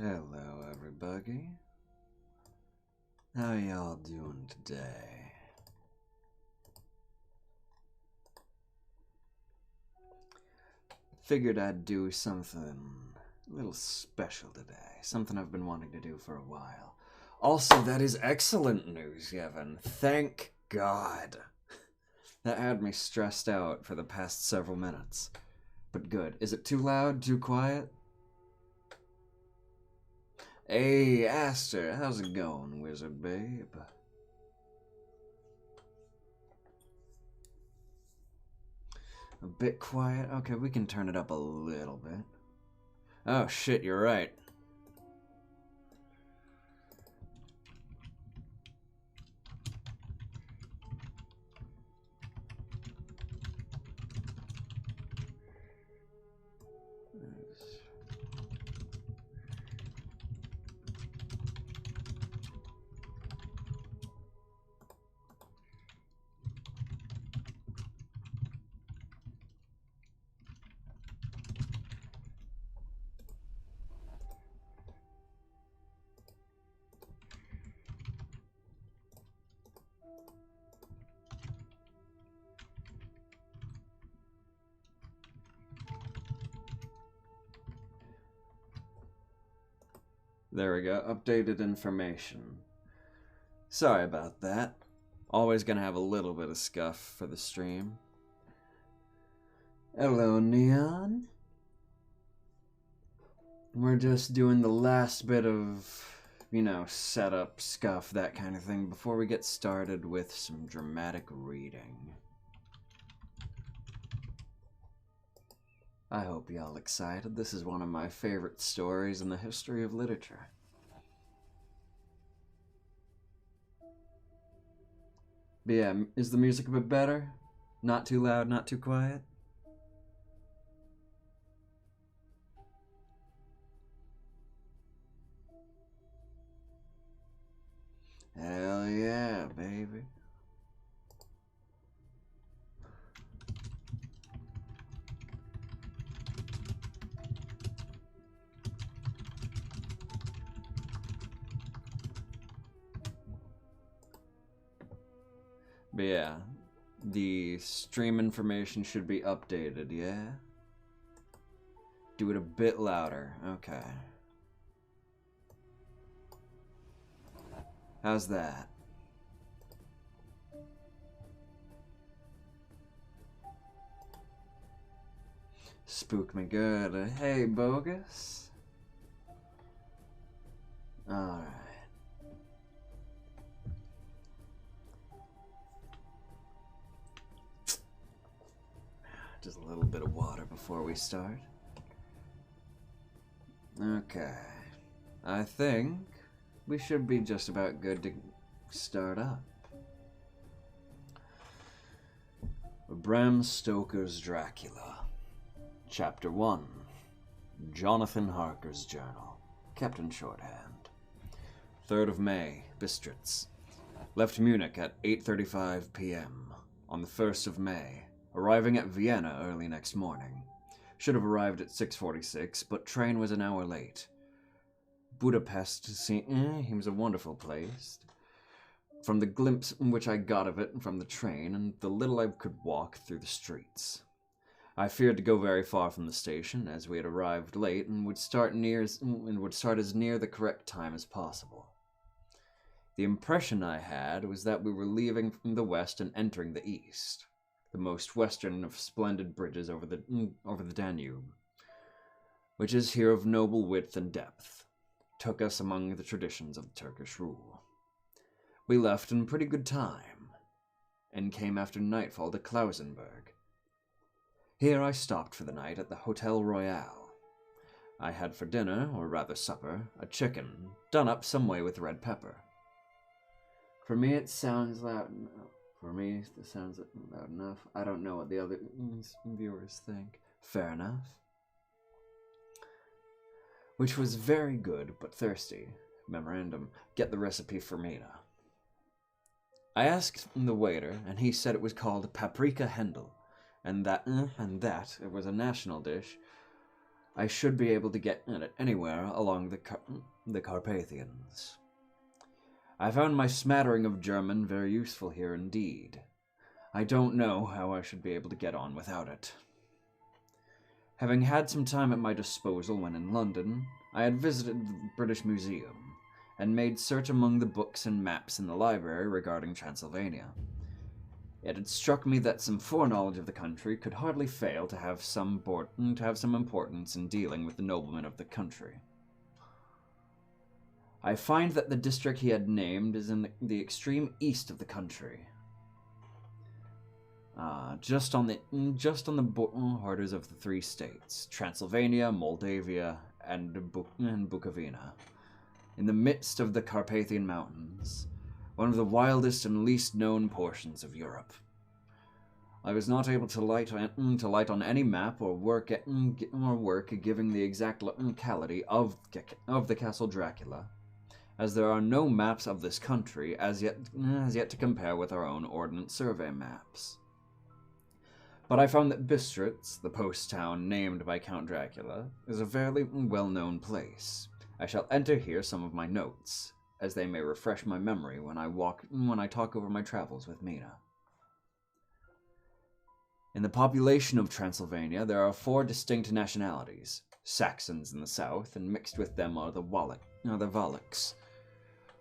Hello, everybody. How y'all doing today? Figured I'd do something a little special today. Something I've been wanting to do for a while. Also, that is excellent news, Kevin. Thank God. That had me stressed out for the past several minutes. But good. Is it too loud? Too quiet? Hey, Aster, how's it going, wizard babe? A bit quiet? Okay, we can turn it up a little bit. Oh shit, you're right. There we go, updated information. Sorry about that. Always gonna have a little bit of scuff for the stream. Hello, Neon. We're just doing the last bit of, you know, setup, scuff, that kind of thing before we get started with some dramatic reading. I hope y'all excited. This is one of my favorite stories in the history of literature. But yeah, is the music a bit better? Not too loud, not too quiet? Hell yeah, baby. But yeah, the stream information should be updated, yeah? Do it a bit louder, okay. How's that? Spook me good. Hey, Bogus. Alright. Just a little bit of water before we start. Okay. I think we should be just about good to start up. Bram Stoker's Dracula. Chapter 1. Jonathan Harker's Journal. Kept in shorthand. 3rd of May, Bistritz. Left Munich at 8:35 p.m. on the 1st of May, arriving at Vienna early next morning. Should have arrived at 6:46, but train was an hour late. Budapest seems a wonderful place. From the glimpse which I got of it from the train, and the little I could walk through the streets. I feared to go very far from the station, as we had arrived late and would start as near the correct time as possible. The impression I had was that we were leaving from the west and entering the east, the most western of splendid bridges over the Danube, which is here of noble width and depth, took us among the traditions of the Turkish rule. We left in pretty good time, and came after nightfall to Klausenburg. Here I stopped for the night at the Hotel Royal. I had for dinner, or rather supper, a chicken, done up some way with red pepper. For me it sounds loud enough. Loud enough. I don't know what the other viewers think. Fair enough. Which was very good, but thirsty. Memorandum, get the recipe for Mina. I asked the waiter, and he said it was called paprika Hendel, and that it was a national dish I should be able to get at it anywhere along the Carpathians. I found my smattering of German very useful here indeed. I don't know how I should be able to get on without it. Having had some time at my disposal when in London, I had visited the British Museum and made search among the books and maps in the library regarding Transylvania. It had struck me that some foreknowledge of the country could hardly fail to have some importance in dealing with the noblemen of the country. I find that the district he had named is in the extreme east of the country, just on the borders of the three states: Transylvania, Moldavia, and Bukovina, in the midst of the Carpathian Mountains, one of the wildest and least known portions of Europe. I was not able to light on any map or work giving the exact locality of the Castle Dracula, as there are no maps of this country as yet to compare with our own Ordnance Survey maps. But I found that Bistritz, the post town named by Count Dracula, is a fairly well-known place. I shall enter here some of my notes, as they may refresh my memory when I talk over my travels with Mina. In the population of Transylvania, there are 4 distinct nationalities: Saxons in the south, and mixed with them are the Wallachs,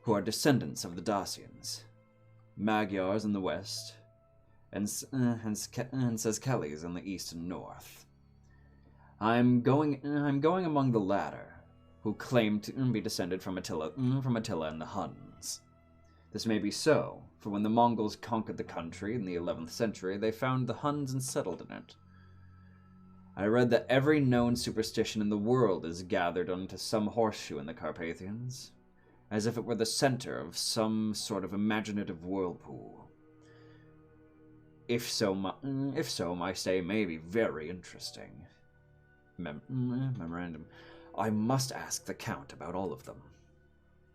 who are descendants of the Dacians, Magyars in the west, and Sezkeles in the east and north. I'm going among the latter, who claim to be descended from Attila and the Huns. This may be so, for when the Mongols conquered the country in the 11th century, they found the Huns and settled in it. I read that every known superstition in the world is gathered onto some horseshoe in the Carpathians, as if it were the center of some sort of imaginative whirlpool. If so, my stay may be very interesting. Memorandum. I must ask the Count about all of them.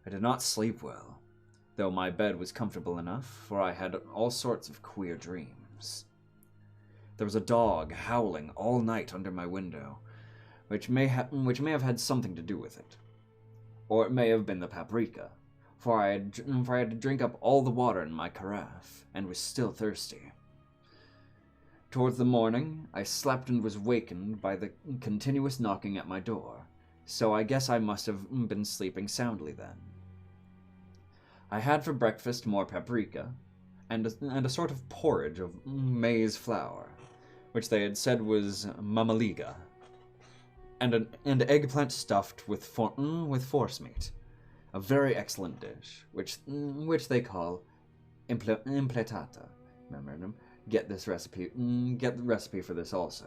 I did not sleep well, though my bed was comfortable enough, for I had all sorts of queer dreams. There was a dog howling all night under my window, which may have had something to do with it. Or it may have been the paprika, for I had to drink up all the water in my carafe, and was still thirsty. Towards the morning, I slept and was wakened by the continuous knocking at my door, so I guess I must have been sleeping soundly then. I had for breakfast more paprika, and a sort of porridge of maize flour, which they had said was mamaliga, and eggplant stuffed with forcemeat, a very excellent dish, which they call impletata. Memorandum. Get the recipe for this also.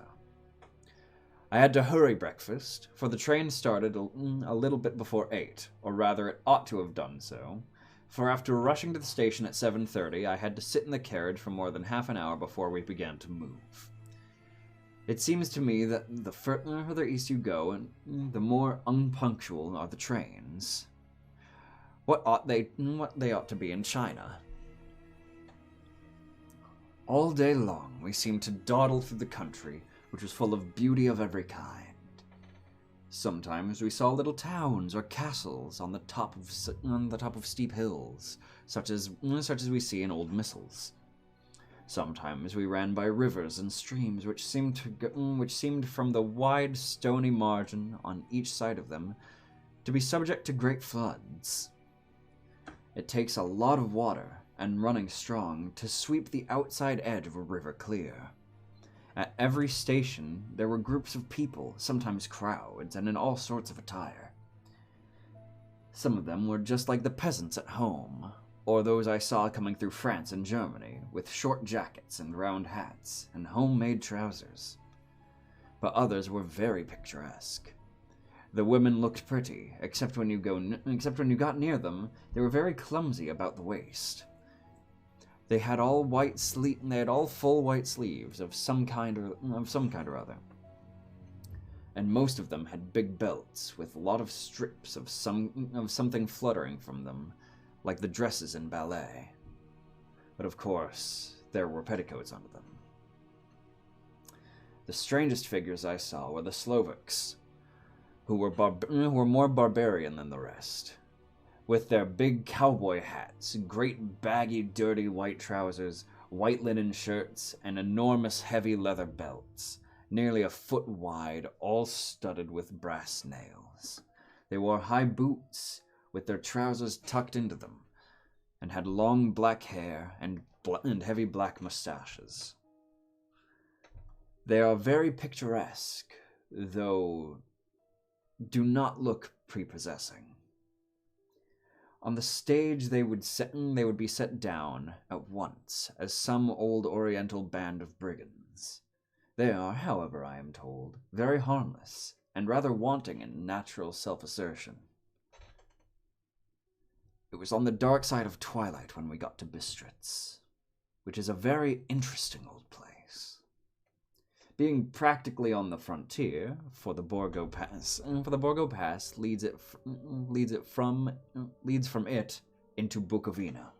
I had to hurry breakfast, for the train started a little bit before 8, or rather it ought to have done so, for after rushing to the station at 7:30, I had to sit in the carriage for more than half an hour before we began to move. It seems to me that the further east you go, and the more unpunctual are the trains. What they ought to be in China. All day long we seemed to dawdle through the country, which was full of beauty of every kind. Sometimes we saw little towns or castles on the top of steep hills, such as we see in old missals. Sometimes we ran by rivers and streams which seemed from the wide stony margin on each side of them to be subject to great floods. It takes a lot of water, and running strong, to sweep the outside edge of a river clear. At every station there were groups of people, sometimes crowds, and in all sorts of attire. Some of them were just like the peasants at home, or those I saw coming through France and Germany, with short jackets and round hats, and homemade trousers. But others were very picturesque. The women looked pretty, except when you got near them, they were very clumsy about the waist. They had all full white sleeves of some kind or other, and most of them had big belts with a lot of strips of something fluttering from them, like the dresses in ballet. But of course, there were petticoats under them. The strangest figures I saw were the Slovaks, who were more barbarian than the rest. With their big cowboy hats, great baggy dirty white trousers, white linen shirts, and enormous heavy leather belts, nearly a foot wide, all studded with brass nails. They wore high boots, with their trousers tucked into them, and had long black hair and heavy black mustaches. They are very picturesque, though do not look prepossessing. On the stage they would be set down at once as some old oriental band of brigands. They are, however, I am told, very harmless and rather wanting in natural self-assertion. It was on the dark side of twilight when we got to Bistritz, which is a very interesting old place. Being practically on the frontier, for the Borgo Pass leads from it into Bukovina.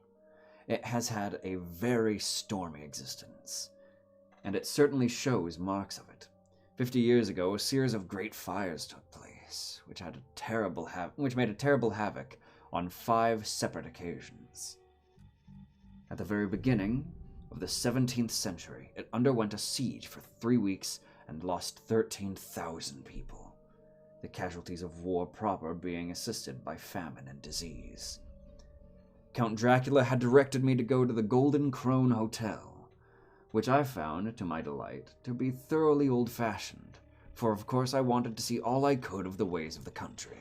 It has had a very stormy existence, and it certainly shows marks of it. 50 years ago, a series of great fires took place, which made a terrible havoc on 5 separate occasions. At the very beginning of the 17th century, it underwent a siege for 3 weeks and lost 13,000 people, the casualties of war proper being assisted by famine and disease. Count Dracula had directed me to go to the Golden Crone Hotel, which I found, to my delight, to be thoroughly old-fashioned, for of course I wanted to see all I could of the ways of the country.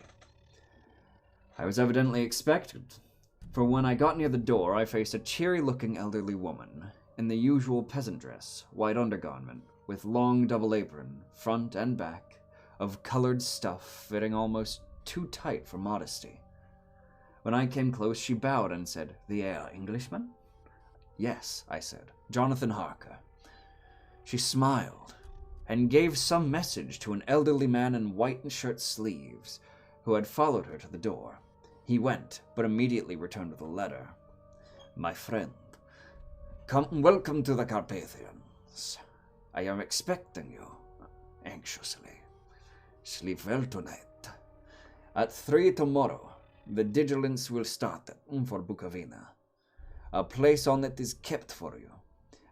I was evidently expected, for when I got near the door I faced a cheery-looking elderly woman, in the usual peasant dress, white undergarment, with long double apron, front and back, of colored stuff fitting almost too tight for modesty. When I came close, she bowed and said, "The Englishman?" "Yes," I said, "Jonathan Harker." She smiled, and gave some message to an elderly man in white shirt sleeves, who had followed her to the door. He went, but immediately returned with a letter. "My friend, welcome to the Carpathians. I am expecting you anxiously. Sleep well tonight. At 3 tomorrow, the diligence will start for Bukovina. A place on it is kept for you.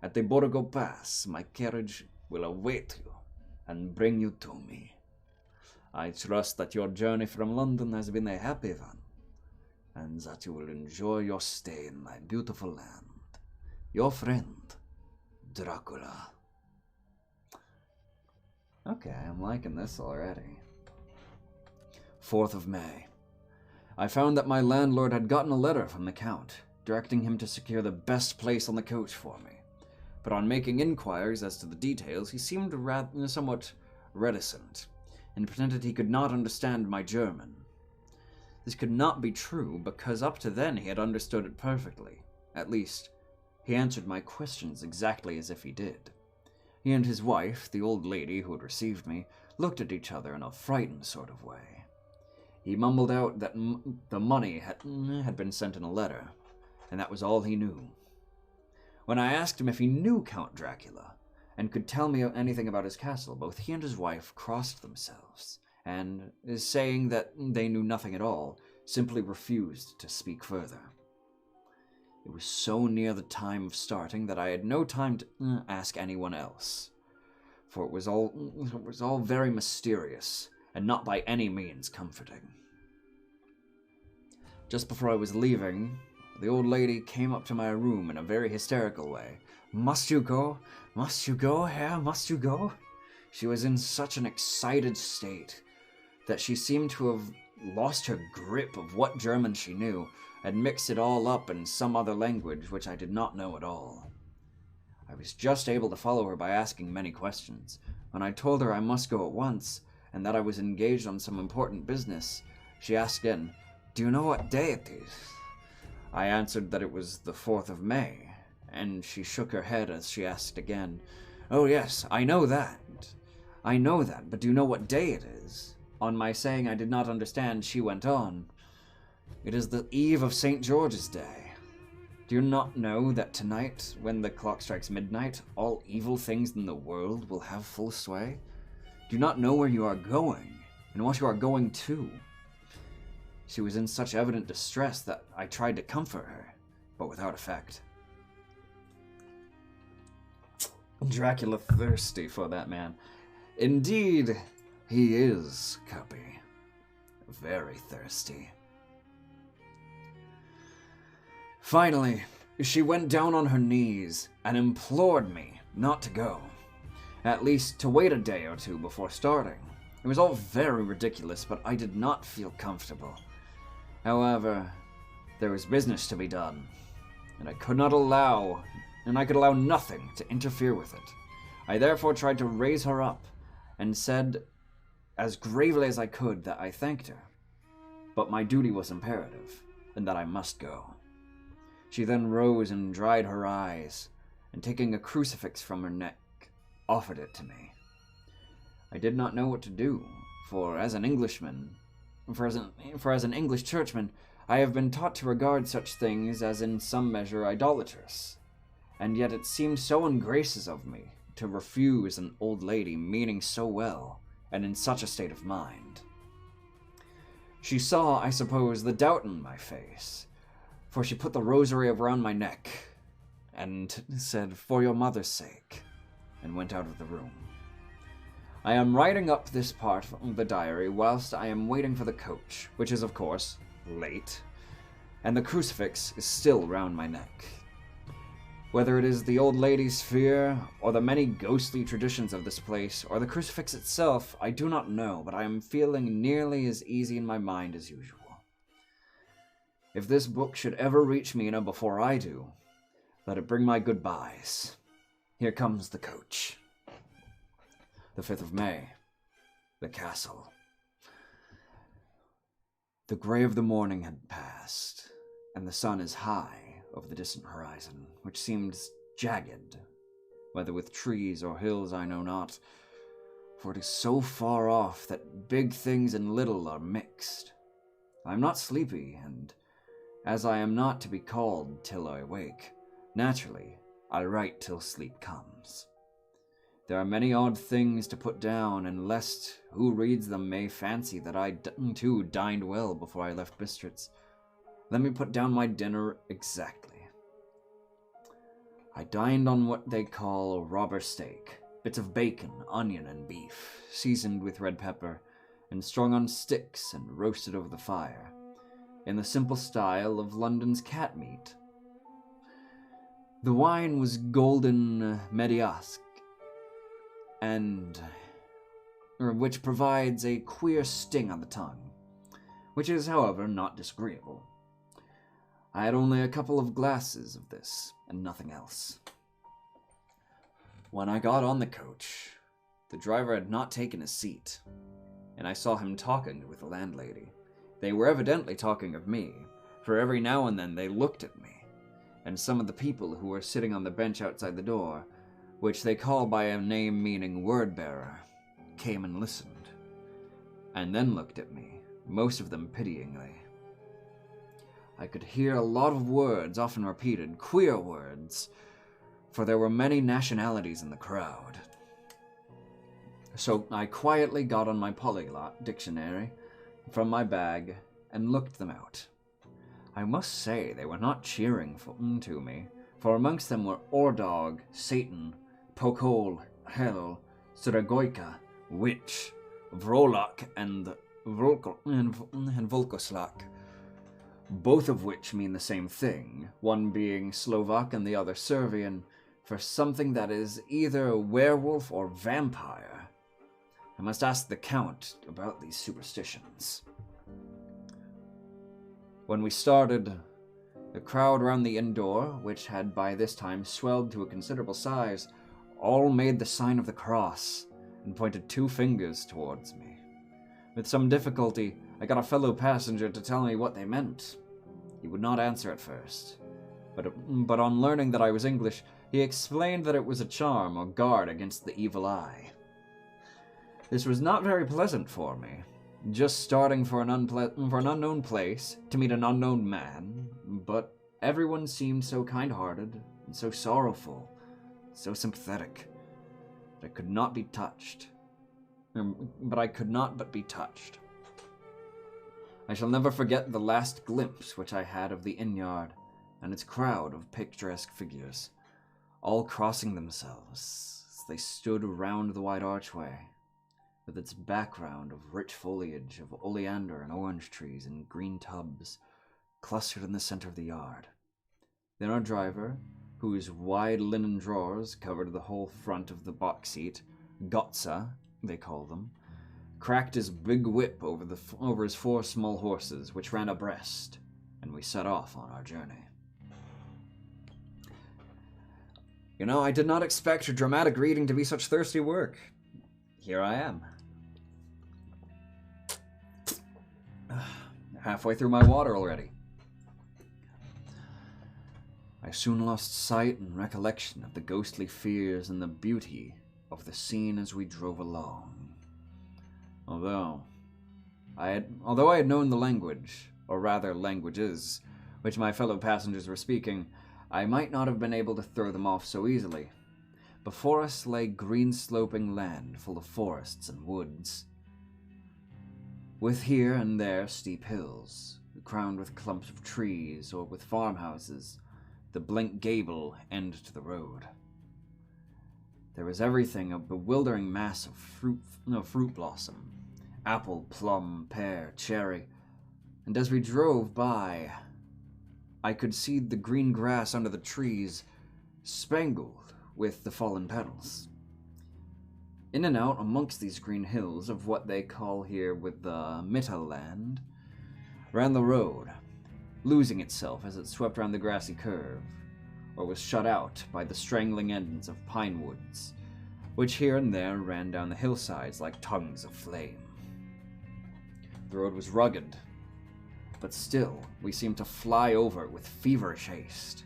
At the Borgo Pass, my carriage will await you and bring you to me. I trust that your journey from London has been a happy one, and that you will enjoy your stay in my beautiful land. Your friend, Dracula." Okay, I'm liking this already. 4th of May. I found that my landlord had gotten a letter from the Count, directing him to secure the best place on the coach for me. But on making inquiries as to the details, he seemed somewhat reticent, and pretended he could not understand my German. This could not be true, because up to then he had understood it perfectly. At least, he answered my questions exactly as if he did. He and his wife, the old lady who had received me, looked at each other in a frightened sort of way. He mumbled out that the money had been sent in a letter, and that was all he knew. When I asked him if he knew Count Dracula, and could tell me anything about his castle, both he and his wife crossed themselves, and, saying that they knew nothing at all, simply refused to speak further. It was so near the time of starting that I had no time to ask anyone else, for it was all very mysterious, and not by any means comforting. Just before I was leaving, the old lady came up to my room in a very hysterical way. "Must you go? Must you go, Herr? Must you go?" She was in such an excited state that she seemed to have lost her grip of what German she knew, and mixed it all up in some other language which I did not know at all. I was just able to follow her by asking many questions. When I told her I must go at once, and that I was engaged on some important business, she asked again, "Do you know what day it is?" I answered that it was the 4th of May, and she shook her head as she asked again, "Oh yes, I know that, but do you know what day it is?" On my saying I did not understand, she went on, "It is the eve of St. George's Day. Do you not know that tonight, when the clock strikes midnight, all evil things in the world will have full sway? Do you not know where you are going, and what you are going to. She was in such evident distress that I tried to comfort her, but without effect. Dracula thirsty for that man. Indeed, he is, Cuppy. Very thirsty. Finally, she went down on her knees and implored me not to go. At least to wait a day or two before starting. It was all very ridiculous, but I did not feel comfortable. However, there was business to be done, and I could allow nothing to interfere with it. I therefore tried to raise her up, and said as gravely as I could that I thanked her, but my duty was imperative, and that I must go. She then rose and dried her eyes, and taking a crucifix from her neck, offered it to me. I did not know what to do, for as an English churchman, I have been taught to regard such things as in some measure idolatrous, and yet it seemed so ungracious of me to refuse an old lady meaning so well, and in such a state of mind. She saw, I suppose, the doubt in my face, for she put the rosary around my neck, and said, "For your mother's sake," and went out of the room. I am writing up this part of the diary whilst I am waiting for the coach, which is, of course, late, and the crucifix is still round my neck. Whether it is the old lady's fear, or the many ghostly traditions of this place, or the crucifix itself, I do not know, but I am feeling nearly as easy in my mind as usual. If this book should ever reach Mina before I do, let it bring my goodbyes. Here comes the coach. The 5th of May. The castle. The gray of the morning had passed, and the sun is high over the distant horizon, which seems jagged, whether with trees or hills I know not, for it is so far off that big things and little are mixed. I am not sleepy, and as I am not to be called till I wake, naturally I write till sleep comes. There are many odd things to put down, and lest who reads them may fancy that I too dined well before I left Bistritz, let me put down my dinner exactly. I dined on what they call robber steak, bits of bacon, onion, and beef, seasoned with red pepper, and strung on sticks and roasted over the fire, in the simple style of London's cat meat. The wine was golden Mediask, which provides a queer sting on the tongue, which is, however, not disagreeable. I had only a couple of glasses of this, and nothing else. When I got on the coach, the driver had not taken his seat, and I saw him talking with the landlady. They were evidently talking of me, for every now and then they looked at me, and some of the people who were sitting on the bench outside the door, which they call by a name meaning word-bearer, came and listened, and then looked at me, most of them pityingly. I could hear a lot of words, often repeated, queer words, for there were many nationalities in the crowd. So I quietly got on my polyglot dictionary from my bag and looked them out. I must say they were not cheering to me, for amongst them were Ordog, Satan, Pokol, Hell, Suragoika, Witch, Vrolak, and Volkoslak, both of which mean the same thing, one being Slovak and the other Servian, for something that is either werewolf or vampire. I must ask the Count about these superstitions. When we started, the crowd round the inn door, which had by this time swelled to a considerable size, all made the sign of the cross and pointed 2 fingers towards me. With some difficulty, I got a fellow passenger to tell me what they meant. He would not answer at first, but on learning that I was English, he explained that it was a charm or guard against the evil eye. This was not very pleasant for me, just starting for an unknown place to meet an unknown man, but everyone seemed so kind-hearted and so sorrowful, so sympathetic, that I could not be touched. but I could not but be touched. I shall never forget the last glimpse which I had of the inn-yard and its crowd of picturesque figures, all crossing themselves as they stood around the wide archway, with its background of rich foliage of oleander and orange trees in green tubs clustered in the center of the yard. Then our driver, whose wide linen drawers covered the whole front of the box seat, Gotza, they call them, cracked his big whip over his 4 small horses, which ran abreast, and we set off on our journey. You know, I did not expect dramatic reading to be such thirsty work. Here I am. Halfway through my water already. I soon lost sight and recollection of the ghostly fears and the beauty of the scene as we drove along. Although I had known the language, or rather languages, which my fellow passengers were speaking, I might not have been able to throw them off so easily. Before us lay green sloping land full of forests and woods, with here and there steep hills, crowned with clumps of trees or with farmhouses, the blank gable end to the road. There was everything a bewildering mass of fruit blossom, apple, plum, pear, cherry, and as we drove by, I could see the green grass under the trees spangled with the fallen petals. In and out amongst these green hills of what they call here with the Mittelland ran the road, losing itself as it swept round the grassy curve, or was shut out by the strangling ends of pine woods, which here and there ran down the hillsides like tongues of flame. The road was rugged, but still we seemed to fly over it with feverish haste.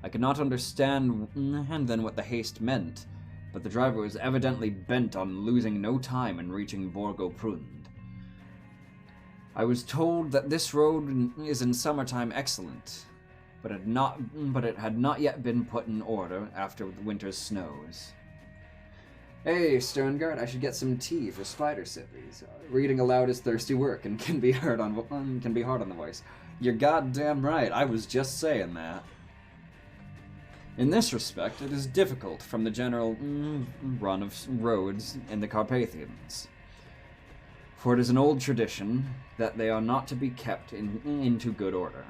I could not understand then what the haste meant, but the driver was evidently bent on losing no time in reaching Borgo Prund. I was told that this road is in summertime excellent, but it had not yet been put in order after the winter's snows. Hey, Sterngard, I should get some tea for spider sippies. Reading aloud is thirsty work and can be hard on the voice. You're goddamn right, I was just saying that. In this respect, it is difficult from the general run of roads in the Carpathians, for it is an old tradition that they are not to be kept into good order.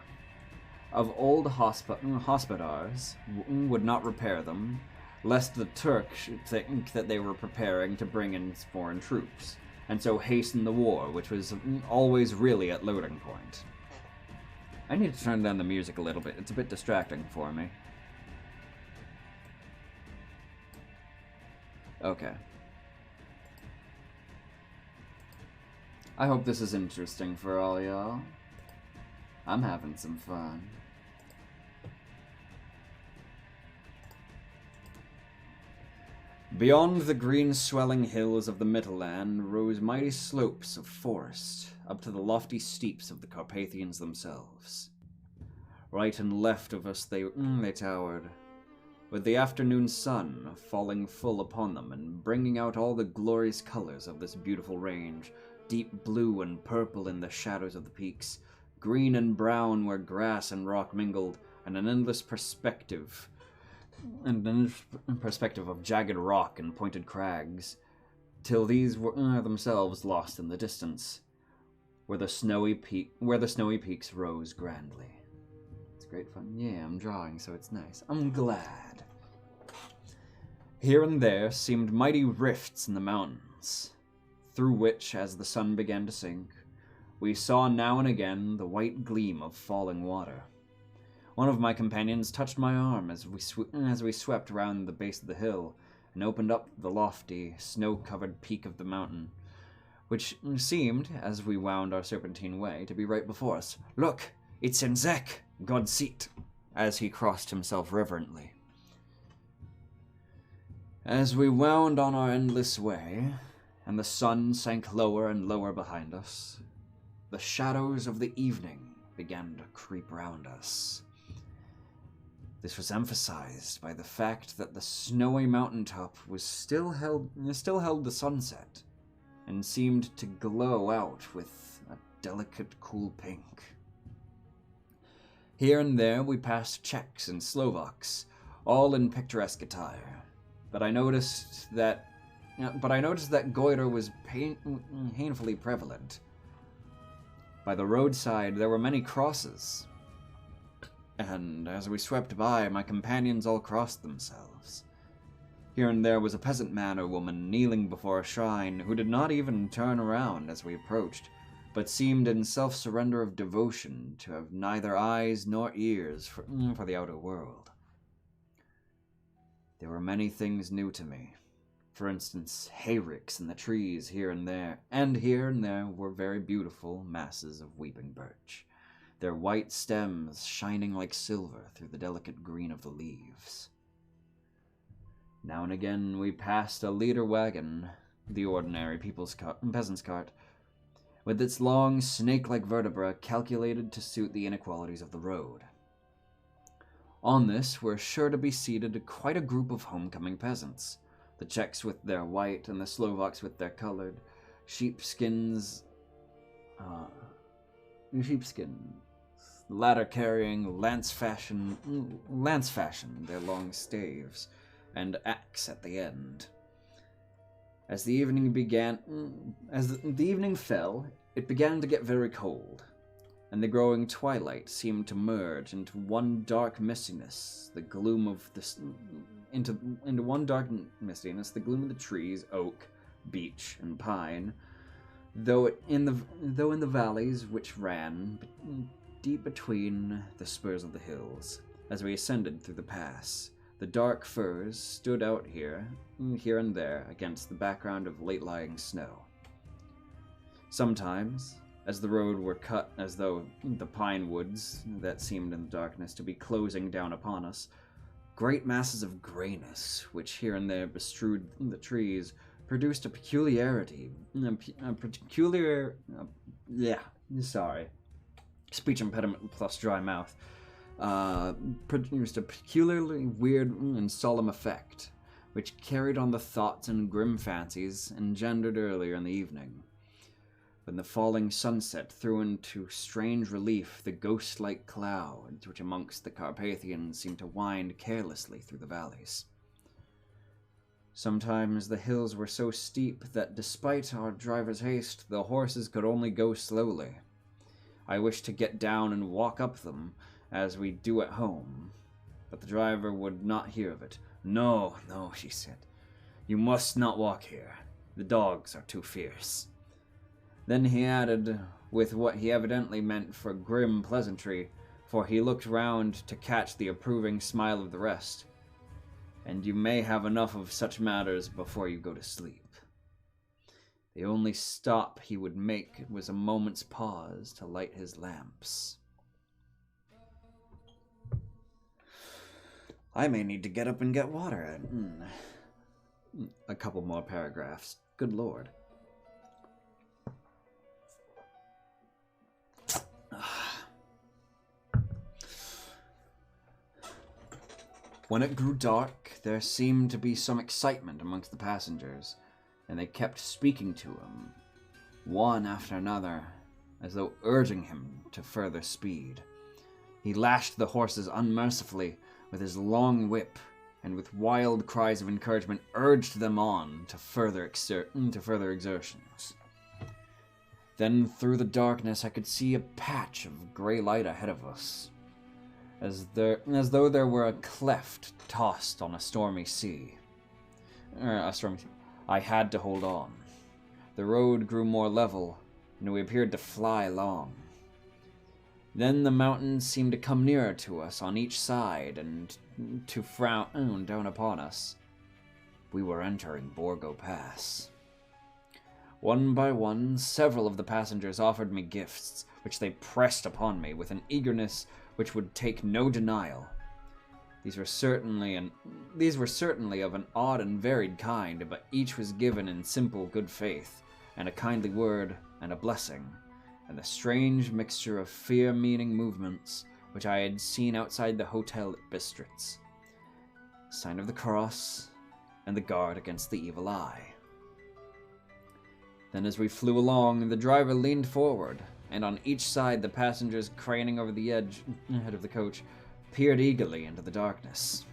Of old hospodars would not repair them, lest the Turk should think that they were preparing to bring in foreign troops, and so hasten the war, which was always really at loading point. I need to turn down the music a little bit, it's a bit distracting for me. Okay. I hope this is interesting for all y'all. I'm having some fun. Beyond the green swelling hills of the Mittelland rose mighty slopes of forest, up to the lofty steeps of the Carpathians themselves. Right and left of us they towered, with the afternoon sun falling full upon them and bringing out all the glorious colors of this beautiful range, deep blue and purple in the shadows of the peaks, green and brown where grass and rock mingled, and an endless perspective of jagged rock and pointed crags, till these were themselves lost in the distance, where the snowy peaks rose grandly. It's great fun. Yeah, I'm drawing, so it's nice. I'm glad. Here and there seemed mighty rifts in the mountains, through which, as the sun began to sink, we saw now and again the white gleam of falling water. One of my companions touched my arm as we swept round the base of the hill and opened up the lofty, snow-covered peak of the mountain, which seemed, as we wound our serpentine way, to be right before us. "Look, it's Enzek, God's seat," as he crossed himself reverently. As we wound on our endless way, and the sun sank lower and lower behind us, the shadows of the evening began to creep round us. This was emphasized by the fact that the snowy mountaintop still held the sunset, and seemed to glow out with a delicate, cool pink. Here and there we passed Czechs and Slovaks, all in picturesque attire, but I noticed that goiter was painfully prevalent. By the roadside there were many crosses, and as we swept by, my companions all crossed themselves. Here and there was a peasant man or woman kneeling before a shrine who did not even turn around as we approached, but seemed in self-surrender of devotion to have neither eyes nor ears for the outer world. There were many things new to me. For instance, hayricks in the trees here and there were very beautiful masses of weeping birch, their white stems shining like silver through the delicate green of the leaves. Now and again we passed a leader wagon, the ordinary peasant's cart, with its long, snake-like vertebra calculated to suit the inequalities of the road. On this were sure to be seated quite a group of homecoming peasants, the Czechs with their white and the Slovaks with their colored, sheepskins, the latter carrying lance fashion, their long staves, and axe at the end. As the evening fell, it began to get very cold, and the growing twilight seemed to merge into one dark mistiness, the gloom of the trees, oak, beech, and pine, though in the valleys which ran deep between the spurs of the hills. As we ascended through the pass, the dark firs stood out here and there against the background of late-lying snow. Sometimes, as the road were cut as though the pine woods that seemed in the darkness to be closing down upon us, great masses of grayness, which here and there bestrewed the trees, produced a speech impediment plus dry mouth, produced a peculiarly weird and solemn effect, which carried on the thoughts and grim fancies engendered earlier in the evening, when the falling sunset threw into strange relief the ghost-like clouds which amongst the Carpathians seemed to wind carelessly through the valleys. Sometimes the hills were so steep that despite our driver's haste, the horses could only go slowly. I wished to get down and walk up them, as we do at home, but the driver would not hear of it. No, she said. You must not walk here. The dogs are too fierce. Then he added, with what he evidently meant for grim pleasantry, for he looked round to catch the approving smile of the rest, and you may have enough of such matters before you go to sleep. The only stop he would make was a moment's pause to light his lamps. I may need to get up and get water. A couple more paragraphs. Good Lord. When it grew dark, there seemed to be some excitement amongst the passengers, and they kept speaking to him, one after another, as though urging him to further speed. He lashed the horses unmercifully with his long whip, and with wild cries of encouragement urged them on to further exertions. Then through the darkness I could see a patch of grey light ahead of us, as though there were a cleft tossed on a stormy sea. I had to hold on. The road grew more level, and we appeared to fly along. Then the mountains seemed to come nearer to us on each side and to frown down upon us. We were entering Borgo Pass. One by one, several of the passengers offered me gifts, which they pressed upon me with an eagerness which would take no denial. These were certainly of an odd and varied kind, but each was given in simple good faith, and a kindly word and a blessing, and the strange mixture of fear-meaning movements which I had seen outside the hotel at Bistritz. Sign of the cross, and the guard against the evil eye. Then as we flew along, the driver leaned forward, and on each side the passengers craning over the edge ahead of the coach peered eagerly into the darkness.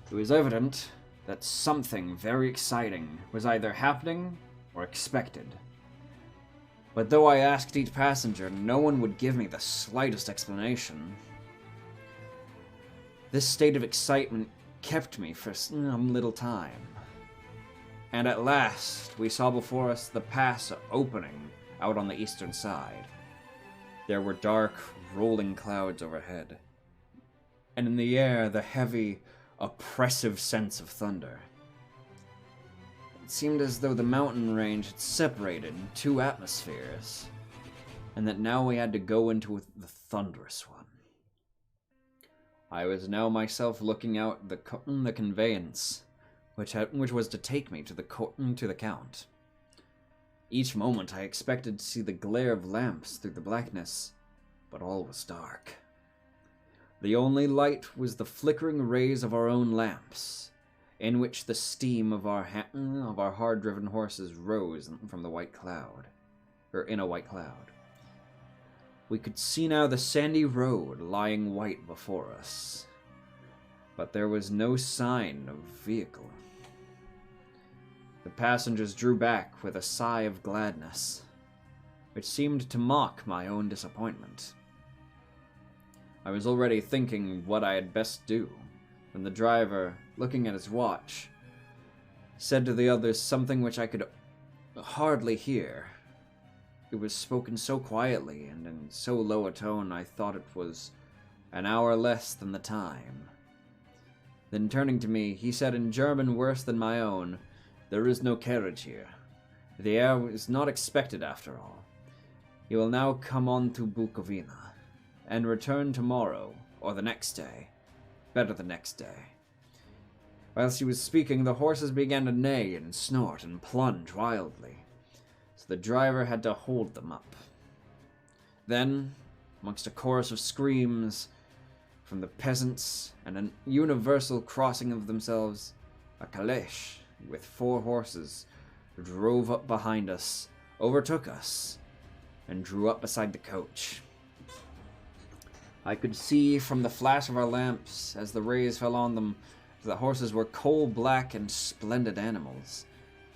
It was evident that something very exciting was either happening or expected. But though I asked each passenger, no one would give me the slightest explanation. This state of excitement kept me for some little time. And at last, we saw before us the pass opening out on the eastern side. There were dark, rolling clouds overhead, and in the air the heavy, oppressive sense of thunder. It seemed as though the mountain range had separated in two atmospheres, and that now we had to go into the thunderous one. I was now myself looking out the conveyance, which was to take me to the Count. Each moment I expected to see the glare of lamps through the blackness, but all was dark. The only light was the flickering rays of our own lamps, in which the steam of our hard-driven horses rose from the white cloud, in a white cloud. We could see now the sandy road lying white before us, but there was no sign of vehicle. The passengers drew back with a sigh of gladness, which seemed to mock my own disappointment. I was already thinking what I had best do, when the driver, looking at his watch, said to the others something which I could hardly hear. It was spoken so quietly and in so low a tone I thought it was an hour less than the time. Then turning to me, he said in German worse than my own, "There is no carriage here. The heir is not expected after all. He will now come on to Bukovina, and return tomorrow, or the next day. Better the next day." Whilst he was speaking, the horses began to neigh and snort and plunge wildly, so the driver had to hold them up. Then, amongst a chorus of screams from the peasants and an universal crossing of themselves, a calèche with 4 horses drove up behind us, overtook us, and drew up beside the coach. I could see from the flash of our lamps, as the rays fell on them, that the horses were coal-black and splendid animals.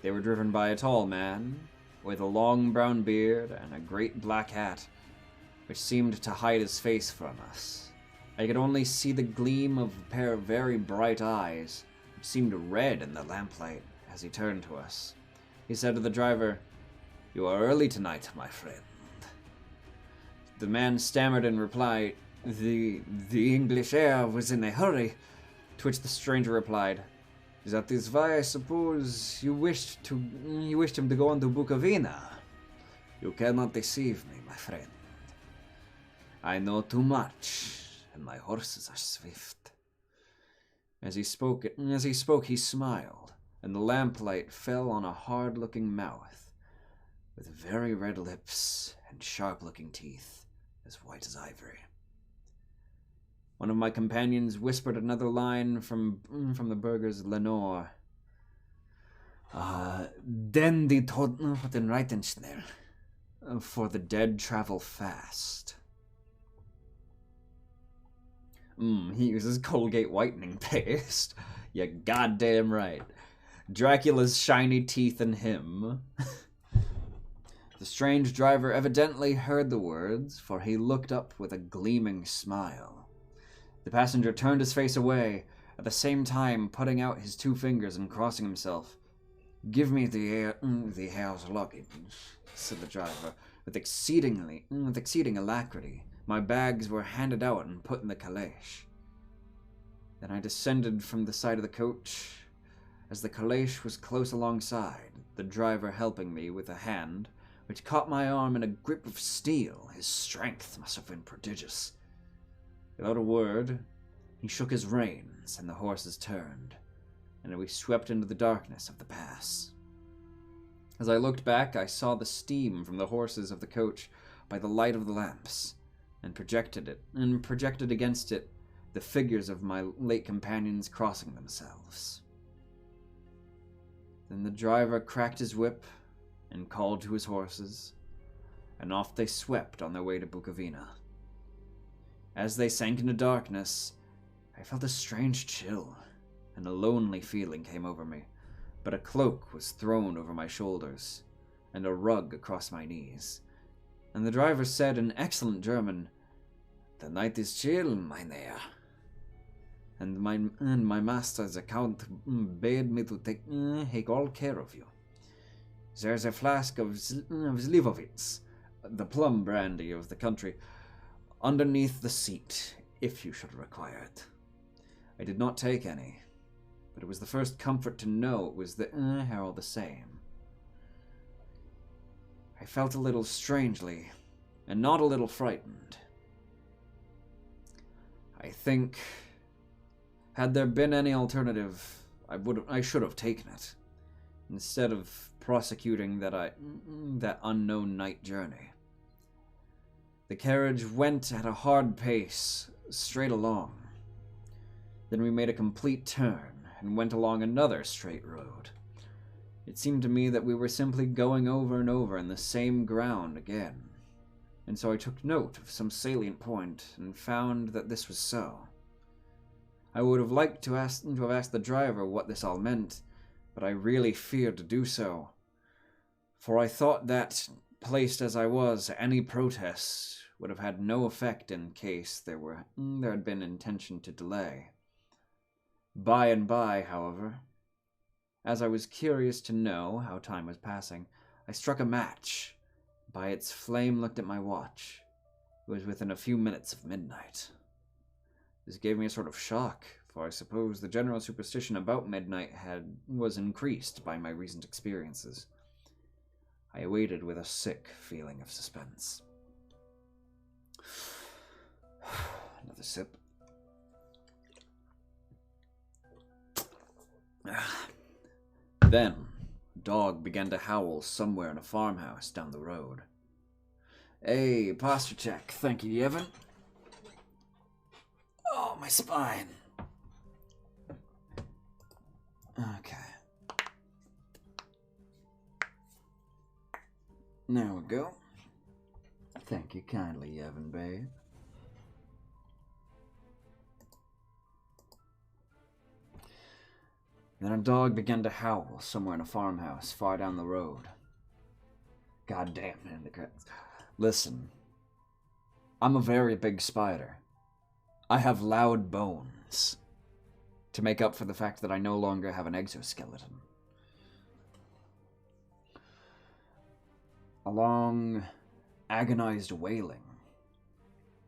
They were driven by a tall man, with a long brown beard and a great black hat, which seemed to hide his face from us. I could only see the gleam of a pair of very bright eyes, which seemed red in the lamplight, as he turned to us. He said to the driver, "You are early tonight, my friend." The man stammered in reply, The English heir was in a hurry," to which the stranger replied, "That is why I suppose you wished him to go on to Bukovina. You cannot deceive me, my friend. I know too much, and my horses are swift." As he spoke, he smiled, and the lamplight fell on a hard-looking mouth, with very red lips and sharp-looking teeth, as white as ivory. One of my companions whispered another line from the burgher's Lenore. Den die Toten reiten schnell, for the dead travel fast." He uses Colgate whitening paste. You goddamn right. Dracula's shiny teeth and him. The strange driver evidently heard the words, for he looked up with a gleaming smile. The passenger turned his face away, at the same time putting out his 2 fingers and crossing himself. "Give me the heir's luggage," said the driver, with exceeding alacrity. My bags were handed out and put in the calèche. Then I descended from the side of the coach, as the calèche was close alongside, the driver helping me with a hand, which caught my arm in a grip of steel. His strength must have been prodigious. Without a word, he shook his reins, and the horses turned, and we swept into the darkness of the pass. As I looked back, I saw the steam from the horses of the coach by the light of the lamps, and projected against it the figures of my late companions crossing themselves. Then the driver cracked his whip and called to his horses, and off they swept on their way to Bukovina. As they sank into darkness, I felt a strange chill, and a lonely feeling came over me, but a cloak was thrown over my shoulders, and a rug across my knees, and the driver said in excellent German, "The night is chill, mynheer, and my master's account bade me to take all care of you. There's a flask of Slivovitz, the plum brandy of the country, underneath the seat, if you should require it." I did not take any, but it was the first comfort to know it was the Harold the same. I felt a little strangely, and not a little frightened. I think, had there been any alternative, I should have taken it, instead of prosecuting that unknown night journey. The carriage went at a hard pace, straight along. Then we made a complete turn and went along another straight road. It seemed to me that we were simply going over and over in the same ground again, and so I took note of some salient point and found that this was so. I would have liked to have asked the driver what this all meant, but I really feared to do so, for I thought that, placed as I was, any protest would have had no effect in case there had been intention to delay. By and by, however, as I was curious to know how time was passing, I struck a match. By its flame looked at my watch. It was within a few minutes of midnight. This gave me a sort of shock, for I suppose the general superstition about midnight was increased by my recent experiences. I awaited with a sick feeling of suspense. Another sip. Then, a dog began to howl somewhere in a farmhouse down the road. "Hey, posture check. Thank you, Yevon." Oh, my spine. Okay. There we go. Thank you kindly, Yevon, babe. Then a dog began to howl somewhere in a farmhouse far down the road. God damn, man, the crap. Listen, I'm a very big spider. I have loud bones to make up for the fact that I no longer have an exoskeleton. A long, agonized wailing,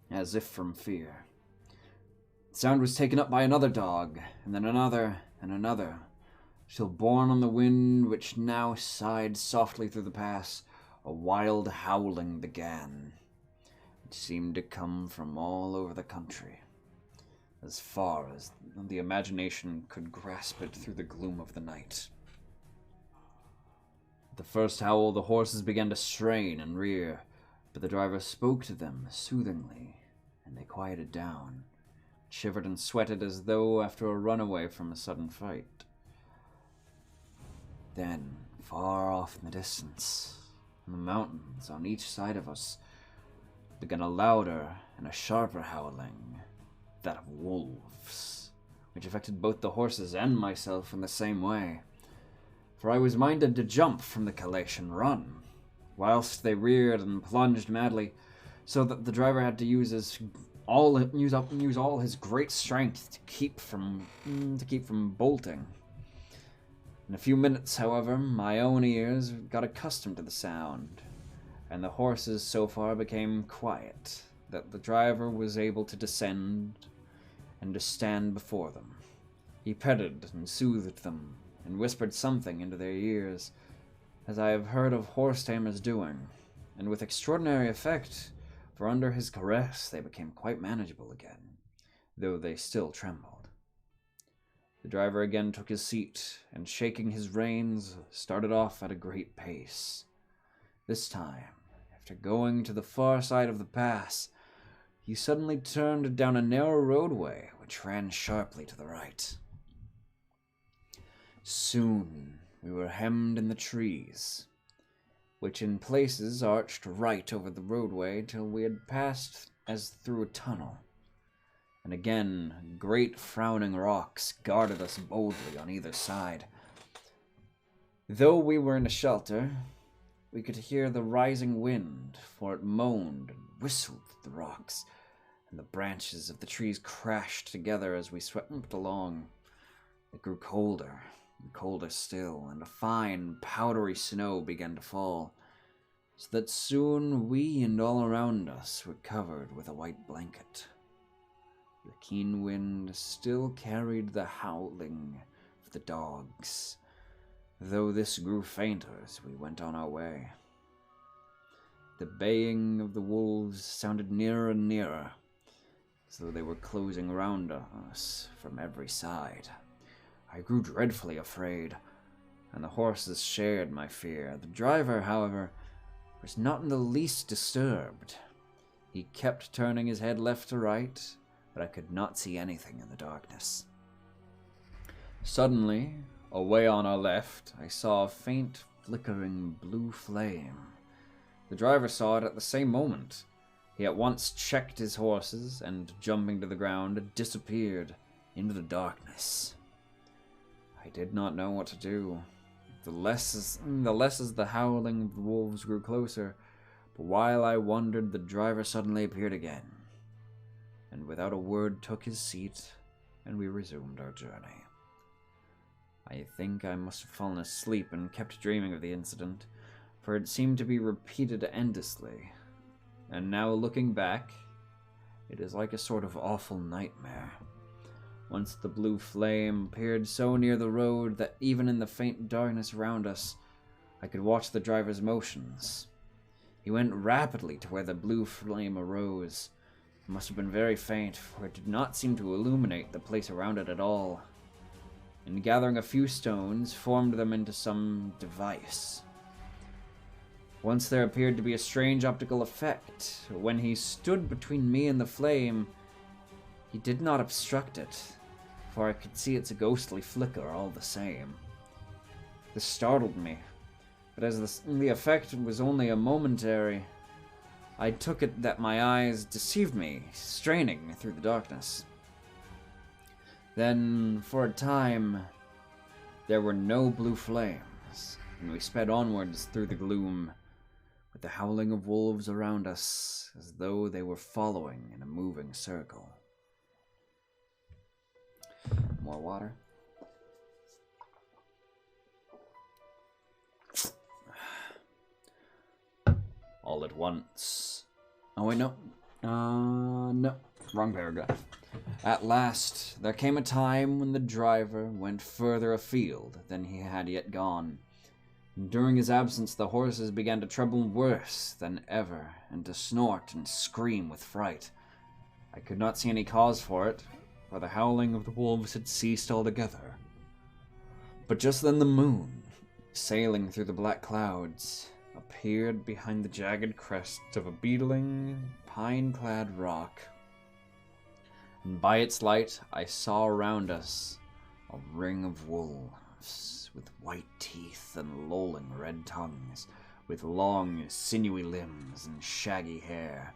as if from fear. The sound was taken up by another dog, and then another, and another, till borne on the wind which now sighed softly through the pass, a wild howling began. It seemed to come from all over the country, as far as the imagination could grasp it through the gloom of the night. At the first howl, the horses began to strain and rear, but the driver spoke to them soothingly, and they quieted down, shivered and sweated as though after a runaway from a sudden fight. Then, far off in the distance, on the mountains on each side of us, began a louder and a sharper howling, that of wolves, which affected both the horses and myself in the same way, for I was minded to jump from the calash and run, whilst they reared and plunged madly, so that the driver had to use all his great strength to keep from bolting. In a few minutes, however, my own ears got accustomed to the sound, and the horses so far became quiet that the driver was able to descend and to stand before them. He petted and soothed them, and whispered something into their ears, as I have heard of horse tamers doing, and with extraordinary effect, for under his caress they became quite manageable again, though they still trembled. The driver again took his seat, and shaking his reins, started off at a great pace. This time, after going to the far side of the pass, he suddenly turned down a narrow roadway which ran sharply to the right. Soon we were hemmed in the trees, which in places arched right over the roadway till we had passed as through a tunnel. And again, great frowning rocks guarded us boldly on either side. Though we were in a shelter, we could hear the rising wind, for it moaned and whistled at the rocks, and the branches of the trees crashed together as we swept along. It grew colder, and colder still, and a fine, powdery snow began to fall, so that soon we and all around us were covered with a white blanket. The keen wind still carried the howling of the dogs, though this grew fainter as we went on our way. The baying of the wolves sounded nearer and nearer, as though they were closing round us from every side. I grew dreadfully afraid, and the horses shared my fear. The driver, however, was not in the least disturbed. He kept turning his head left to right, but I could not see anything in the darkness. Suddenly, away on our left, I saw a faint, flickering blue flame. The driver saw it at the same moment. He at once checked his horses and, jumping to the ground, disappeared into the darkness. I did not know what to do. The less as the howling of the wolves grew closer, but while I wondered, the driver suddenly appeared again, and without a word took his seat, and we resumed our journey. I think I must have fallen asleep and kept dreaming of the incident, for it seemed to be repeated endlessly, and now looking back, it is like a sort of awful nightmare. Once the blue flame appeared so near the road that even in the faint darkness around us, I could watch the driver's motions. He went rapidly to where the blue flame arose. It must have been very faint, for it did not seem to illuminate the place around it at all, and gathering a few stones, formed them into some device. Once there appeared to be a strange optical effect. When he stood between me and the flame, he did not obstruct it, for I could see its ghostly flicker all the same. This startled me, but as the effect was only a momentary, I took it that my eyes deceived me, straining through the darkness. Then, for a time, there were no blue flames, and we sped onwards through the gloom, with the howling of wolves around us, as though they were following in a moving circle. More water. All at once. Oh wait, no. No. Wrong paragraph. At last, there came a time when the driver went further afield than he had yet gone. During his absence, the horses began to tremble worse than ever, and to snort and scream with fright. I could not see any cause for it, for the howling of the wolves had ceased altogether. But just then the moon, sailing through the black clouds, appeared behind the jagged crest of a beetling, pine-clad rock. And by its light, I saw around us a ring of wolves, with white teeth and lolling red tongues, with long, sinewy limbs and shaggy hair.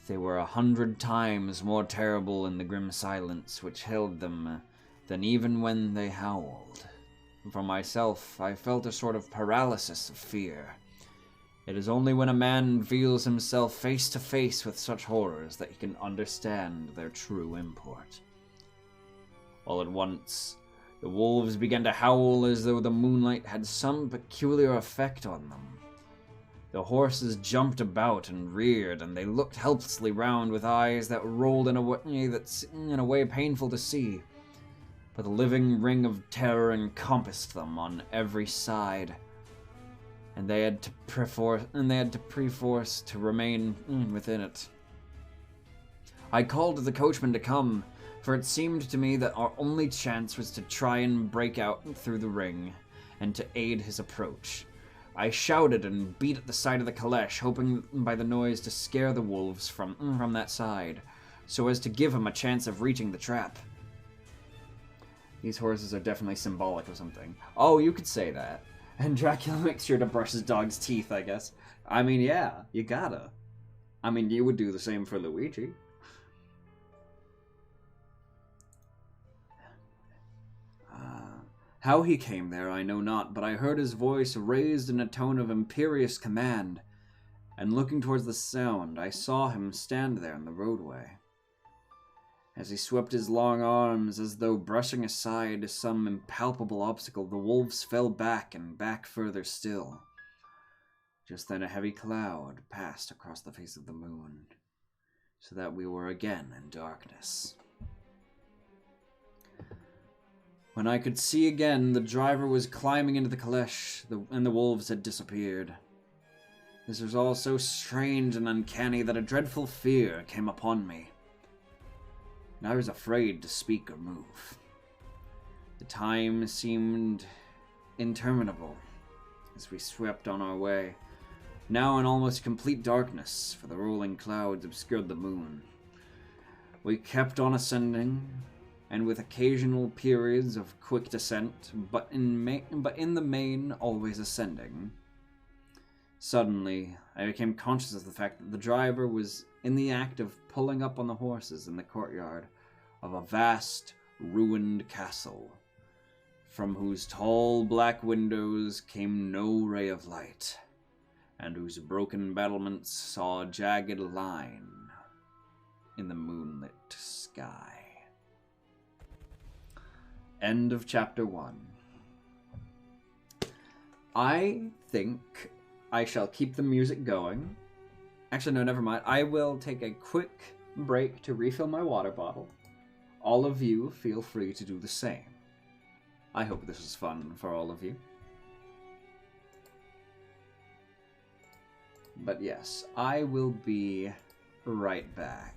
They were 100 times more terrible in the grim silence which held them than even when they howled. For myself, I felt a sort of paralysis of fear. It is only when a man feels himself face to face with such horrors that he can understand their true import. All at once, the wolves began to howl as though the moonlight had some peculiar effect on them. The horses jumped about and reared, and they looked helplessly round with eyes that rolled in a way painful to see. But the living ring of terror encompassed them on every side, and they had to perforce to remain within it. I called to the coachman to come, for it seemed to me that our only chance was to try and break out through the ring, and to aid his approach. I shouted and beat at the side of the caleche, hoping by the noise to scare the wolves from that side, so as to give him a chance of reaching the trap. These horses are definitely symbolic of something. Oh, you could say that. And Dracula makes sure to brush his dog's teeth, I guess. I mean, yeah, you gotta. I mean, you would do the same for Luigi. How he came there I know not, but I heard his voice raised in a tone of imperious command, and looking towards the sound, I saw him stand there in the roadway. As he swept his long arms as though brushing aside some impalpable obstacle, the wolves fell back and back further still. Just then a heavy cloud passed across the face of the moon, so that we were again in darkness. When I could see again, the driver was climbing into the caleche, and the wolves had disappeared. This was all so strange and uncanny that a dreadful fear came upon me, and I was afraid to speak or move. The time seemed interminable as we swept on our way, now in almost complete darkness, for the rolling clouds obscured the moon. We kept on ascending, and with occasional periods of quick descent, but in the main always ascending. Suddenly, I became conscious of the fact that the driver was in the act of pulling up on the horses in the courtyard of a vast, ruined castle, from whose tall black windows came no ray of light, and whose broken battlements saw a jagged line in the moonlit sky. End of chapter 1. I think I shall keep the music going. Actually, no, never mind. I will take a quick break to refill my water bottle. All of you feel free to do the same. I hope this was fun for all of you. But yes, I will be right back.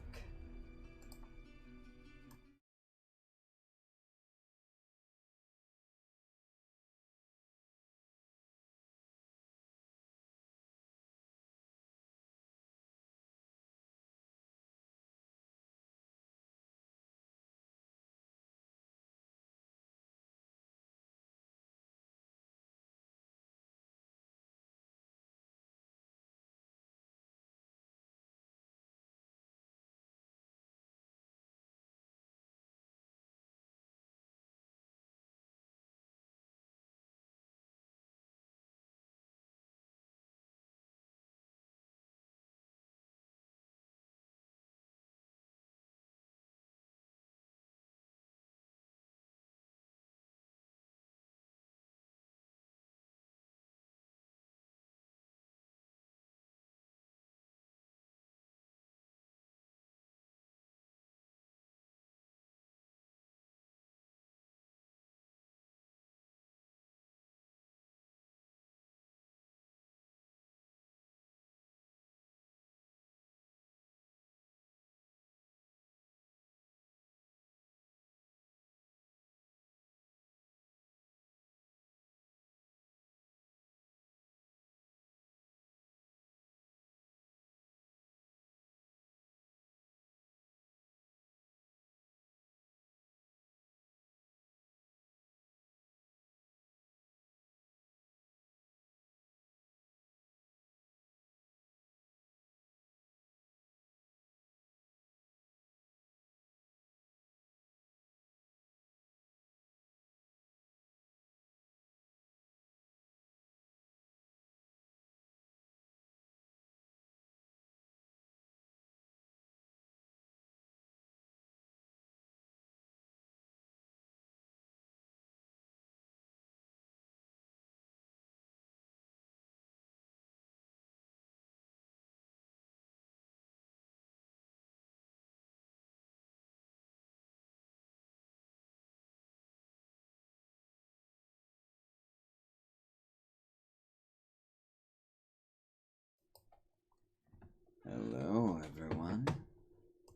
Hello, everyone.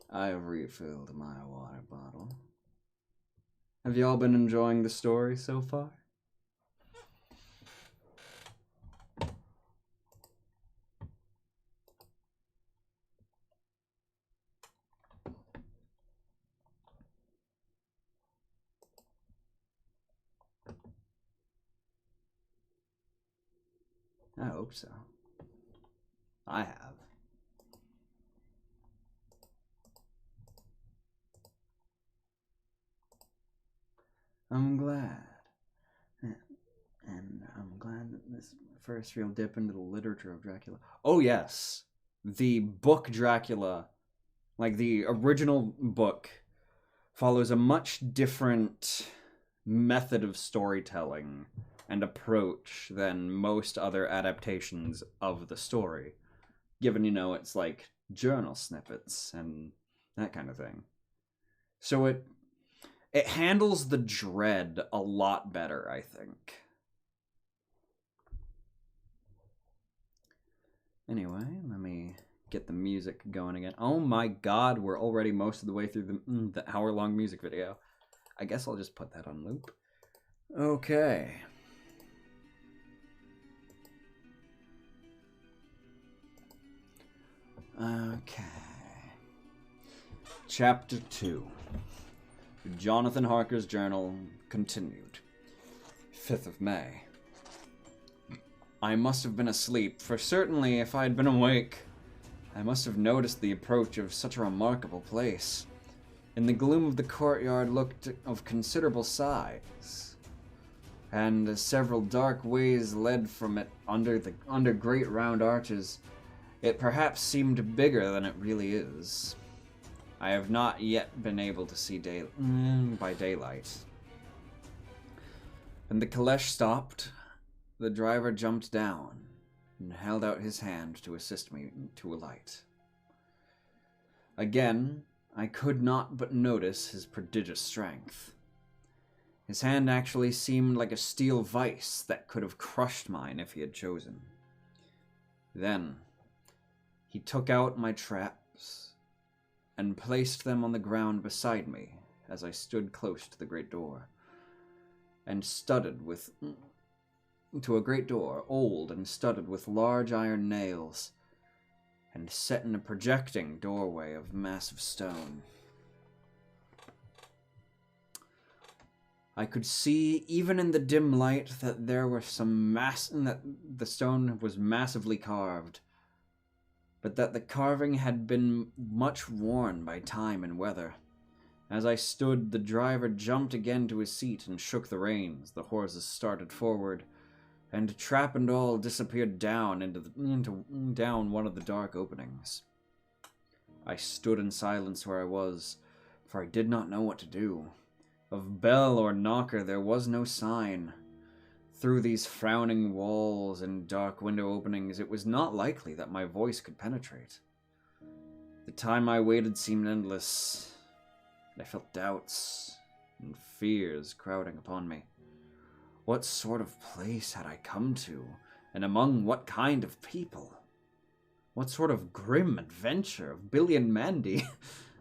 I have refilled my water bottle. Have y'all been enjoying the story so far? I hope so. I have. I'm glad. And I'm glad that this is my first real dip into the literature of Dracula. Oh, yes. The book Dracula, like the original book, follows a much different method of storytelling and approach than most other adaptations of the story. Given, it's like journal snippets and that kind of thing. So it handles the dread a lot better, I think. Anyway, let me get the music going again. Oh my god, we're already most of the way through the hour-long music video. I guess I'll just put that on loop. Okay. Okay. Chapter 2. Jonathan Harker's Journal continued. 5th of May. I must have been asleep, for certainly if I had been awake, I must have noticed the approach of such a remarkable place. In the gloom of the courtyard looked of considerable size, and several dark ways led from it under great round arches. It perhaps seemed bigger than it really is. I have not yet been able to see by daylight. When the caleche stopped, the driver jumped down and held out his hand to assist me to alight. Again, I could not but notice his prodigious strength. His hand actually seemed like a steel vice that could have crushed mine if he had chosen. Then, he took out my traps and placed them on the ground beside me as I stood close to the great door, and to a great door, old and studded with large iron nails, and set in a projecting doorway of massive stone. I could see, even in the dim light, that there were that the stone was massively carved, but that the carving had been much worn by time and weather. As I stood, the driver jumped again to his seat and shook the reins. The horses started forward, and trap and all disappeared down down one of the dark openings. I stood in silence where I was, for I did not know what to do. Of bell or knocker there was no sign. Through these frowning walls and dark window openings, it was not likely that my voice could penetrate. The time I waited seemed endless. I felt doubts and fears crowding upon me. What sort of place had I come to, and among what kind of people? What sort of grim adventure of Billy and Mandy?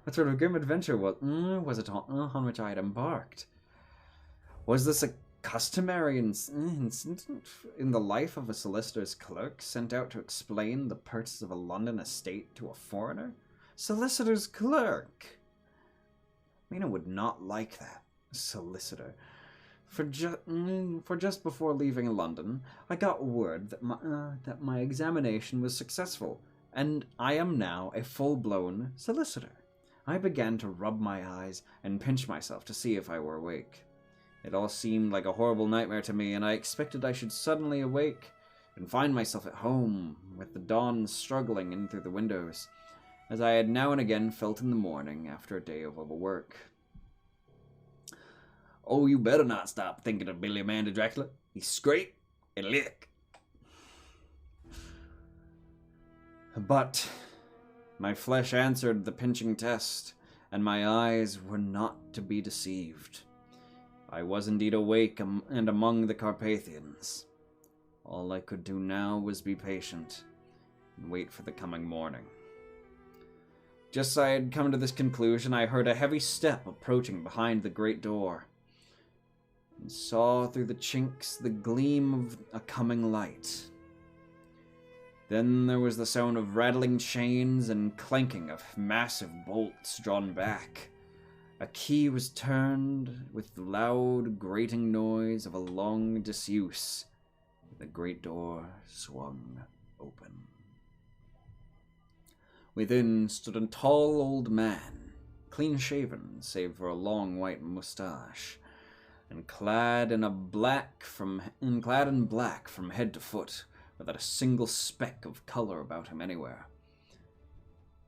What sort of grim adventure was it on which I had embarked? Was this a customary incident in the life of a solicitor's clerk sent out to explain the purchase of a London estate to a foreigner? Solicitor's clerk! Mina would not like that. Solicitor. For just before leaving London, I got word that my examination was successful, and I am now a full-blown solicitor. I began to rub my eyes and pinch myself to see if I were awake. It all seemed like a horrible nightmare to me, and I expected I should suddenly awake and find myself at home, with the dawn struggling in through the windows, as I had now and again felt in the morning after a day of overwork. Oh, you better not stop thinking of Billy Amanda Dracula. He's scrape and lick. But my flesh answered the pinching test, and my eyes were not to be deceived. I was indeed awake and among the Carpathians. All I could do now was be patient and wait for the coming morning. Just as I had come to this conclusion, I heard a heavy step approaching behind the great door, and saw through the chinks the gleam of a coming light. Then there was the sound of rattling chains and clanking of massive bolts drawn back. A key was turned with the loud grating noise of a long disuse. the great door swung open. Within stood a tall old man, clean-shaven save for a long white mustache, and clad in black from head to foot, without a single speck of color about him anywhere.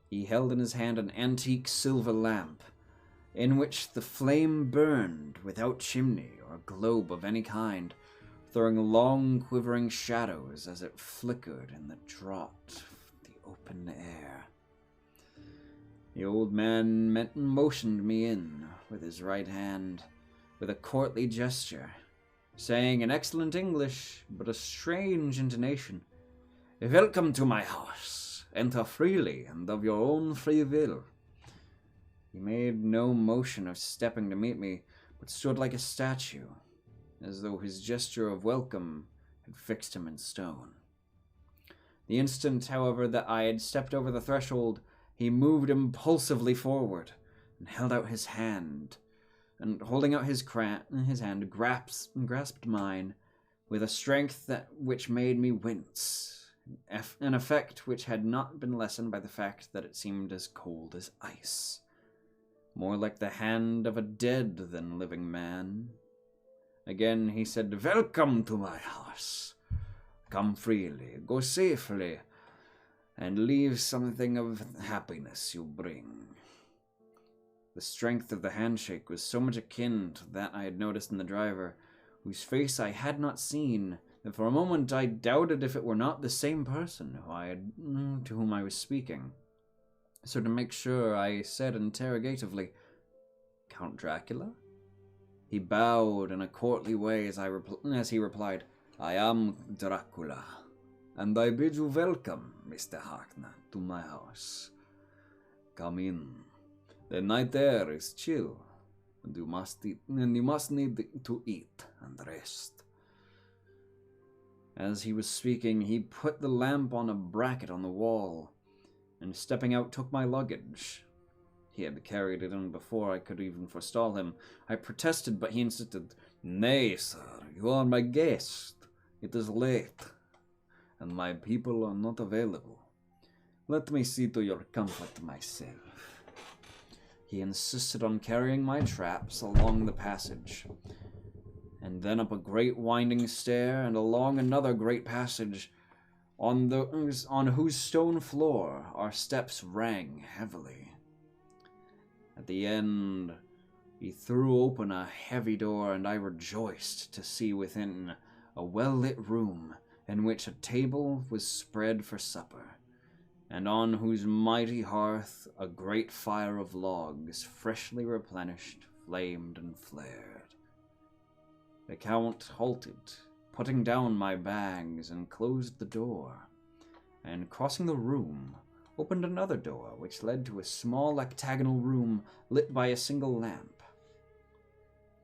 He held in his hand an antique silver lamp, in which the flame burned without chimney or globe of any kind, throwing long quivering shadows as it flickered in the draught of the open air. The old man motioned me in with his right hand, with a courtly gesture, saying in excellent English, but a strange intonation, "Welcome to my house. Enter freely and of your own free will." He made no motion of stepping to meet me, but stood like a statue, as though his gesture of welcome had fixed him in stone. The instant, however, that I had stepped over the threshold, he moved impulsively forward and held out his hand, and holding out his hand, grasped mine with a strength which made me wince, an effect which had not been lessened by the fact that it seemed as cold as ice, more like the hand of a dead than living man. Again he said, "Welcome to my house. Come freely, go safely, and leave something of happiness you bring." The strength of the handshake was so much akin to that I had noticed in the driver, whose face I had not seen, that for a moment I doubted if it were not the same person to whom I was speaking. So to make sure, I said interrogatively, "Count Dracula?" He bowed in a courtly way as he replied, "I am Dracula, and I bid you welcome, Mr. Harker, to my house. Come in. The night air is chill, and you must need to eat and rest." As he was speaking, he put the lamp on a bracket on the wall, and stepping out took my luggage. He had carried it in before I could even forestall him. I protested, but he insisted, "Nay, sir, you are my guest. It is late, and my people are not available. Let me see to your comfort myself." He insisted on carrying my traps along the passage, and then up a great winding stair and along another great passage, on whose stone floor our steps rang heavily. At the end, he threw open a heavy door, and I rejoiced to see within a well-lit room in which a table was spread for supper, and on whose mighty hearth a great fire of logs, freshly replenished, flamed and flared. The Count halted, putting down my bags, and closed the door, and crossing the room, opened another door which led to a small octagonal room lit by a single lamp,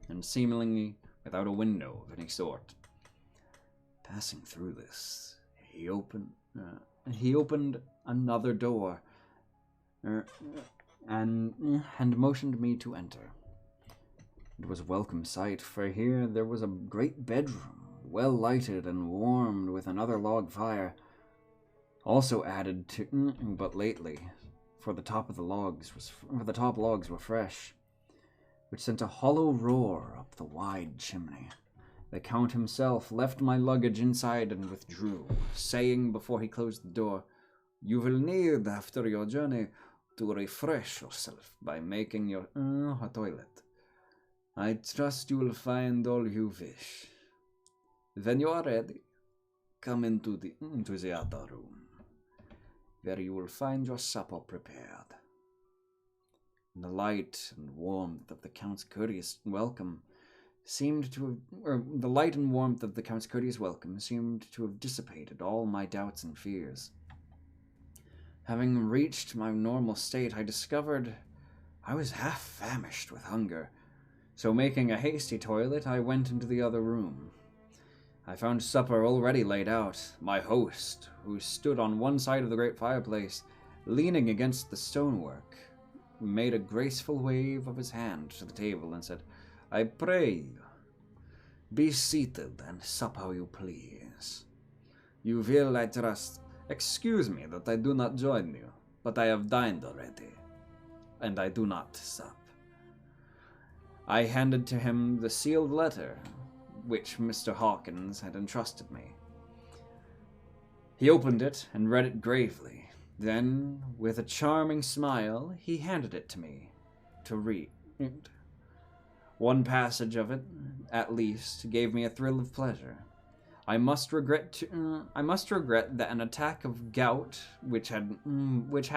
and seemingly without a window of any sort. Passing through this, he opened another door, and motioned me to enter. It was a welcome sight, for here there was a great bedroom, well lighted and warmed with another log fire, also added to, but lately, for the top logs were fresh, which sent a hollow roar up the wide chimney. The Count himself left my luggage inside and withdrew, saying before he closed the door, "You will need, after your journey, to refresh yourself by making your toilet. I trust you will find all you wish. When you are ready, come into the other room, where you will find your supper prepared." The light and warmth of the Count's courteous welcome seemed to have dissipated all my doubts and fears. Having reached my normal state, I discovered I was half famished with hunger, so making a hasty toilet, I went into the other room. I found supper already laid out. My host, who stood on one side of the great fireplace, leaning against the stonework, made a graceful wave of his hand to the table and said, "I pray you, Be seated and sup how you please. You will, I trust, excuse me that I do not join you, but I have dined already, and I do not sup. I handed to him the sealed letter, which Mr. Hawkins had entrusted me. He opened it and read it gravely. Then, with a charming smile, he handed it to me to read. One passage of it, at least, gave me a thrill of pleasure. I must regret that an attack of gout, from which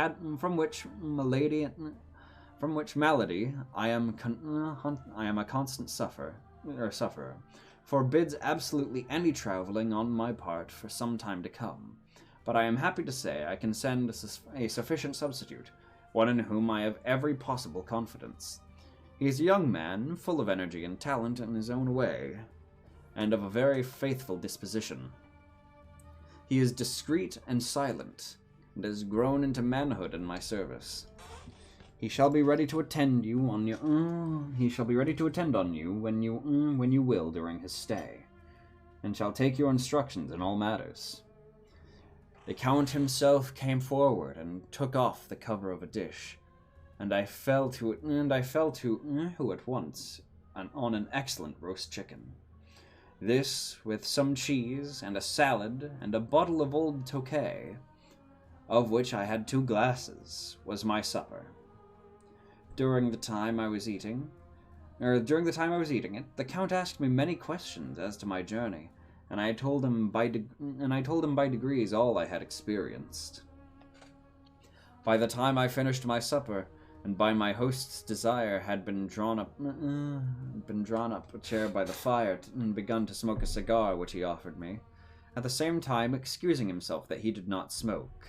malady I am a constant sufferer, forbids absolutely any traveling on my part for some time to come. But I am happy to say I can send a sufficient substitute, one in whom I have every possible confidence. He is a young man, full of energy and talent in his own way, and of a very faithful disposition. He is discreet and silent, and has grown into manhood in my service. He shall be ready to attend on you when you will during his stay, and shall take your instructions in all matters. The Count himself came forward and took off the cover of a dish, and I fell to at once on an excellent roast chicken. This, with some cheese and a salad and a bottle of old Tokay, of which I had 2 glasses, was my supper. During the time I was eating it, the Count asked me many questions as to my journey, and I told him by degrees all I had experienced. By the time I finished my supper, and by my host's desire had been drawn up a chair by the fire and begun to smoke a cigar which he offered me, at the same time excusing himself that he did not smoke.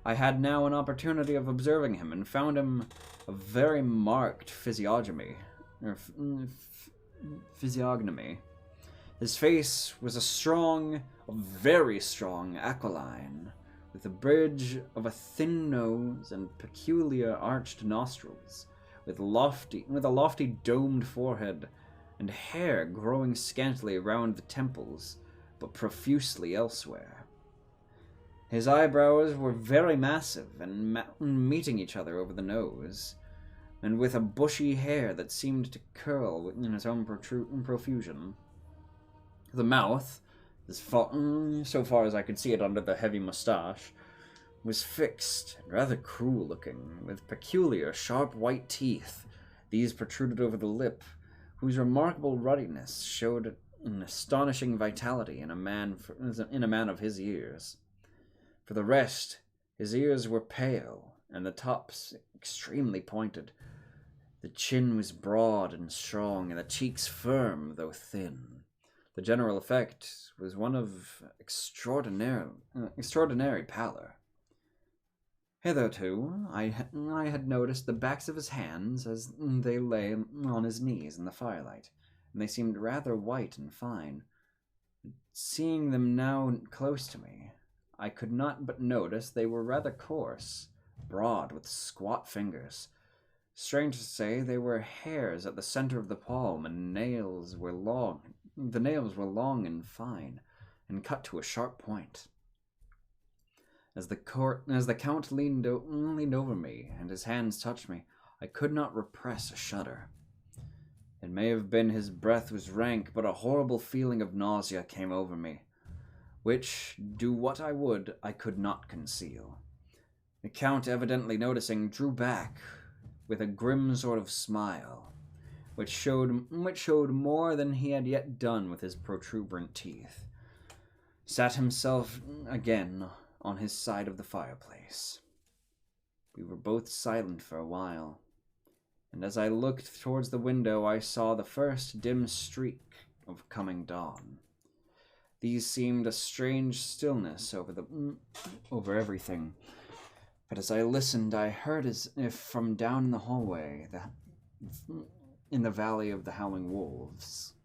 I had now an opportunity of observing him, and found him a very marked physiognomy. His face was a very strong aquiline, with the bridge of a thin nose and peculiar arched nostrils, with a lofty domed forehead, and hair growing scantily round the temples, but profusely elsewhere. His eyebrows were very massive, and meeting each other over the nose, and with a bushy hair that seemed to curl in its own profusion. The mouth, so far as I could see it under the heavy moustache, was fixed and rather cruel-looking, with peculiar sharp white teeth. These protruded over the lip, whose remarkable ruddiness showed an astonishing vitality in a man of his years. For the rest, his ears were pale, and the tops extremely pointed. The chin was broad and strong, and the cheeks firm, though thin. The general effect was one of extraordinary pallor. Hitherto, I had noticed the backs of his hands as they lay on his knees in the firelight, and they seemed rather white and fine. Seeing them now close to me, I could not but notice they were rather coarse, broad, with squat fingers. Strange to say, they were hairs at the center of the palm, and the nails were long and fine, and cut to a sharp point. As the Count leaned over me, and his hands touched me, I could not repress a shudder. It may have been his breath was rank, but a horrible feeling of nausea came over me, which, do what I would, I could not conceal. The Count, evidently noticing, drew back with a grim sort of smile, which showed more than he had yet done with his protuberant teeth, sat himself again on his side of the fireplace. We were both silent for a while, and as I looked towards the window, I saw the first dim streak of coming dawn. These seemed a strange stillness over everything, but as I listened, I heard as if from down the hallway, in the valley of the howling wolves.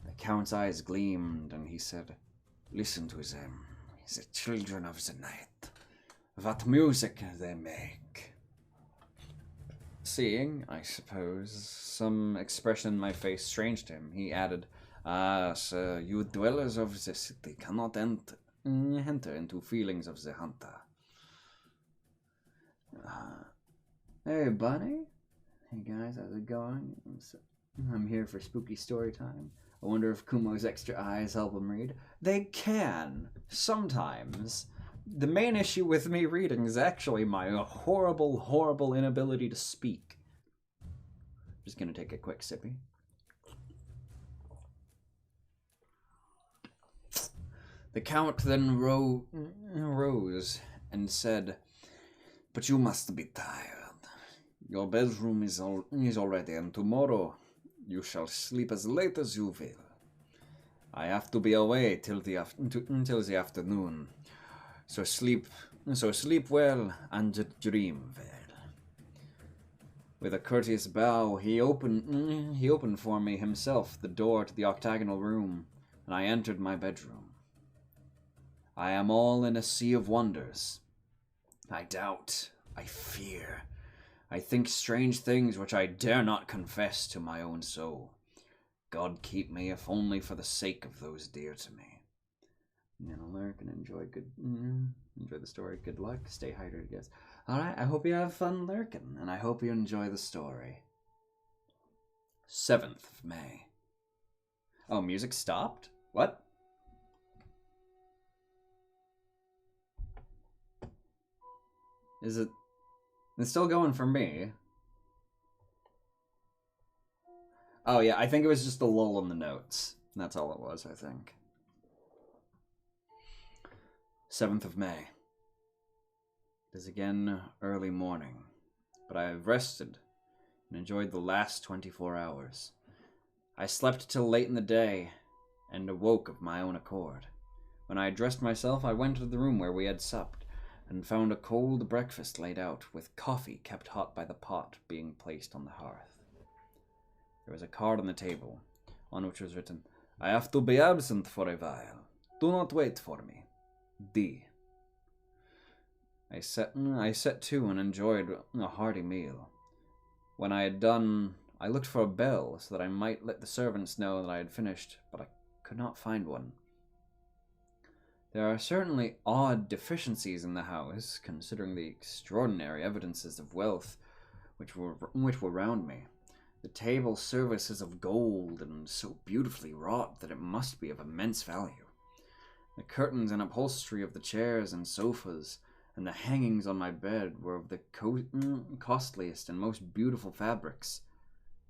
The Count's eyes gleamed, and he said, "Listen to them, the children of the night. What music they make." Seeing, I suppose, some expression in my face strange to him, he added, sir, you dwellers of the city cannot enter into feelings of the hunter. Hey, Bunny. Hey, guys, how's it going? I'm here for spooky story time. I wonder if Kumo's extra eyes help him read. They can, sometimes. The main issue with me reading is actually my horrible, horrible inability to speak. Just gonna take a quick sippy. The Count then rose and said, "But you must be tired. Your bedroom is already, and tomorrow you shall sleep as late as you will. I have to be away until the afternoon. So sleep well and dream well." With a courteous bow, he opened for me himself the door to the octagonal room, and I entered my bedroom. I am all in a sea of wonders. I doubt, I fear, I think strange things which I dare not confess to my own soul. God keep me, if only for the sake of those dear to me. Lurk and enjoy the story. Good luck. Stay hydrated, guys. Alright, I hope you have fun lurking, and I hope you enjoy the story. 7th of May. Oh, music stopped? What? Is it... It's still going for me. Oh yeah, I think it was just a lull in the notes. That's all it was, I think. 7th of May. It is again early morning, but I have rested and enjoyed the last 24 hours. I slept till late in the day and awoke of my own accord. When I had dressed myself, I went to the room where we had supped and found a cold breakfast laid out, with coffee kept hot by the pot being placed on the hearth. There was a card on the table, on which was written, "I have to be absent for a while. Do not wait for me. D." I set to and enjoyed a hearty meal. When I had done, I looked for a bell so that I might let the servants know that I had finished, but I could not find one. There are certainly odd deficiencies in the house, considering the extraordinary evidences of wealth which were round me. The table service is of gold and so beautifully wrought that it must be of immense value. The curtains and upholstery of the chairs and sofas and the hangings on my bed were of the costliest and most beautiful fabrics,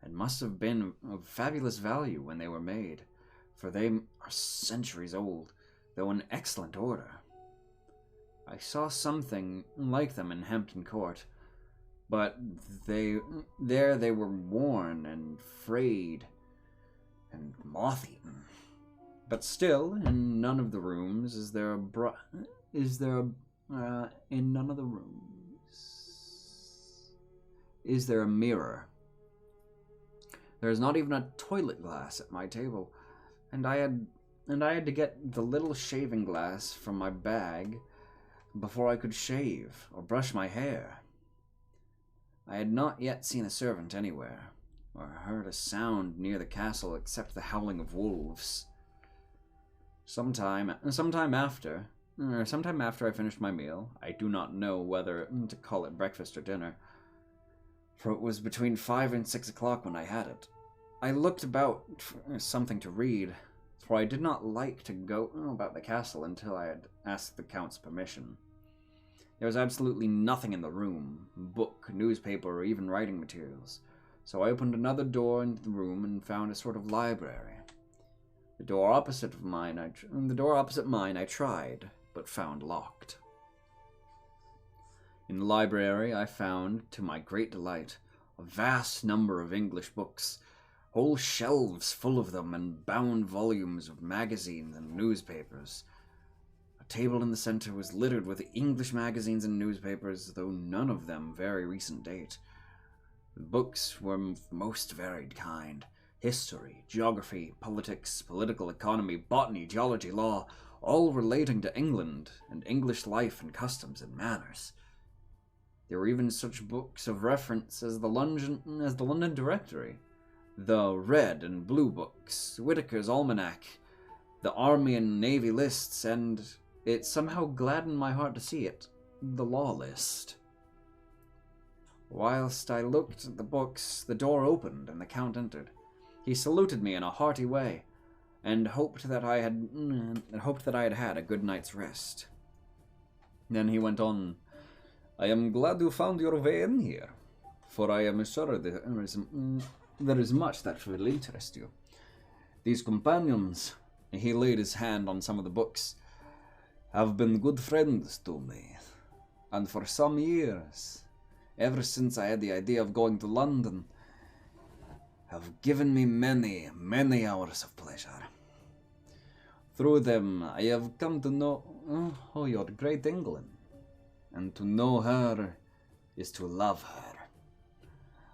and must have been of fabulous value when they were made, for they are centuries old, though in excellent order. I saw something like them in Hampton Court, but they were worn and frayed and moth-eaten. But still, in none of the rooms is there a mirror. There is not even a toilet glass at my table, and I had to get the little shaving glass from my bag before I could shave or brush my hair. I had not yet seen a servant anywhere, or heard a sound near the castle except the howling of wolves. Sometime after I finished my meal, I do not know whether to call it breakfast or dinner, for it was between 5 and 6 o'clock when I had it. I looked about for something to read, for I did not like to go about the castle until I had asked the Count's permission. There was absolutely nothing in the room, book, newspaper, or even writing materials, so I opened another door into the room and found a sort of library. The door opposite mine I tried, but found locked. In the library I found, to my great delight, a vast number of English books, whole shelves full of them, and bound volumes of magazines and newspapers. A table in the center was littered with English magazines and newspapers, though none of them very recent date. The books were of most varied kind: history, geography, politics, political economy, botany, geology, law, all relating to England and English life and customs and manners. There were even such books of reference as the London Directory, the Red and Blue books, Whitaker's Almanac, the Army and Navy lists, and it somehow gladdened my heart to see it, the Law List. Whilst I looked at the books, the door opened and the Count entered. He saluted me in a hearty way, and hoped that I had had a good night's rest. Then he went on, "I am glad you found your way in here, for I am sure there is much that will interest you. These companions," he laid his hand on some of the books, "have been good friends to me, and for some years, ever since I had the idea of going to London, have given me many, many hours of pleasure. Through them, I have come to know your great England, and to know her is to love her.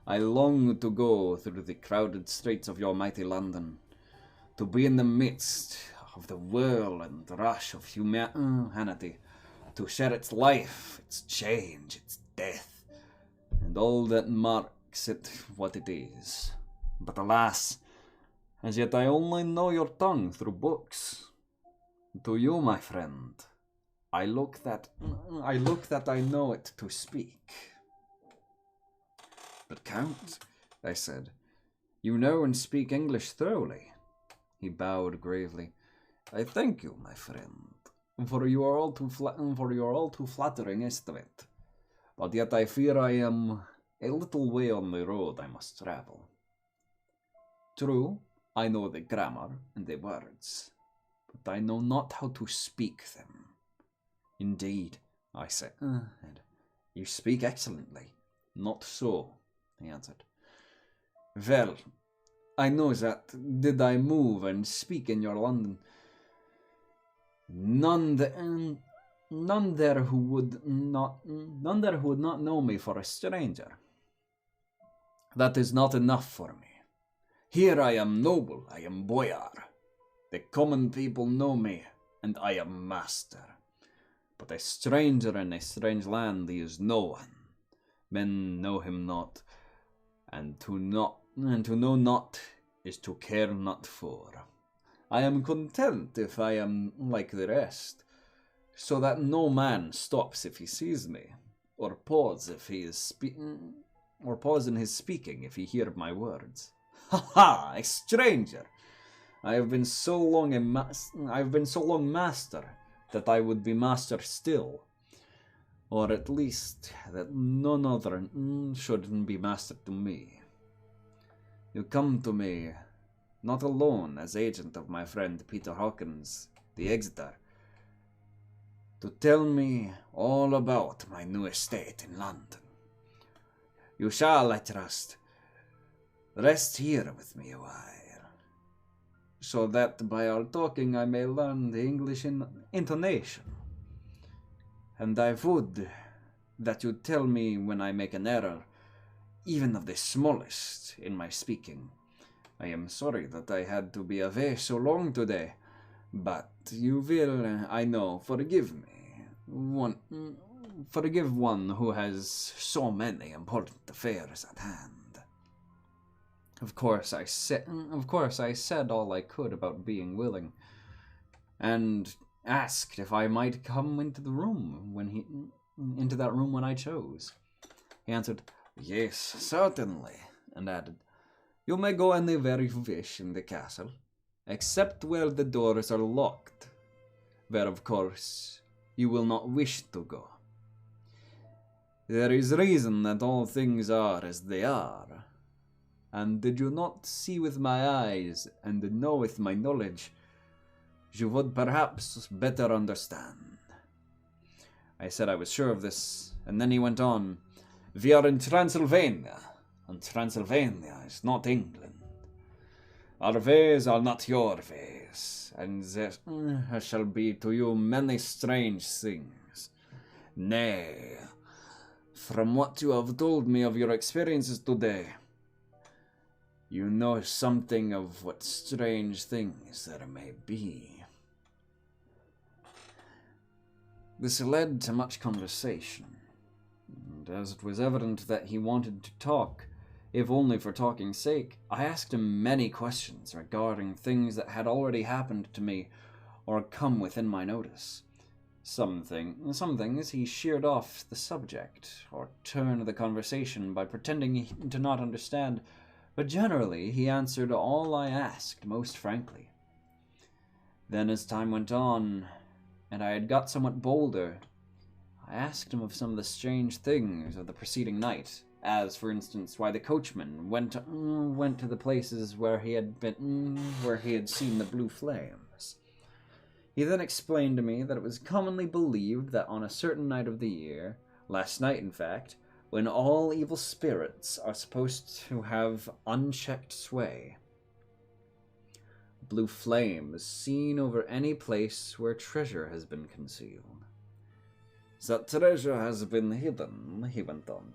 I long to go through the crowded streets of your mighty London, to be in the midst of the whirl and rush of humanity, to share its life, its change, its death, and all that marks it what it is. But alas, as yet I only know your tongue through books. To you, my friend, I look that I know it to speak." "But Count," I said, "you know and speak English thoroughly." He bowed gravely. "I thank you, my friend, for you are all too flattering estimate. But yet I fear I am a little way on the road I must travel. True, I know the grammar and the words, but I know not how to speak them." "Indeed," I said. "You speak excellently." "Not so," he answered. "Well, I know that, did I move and speak in your London, none there who would not know me for a stranger. That is not enough for me. Here I am noble, I am boyar. The common people know me, and I am master. But a stranger in a strange land, he is no one. Men know him not, and to know not is to care not for. I am content if I am like the rest, so that no man stops if he sees me, or pause in his speaking if he hear my words. Ha ha! A stranger! I have been so long master that I would be master still, or at least that none other should be master to me. You come to me not alone as agent of my friend Peter Hawkins, the Exeter, to tell me all about my new estate in London. You shall, I trust, rest here with me a while, so that by our talking I may learn the English intonation. And I would that you tell me when I make an error, even of the smallest, in my speaking. I am sorry that I had to be away so long today, but you will, I know, forgive me. Forgive one who has so many important affairs at hand. Of course I said all I could about being willing, and asked if I might come into that room when I chose. He answered, "Yes, certainly," and added, "You may go anywhere you wish in the castle, except where the doors are locked, where of course you will not wish to go. There is reason that all things are as they are, and did you not see with my eyes and know with my knowledge, you would perhaps better understand." I said I was sure of this, and then he went on, "We are in Transylvania, and Transylvania is not England. Our ways are not your ways, and there shall be to you many strange things. Nay, from what you have told me of your experiences today, you know something of what strange things there may be." This led to much conversation. and as it was evident that he wanted to talk, if only for talking's sake, I asked him many questions regarding things that had already happened to me or come within my notice. Some things he sheered off the subject, or turned the conversation by pretending to not understand, but generally he answered all I asked most frankly. Then as time went on, and I had got somewhat bolder, I asked him of some of the strange things of the preceding night, as, for instance, why the coachman went to the places where he had seen the blue flames. He then explained to me that it was commonly believed that on a certain night of the year, last night in fact, when all evil spirits are supposed to have unchecked sway, blue flame is seen over any place where treasure has been concealed. That treasure has been hidden, he went on,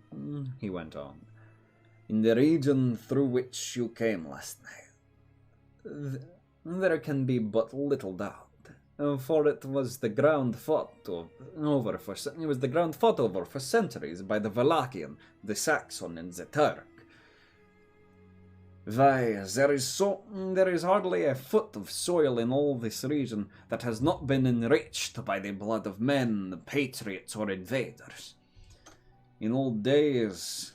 in the region through which you came last night. There can be but little doubt, for it was the ground fought over for centuries by the Valachian, the Saxon, and the Turk. Why, there is hardly a foot of soil in all this region that has not been enriched by the blood of men, patriots, or invaders. In old days,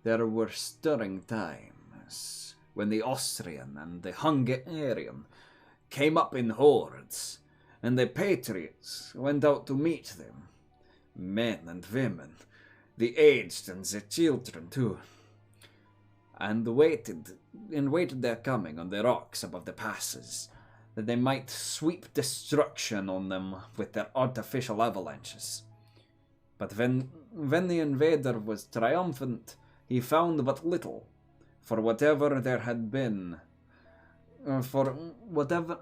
there were stirring times when the Austrian and the Hungarian came up in hordes, and the patriots went out to meet them, men and women, the aged and the children too, and waited their coming on the rocks above the passes, that they might sweep destruction on them with their artificial avalanches. But when the invader was triumphant, he found but little, for whatever there had been, for whatever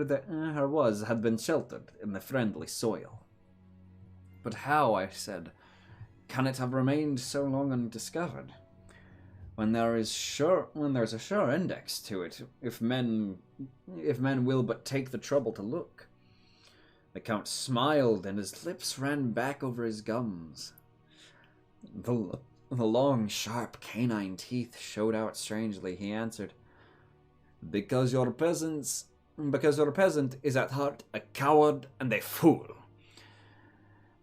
there was had been sheltered in the friendly soil. But how, I said, can it have remained so long undiscovered? When there's a sure index to it, if men will but take the trouble to look. The Count smiled, and his lips ran back over his gums. The long, sharp canine teeth showed out strangely. He answered, Because your peasant is at heart a coward and a fool.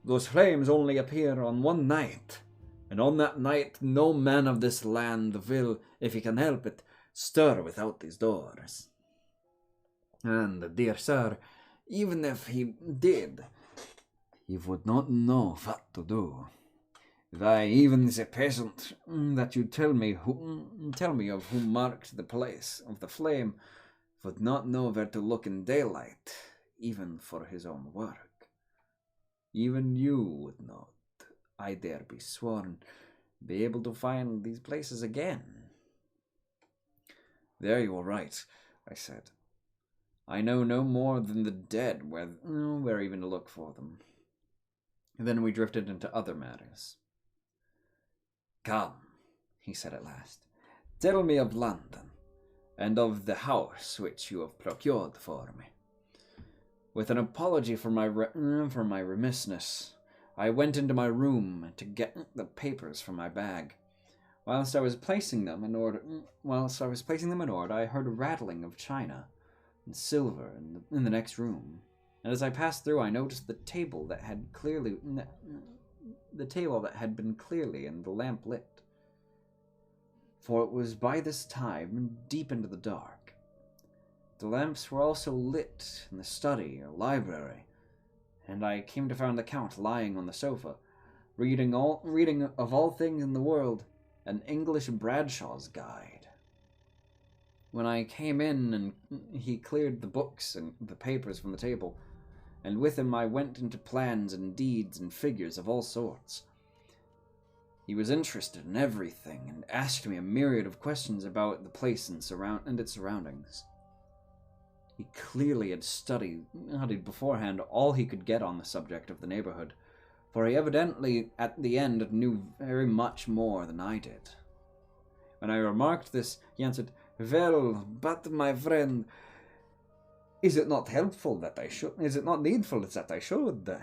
Those flames only appear on one night, and on that night no man of this land will, if he can help it, stir without these doors. And, dear sir, even if he did, he would not know what to do. Why, even the peasant that you tell me of who marked the place of the flame would not know where to look in daylight, even for his own work. Even you would not, I dare be sworn, be able to find these places again. There you are right, I said. I know no more than the dead where even to look for them. And then we drifted into other matters. Come, he said at last, tell me of London, and of the house which you have procured for me. With an apology for my remissness, I went into my room to get the papers from my bag. Whilst I was placing them in order, I heard a rattling of china and silver in the next room, and as I passed through, I noticed the table that had been clearly and the lamp lit. For it was by this time deep into the dark. The lamps were also lit in the study or library, and I came to find the Count lying on the sofa, reading of all things in the world, an English Bradshaw's Guide. When I came in, and he cleared the books and the papers from the table, and with him I went into plans and deeds and figures of all sorts. He was interested in everything, and asked me a myriad of questions about the place and its surroundings. He clearly had studied beforehand all he could get on the subject of the neighborhood, for he evidently, at the end, knew very much more than I did. When I remarked this, he answered, Well, but my friend, is it not needful that I should?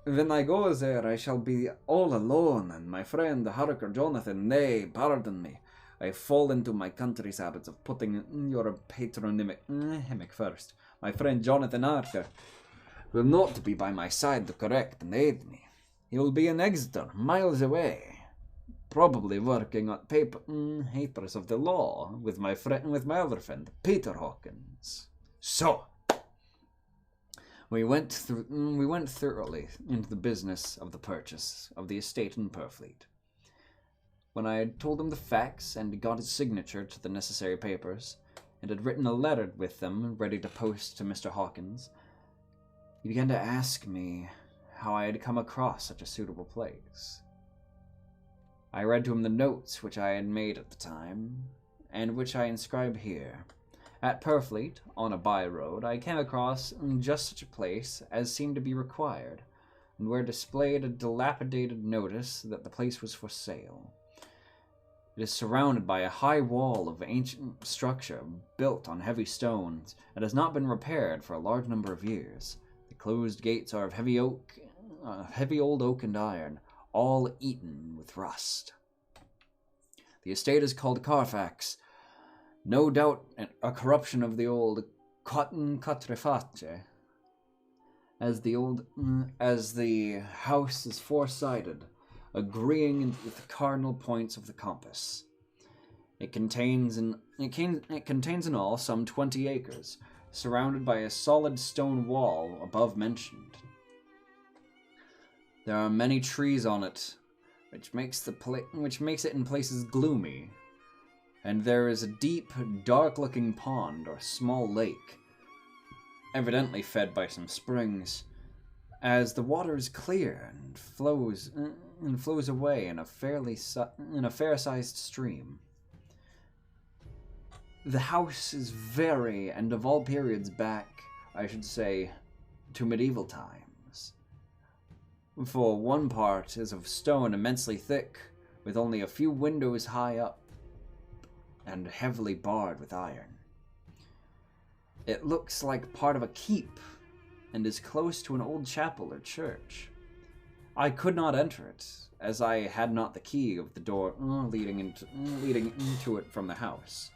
When I go there, I shall be all alone, and my friend Harker Jonathan, nay, pardon me. I fall into my country's habits of putting your patronymic first. My friend Jonathan Harker will not be by my side to correct and aid me. He will be in Exeter, miles away, probably working on papers of the law with my other friend, Peter Hawkins. So, we went thoroughly into the business of the purchase of the estate in Purfleet. When I had told him the facts and got his signature to the necessary papers, and had written a letter with them ready to post to Mr. Hawkins, he began to ask me how I had come across such a suitable place. I read to him the notes which I had made at the time, and which I inscribe here. At Purfleet, on a by-road, I came across just such a place as seemed to be required, and where displayed a dilapidated notice that the place was for sale. It is surrounded by a high wall of ancient structure built on heavy stones, and has not been repaired for a large number of years. The closed gates are of heavy old oak and iron, all eaten with rust. The estate is called Carfax, no doubt a corruption of the old Cotton Catreface, as the house is four-sided, agreeing with the cardinal points of the compass. It contains in all some 20 acres, surrounded by a solid stone wall above mentioned. There are many trees on it, which makes it in places gloomy, and there is a deep, dark-looking pond or small lake, evidently fed by some springs, as the water is clear and flows away in a fair-sized stream. The house is very, and of all periods back, I should say, to medieval times. For one part is of stone immensely thick, with only a few windows high up, and heavily barred with iron. It looks like part of a keep, and is close to an old chapel or church. I could not enter it, as I had not the key of the door leading into it from the house.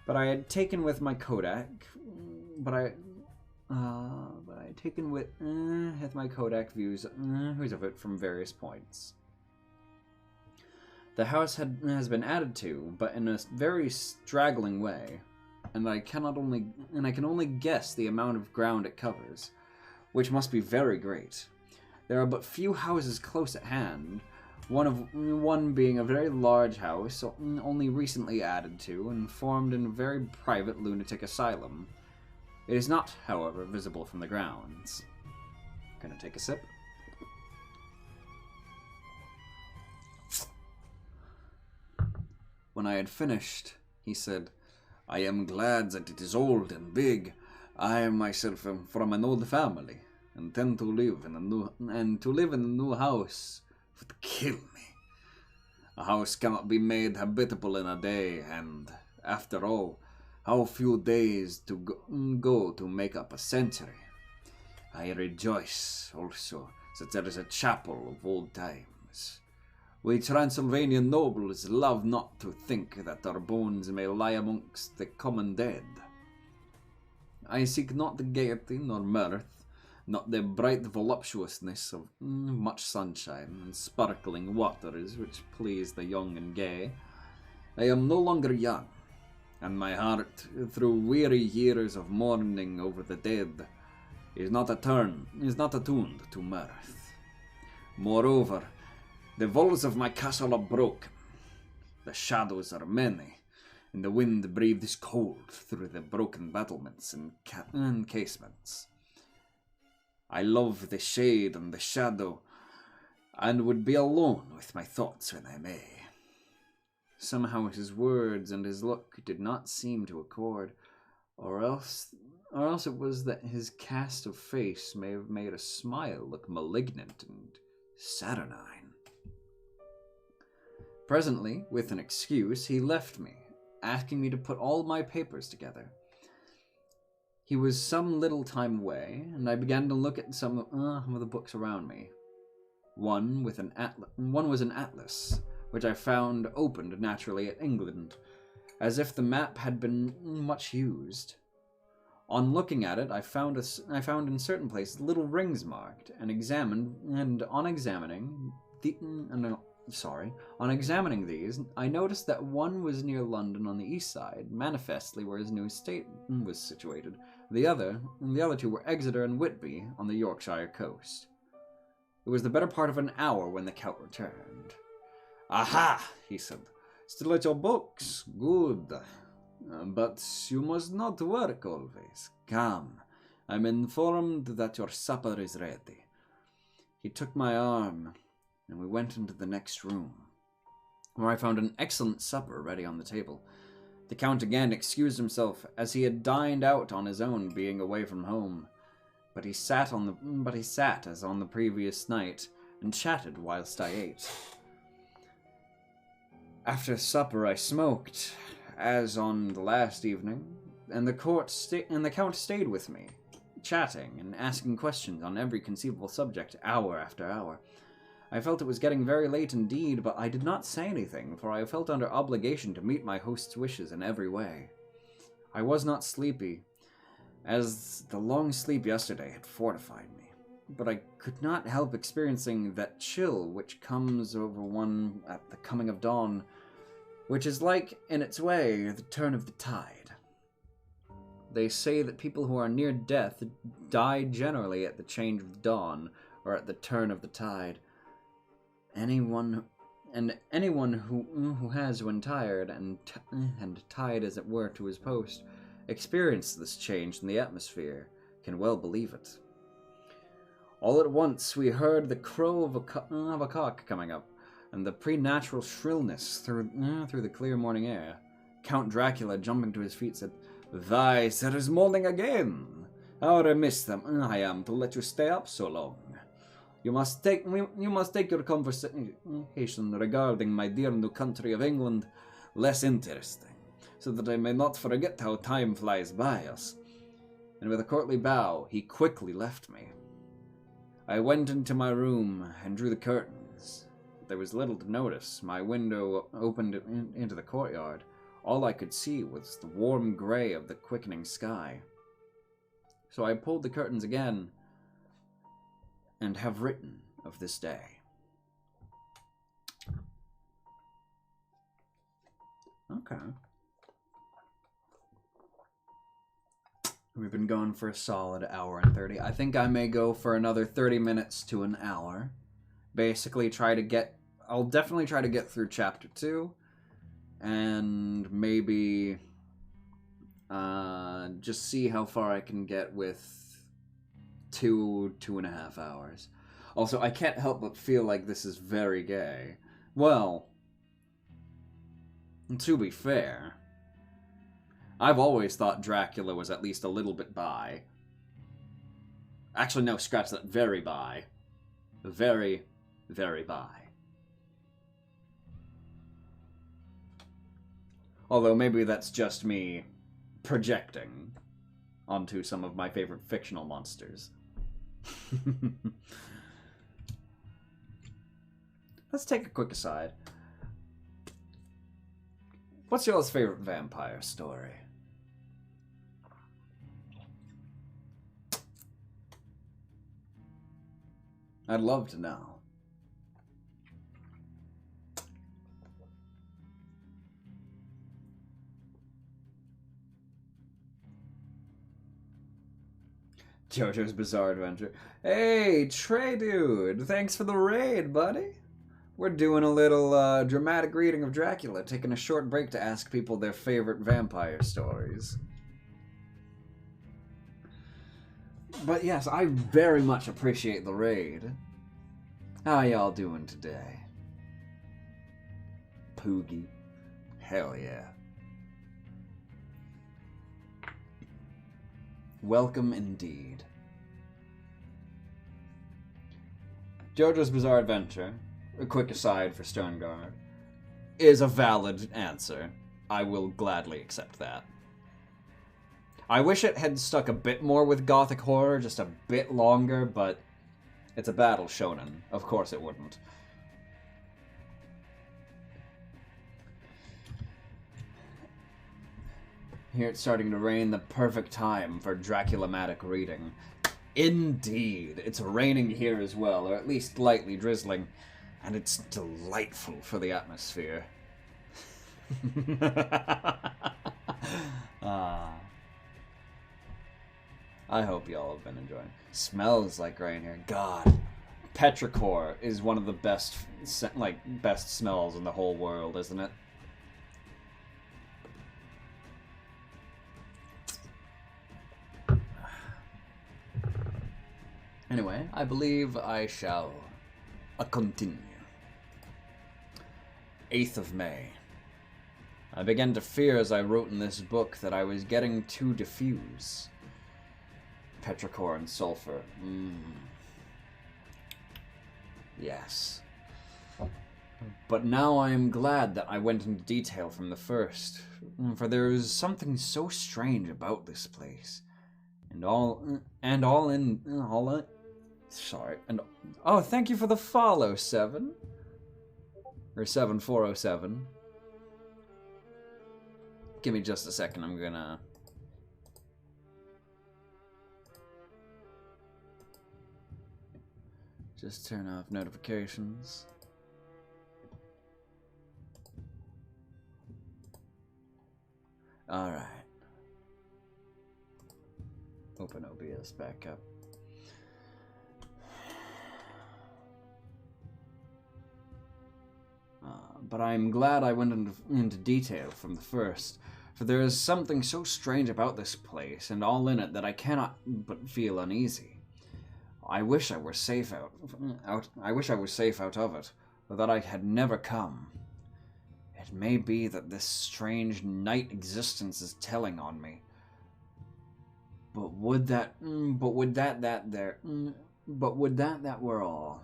But I had taken with my Kodak. Views of it from various points. The house has been added to, but in a very straggling way, and I can only guess the amount of ground it covers, which must be very great. There are but few houses close at hand, one being a very large house, only recently added to, and formed in a very private lunatic asylum. It is not, however, visible from the grounds. Gonna take a sip. When I had finished, he said, "I am glad that it is old and big. I myself am from an old family, and tend to live in a new house would kill me. A house cannot be made habitable in a day, and, after all, how few days to go to make up a century. I rejoice, also, that there is a chapel of old times. We Transylvanian nobles love not to think that our bones may lie amongst the common dead. I seek not the gaiety nor mirth, not the bright voluptuousness of much sunshine and sparkling waters which please the young and gay. I am no longer young, and my heart, through weary years of mourning over the dead, is not attuned to mirth. Moreover, the walls of my castle are broken, the shadows are many, and the wind breathes cold through the broken battlements and casements. I love the shade and the shadow, and would be alone with my thoughts when I may." Somehow his words and his look did not seem to accord, or else it was that his cast of face may have made a smile look malignant and saturnine. Presently, with an excuse, he left me, asking me to put all my papers together. He was some little time away, and I began to look at some of the books around me. One was an atlas, which I found opened naturally at England, as if the map had been much used. On looking at it, I found in certain places little rings marked, on examining these, I noticed that one was near London on the east side, manifestly where his new estate was situated. The other two were Exeter and Whitby on the Yorkshire coast. It was the better part of an hour when the Count returned. "Aha!" he said. "Still at your books? Good. But you must not work always. Come, I'm informed that your supper is ready." He took my arm, and we went into the next room, where I found an excellent supper ready on the table. The Count again excused himself, as he had dined out on his own, being away from home. But he sat as on the previous night, and chatted whilst I ate. After supper I smoked, as on the last evening, and the Count stayed with me, chatting and asking questions on every conceivable subject, hour after hour. I felt it was getting very late indeed, but I did not say anything, for I felt under obligation to meet my host's wishes in every way. I was not sleepy, as the long sleep yesterday had fortified me, but I could not help experiencing that chill which comes over one at the coming of dawn, which is like, in its way, the turn of the tide. They say that people who are near death die generally at the change of dawn, or at the turn of the tide. Anyone who has, when tired and tied as it were to his post, experienced this change in the atmosphere, can well believe it. All at once we heard the crow of a cock coming up, and the preternatural shrillness through the clear morning air. Count Dracula, jumping to his feet, said, "Why, there is morning again! How remiss I am to let you stay up so long. You must take your conversation regarding my dear new country of England less interesting, so that I may not forget how time flies by us." And with a courtly bow, he quickly left me. I went into my room and drew the curtains. There was little to notice. My window opened into the courtyard. All I could see was the warm gray of the quickening sky. So I pulled the curtains again, and have written of this day. Okay. We've been going for a solid hour and 30. I think I may go for another 30 minutes to an hour. Basically I'll definitely try to get through chapter 2, and maybe just see how far I can get with 2.5 hours. Also, I can't help but feel like this is very gay. Well, to be fair, I've always thought Dracula was at least a little bit bi. Actually, no, scratch that. Very bi. Very, very bi. Although maybe that's just me projecting onto some of my favorite fictional monsters. Let's take a quick aside. What's y'all's favorite vampire story? I'd love to know. JoJo's Bizarre Adventure. Hey, Trey Dude, thanks for the raid, buddy. We're doing a little dramatic reading of Dracula, taking a short break to ask people their favorite vampire stories. But yes, I very much appreciate the raid. How y'all doing today? Poogie. Hell yeah. Welcome indeed. JoJo's Bizarre Adventure, a quick aside for Stoneguard, is a valid answer. I will gladly accept that. I wish it had stuck a bit more with gothic horror, just a bit longer, but it's a battle shonen. Of course it wouldn't. Here it's starting to rain, the perfect time for Draculamatic reading. Indeed, it's raining here as well, or at least lightly drizzling, and it's delightful for the atmosphere. I hope y'all have been enjoying. Smells like rain here. God, petrichor is one of the best smells in the whole world, isn't it? Anyway, I believe I shall continue. 8th of May. I began to fear as I wrote in this book that I was getting too diffuse. Petrichor and sulfur. Yes. But now I am glad that I went into detail from the first, for there is something so strange about this place. Oh, thank you for the follow, 7. Or 7407. Give me just a second, I'm gonna... just turn off notifications. Alright. Open OBS back up. But I'm glad I went into detail from the first, for there is something so strange about this place and all in it that I cannot but feel uneasy. I wish I were safe out of it, or that I had never come. It may be that this strange night existence is telling on me. But would that were all.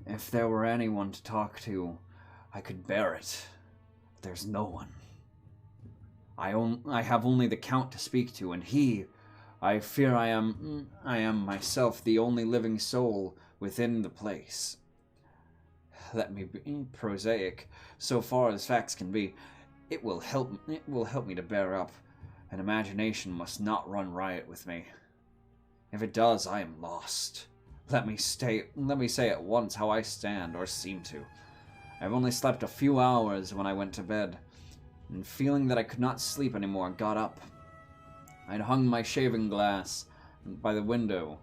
If there were anyone to talk to, I could bear it. There's no one. I have only the Count to speak to, and he, I fear I am myself the only living soul within the place. Let me be prosaic, so far as facts can be. It will help me to bear up, and imagination must not run riot with me. If it does, I am lost. Let me say at once how I stand, or seem to. I've only slept a few hours when I went to bed, and feeling that I could not sleep anymore, got up. I'd hung my shaving glass by the window,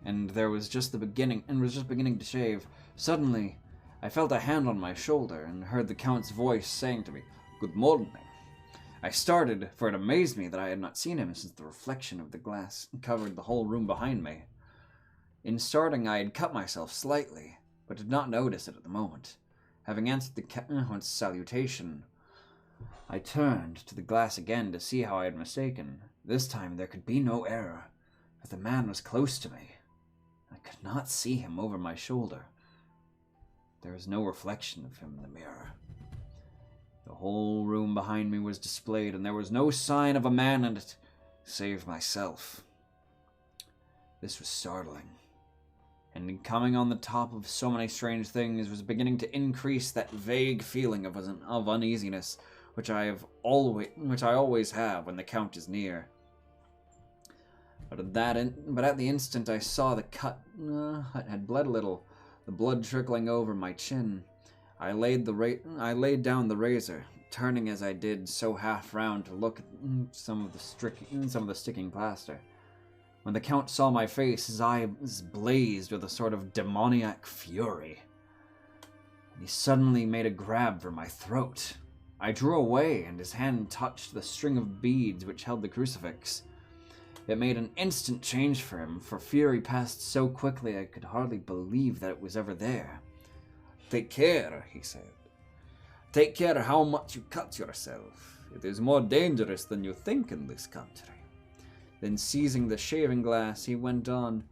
and was just beginning to shave. Suddenly, I felt a hand on my shoulder, and heard the Count's voice saying to me, "Good morning." I started, for it amazed me that I had not seen him since the reflection of the glass covered the whole room behind me. In starting, I had cut myself slightly, but did not notice it at the moment. Having answered the Count's salutation, I turned to the glass again to see how I had mistaken. This time there could be no error, for the man was close to me. I could not see him over my shoulder. There was no reflection of him in the mirror. The whole room behind me was displayed, and there was no sign of a man in it, save myself. This was startling, and coming on the top of so many strange things was beginning to increase that vague feeling of uneasiness which I always have when the Count is near. But at the instant I saw the cut had bled a little, the blood trickling over my chin. I laid down the razor, turning as I did so half round to look at some of the sticking plaster. When the Count saw my face, his eyes blazed with a sort of demoniac fury. He suddenly made a grab for my throat. I drew away, and his hand touched the string of beads which held the crucifix. It made an instant change for him, for fury passed so quickly I could hardly believe that it was ever there. "Take care," he said. "Take care how much you cut yourself. It is more dangerous than you think in this country." Then seizing the shaving glass, he went on,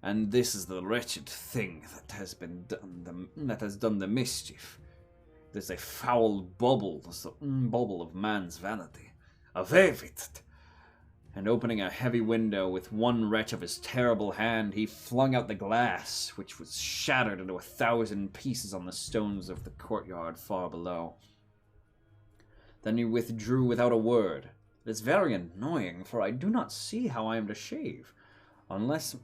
"And this is the wretched thing that has done the mischief. It is a foul bubble of man's vanity. Away with it! and opening a heavy window with one wrench of his terrible hand, he flung out the glass, which was shattered into 1,000 pieces on the stones of the courtyard far below. Then he withdrew without a word. It is very annoying, for I do not see how I am to shave, unless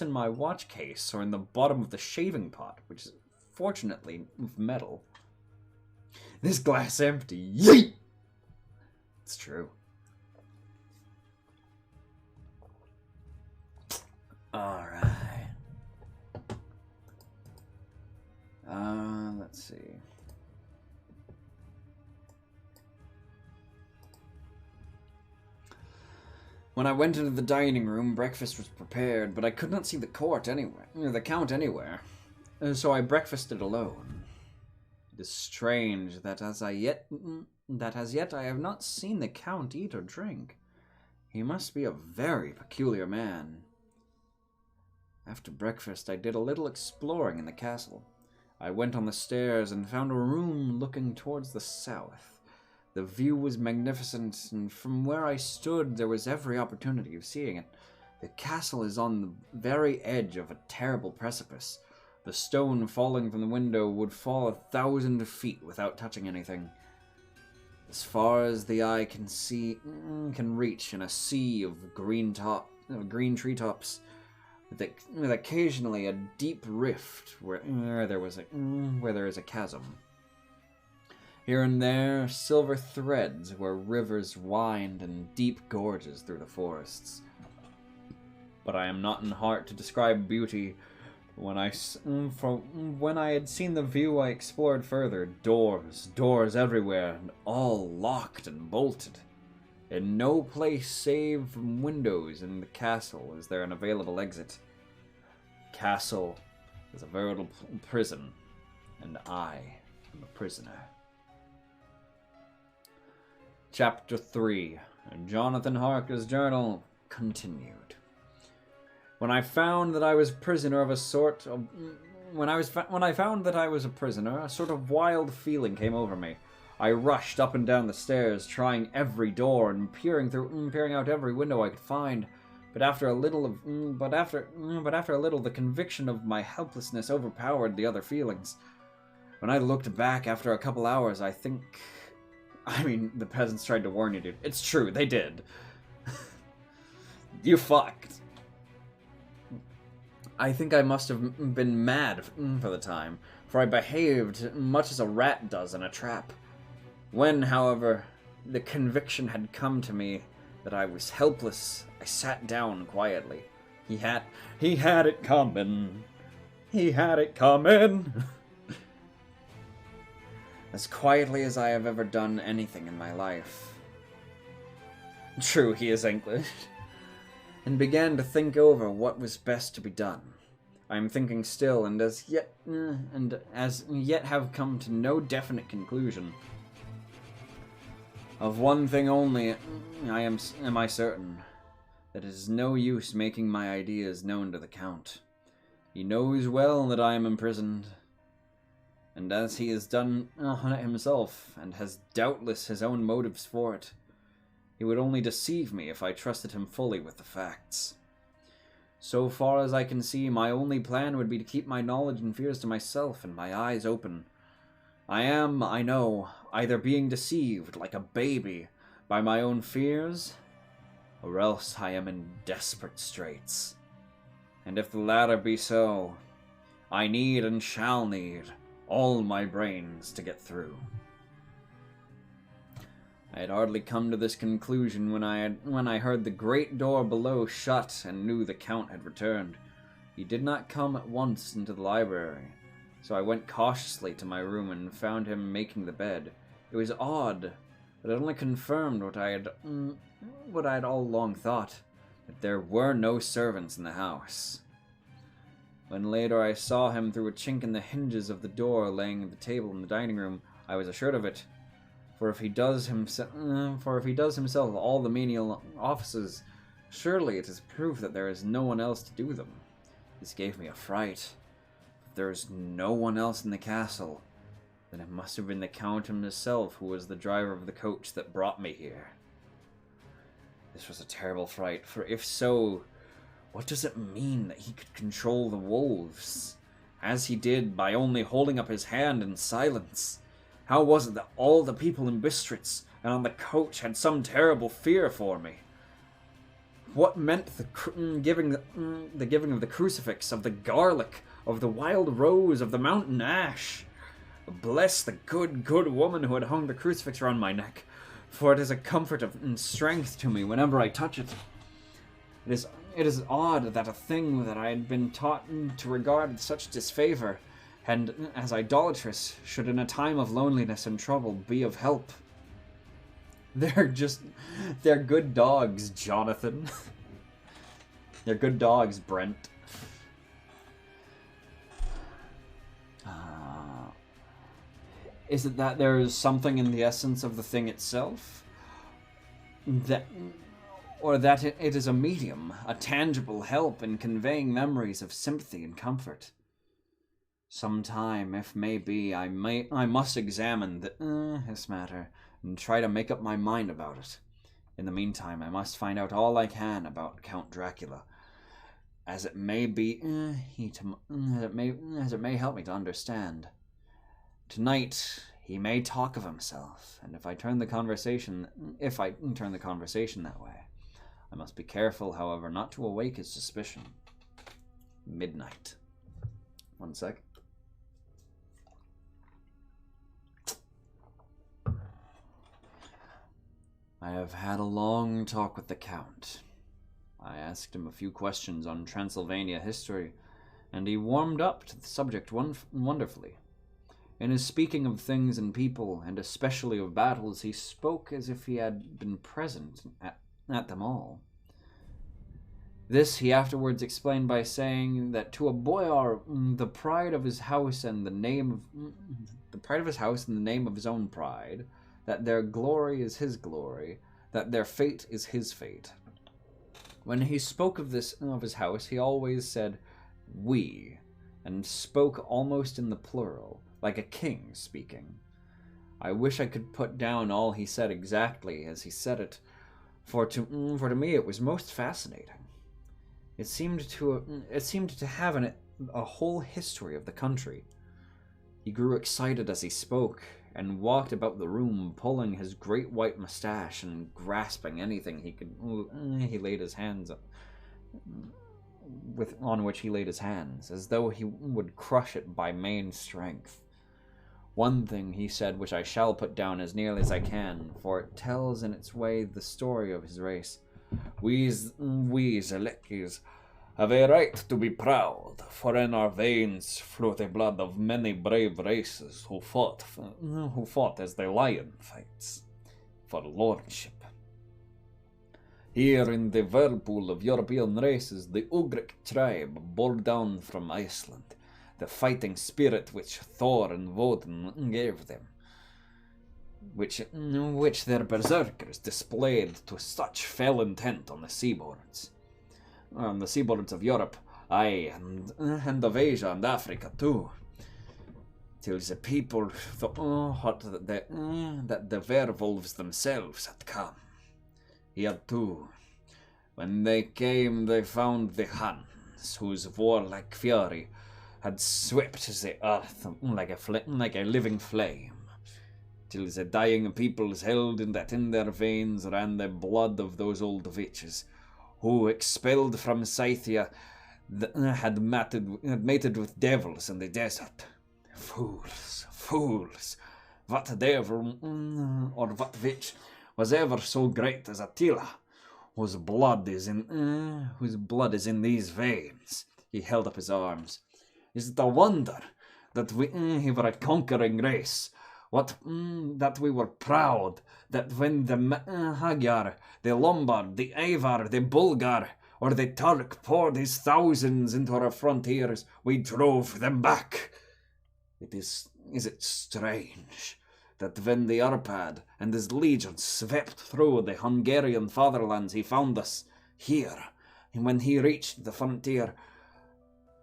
in my watch case or in the bottom of the shaving pot, which is fortunately of metal. This glass empty. Yeet! It's true. Alright. Let's see. When I went into the dining room, breakfast was prepared, but I could not see the count anywhere. So I breakfasted alone. It is strange that as yet I have not seen the Count eat or drink. He must be a very peculiar man. After breakfast, I did a little exploring in the castle. I went on the stairs and found a room looking towards the south. The view was magnificent, and from where I stood there was every opportunity of seeing it. The castle is on the very edge of a terrible precipice. The stone falling from the window would fall 1,000 feet without touching anything. As far as the eye can reach in a sea of green treetops, with occasionally a deep rift where there is a chasm. Here and there, silver threads where rivers wind in deep gorges through the forests. But I am not in heart to describe beauty. When I had seen the view, I explored further. Doors everywhere, and all locked and bolted. In no place save from windows in the castle is there an available exit. The castle is a veritable prison, and I am a prisoner. Chapter 3. Jonathan Harker's Journal continued. When I found that I was a prisoner, a sort of wild feeling came over me. I rushed up and down the stairs, trying every door and peering out every window I could find. But after a little, the conviction of my helplessness overpowered the other feelings. When I looked back after a couple hours, the peasants tried to warn you, dude. It's true, they did. You fucked. I think I must have been mad for the time, for I behaved much as a rat does in a trap. When, however, the conviction had come to me that I was helpless, I sat down quietly. He had it coming. He had it coming. As quietly as I have ever done anything in my life. True, he is English. And began to think over what was best to be done. I am thinking still, and as yet have come to no definite conclusion. Of one thing only am I certain, that it is no use making my ideas known to the Count. He knows well that I am imprisoned, and as he has done himself, and has doubtless his own motives for it, he would only deceive me if I trusted him fully with the facts. So far as I can see, my only plan would be to keep my knowledge and fears to myself and my eyes open. I am, I know, either being deceived, like a baby, by my own fears, or else I am in desperate straits. And if the latter be so, I need and shall need all my brains to get through. I had hardly come to this conclusion when I heard the great door below shut and knew the Count had returned. He did not come at once into the library, so I went cautiously to my room and found him making the bed. It was odd, but it only confirmed what I had all along thought, that there were no servants in the house. When later I saw him through a chink in the hinges of the door laying at the table in the dining room, I was assured of it. For if he does himself all the menial offices, surely it is proof that there is no one else to do them. This gave me a fright. If there is no one else in the castle, then it must have been the Count himself who was the driver of the coach that brought me here. This was a terrible fright, for if so, what does it mean that he could control the wolves, as he did by only holding up his hand in silence? How was it that all the people in Bistritz and on the coach had some terrible fear for me? What meant the giving of the crucifix, of the garlic, of the wild rose, of the mountain ash? Bless the good woman who had hung the crucifix around my neck, for it is a comfort and strength to me whenever I touch it. It is odd that a thing that I had been taught to regard with such disfavor, and as idolatrous, should in a time of loneliness and trouble be of help. They're good dogs, Jonathan. They're good dogs, Brent. Is it that there is something in the essence of the thing itself? Or that it is a medium, a tangible help in conveying memories of sympathy and comfort? Sometime, if may be, I must examine this matter and try to make up my mind about it. In the meantime, I must find out all I can about Count Dracula, as it may be, as it may help me to understand. Tonight, he may talk of himself, and if I turn the conversation that way, I must be careful, however, not to awake his suspicion. Midnight. One sec. I have had a long talk with the Count. I asked him a few questions on Transylvania history, and he warmed up to the subject wonderfully. In his speaking of things and people, and especially of battles, he spoke as if he had been present at them all. This he afterwards explained by saying that to a boyar the pride of his house and the name of his own pride, that their glory is his glory, that their fate is his fate. When he spoke of his house, he always said "we," and spoke almost in the plural, like a king speaking. I wish I could put down all he said exactly as he said it, for to me it was most fascinating. It seemed to have in it a whole history of the country. He grew excited as he spoke, and walked about the room, pulling his great white mustache and grasping anything on which he laid his hands, as though he would crush it by main strength. One thing he said which I shall put down as nearly as I can, for it tells in its way the story of his race. We Zalekis have a right to be proud, for in our veins flow the blood of many brave races who fought as the lion fights, for lordship. Here in the whirlpool of European races, the Ugric tribe bore down from Iceland the fighting spirit which Thor and Woden gave them, which their berserkers displayed to such fell intent on the seaboards of Europe, aye, and of Asia and Africa too, till the people thought that the werewolves themselves had come. Here too, when they came, they found the Huns, whose warlike fury had swept the earth like a living flame, till the dying peoples held that in their veins ran the blood of those old witches, who, expelled from Scythia, had mated with devils in the desert. Fools! What devil or what witch was ever so great as Attila, whose blood is in these veins? He held up his arms. Is it a wonder that we were a conquering race? That we were proud, that when the Magyar, the Lombard, the Avar, the Bulgar, or the Turk poured his thousands into our frontiers, we drove them back? Is it strange that when the Arpad and his legions swept through the Hungarian fatherlands, he found us here, and when he reached the frontier,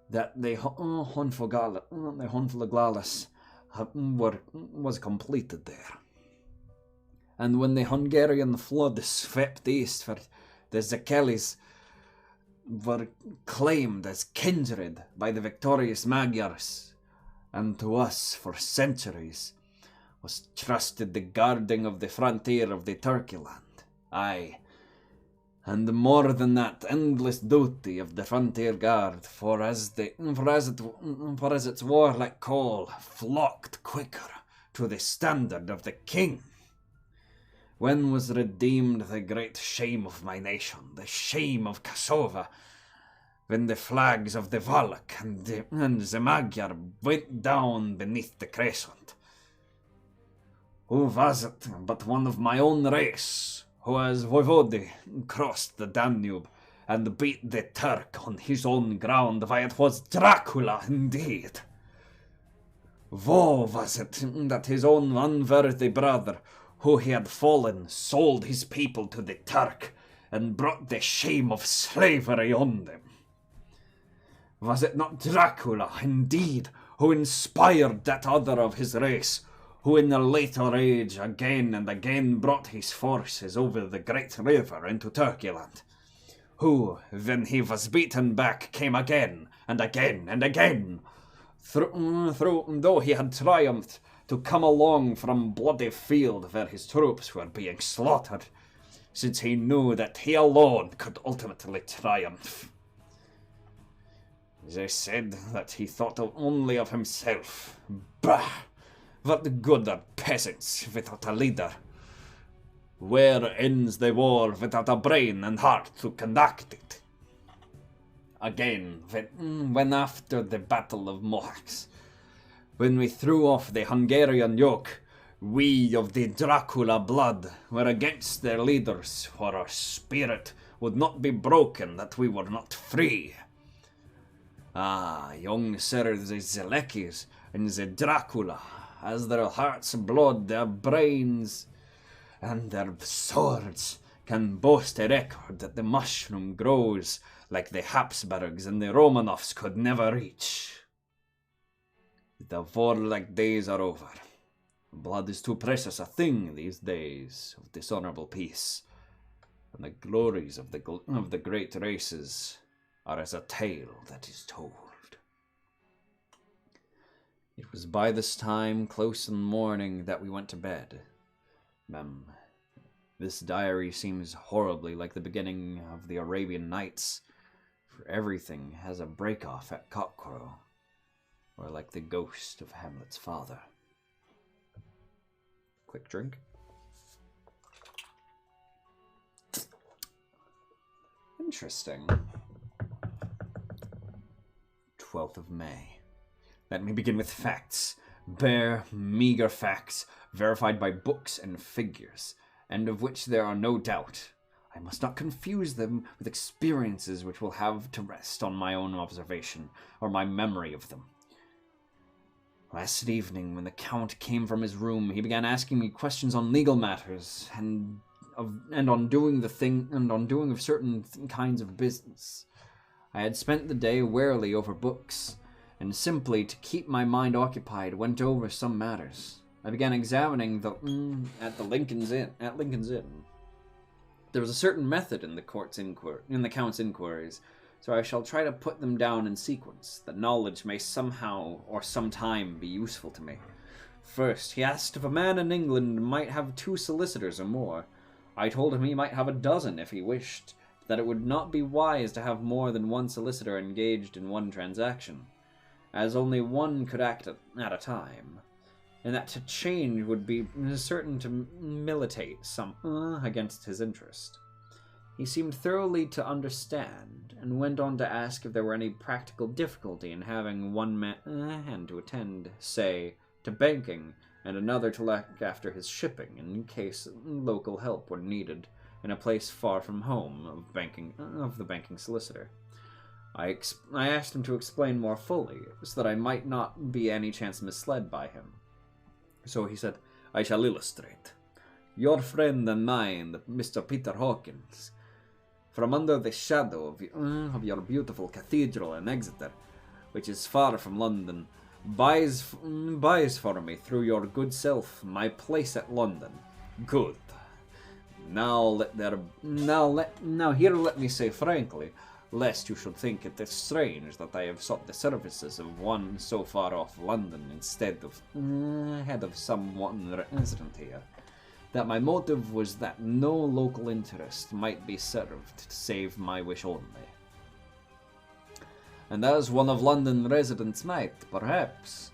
that the Honfoglalis was completed there. And when the Hungarian flood swept eastward, the Zekelis were claimed as kindred by the victorious Magyars, and to us for centuries was trusted the guarding of the frontier of the Turkey land. Aye, and more than that, endless duty of the frontier guard, for as its warlike call flocked quicker to the standard of the king. When was redeemed the great shame of my nation, the shame of Kosova, when the flags of the Valak and the Magyar went down beneath the crescent? Who was it but one of my own race, who as voivode crossed the Danube and beat the Turk on his own ground? Why, it was Dracula indeed. Woe was it that his own unworthy brother, who he had fallen, sold his people to the Turk and brought the shame of slavery on them. Was it not Dracula, indeed, who inspired that other of his race, who in a later age again and again brought his forces over the great river into Turkeyland? Who, when he was beaten back, came again and again and again, though he had triumphed, to come along from bloody field where his troops were being slaughtered, since he knew that he alone could ultimately triumph. They said that he thought only of himself. Bah! What good are peasants without a leader? Where ends the war without a brain and heart to conduct it? Again, when after the Battle of Mohacs, when we threw off the Hungarian yoke, we of the Dracula blood were against their leaders, for our spirit would not be broken that we were not free. Ah, young sir, the Zelekis and the Dracula, as their heart's blood, their brains, and their swords can boast a record that the mushroom grows like the Habsburgs and the Romanovs could never reach. The warlike days are over. Blood is too precious a thing these days of dishonorable peace, and the glories of the great races are as a tale that is told. It was by this time, close in the morning, that we went to bed. This diary seems horribly like the beginning of the Arabian Nights, for everything has a break-off at cockcrow, or like the ghost of Hamlet's father. Quick drink. Interesting. 12th of May. Let me begin with facts. Bare, meager facts, verified by books and figures, and of which there are no doubt. I must not confuse them with experiences which will have to rest on my own observation, or my memory of them. Last evening, when the Count came from his room, he began asking me questions on legal matters, and on doing of certain kinds of business. I had spent the day warily over books, and simply to keep my mind occupied, went over some matters. I began examining at Lincoln's Inn. There was a certain method in the Count's inquiries, so I shall try to put them down in sequence, that knowledge may somehow or sometime be useful to me. First, he asked if a man in England might have 2 solicitors or more. I told him he might have a dozen if he wished, that it would not be wise to have more than one solicitor engaged in one transaction, as only one could act at a time, and that to change would be certain to militate some against his interest. He seemed thoroughly to understand, and went on to ask if there were any practical difficulty in having one man to attend, say, to banking, and another to look after his shipping, in case local help were needed in a place far from home of the banking solicitor. I asked him to explain more fully, so that I might not be any chance misled by him. So he said, I shall illustrate. Your friend and mine, Mr. Peter Hawkins, from under the shadow of your beautiful cathedral in Exeter, which is far from London, buys for me through your good self my place at London. Good. Here let me say frankly, lest you should think it is strange that I have sought the services of one so far off London instead of head of someone resident here, that my motive was that no local interest might be served save my wish only. And as one of London residents might, perhaps,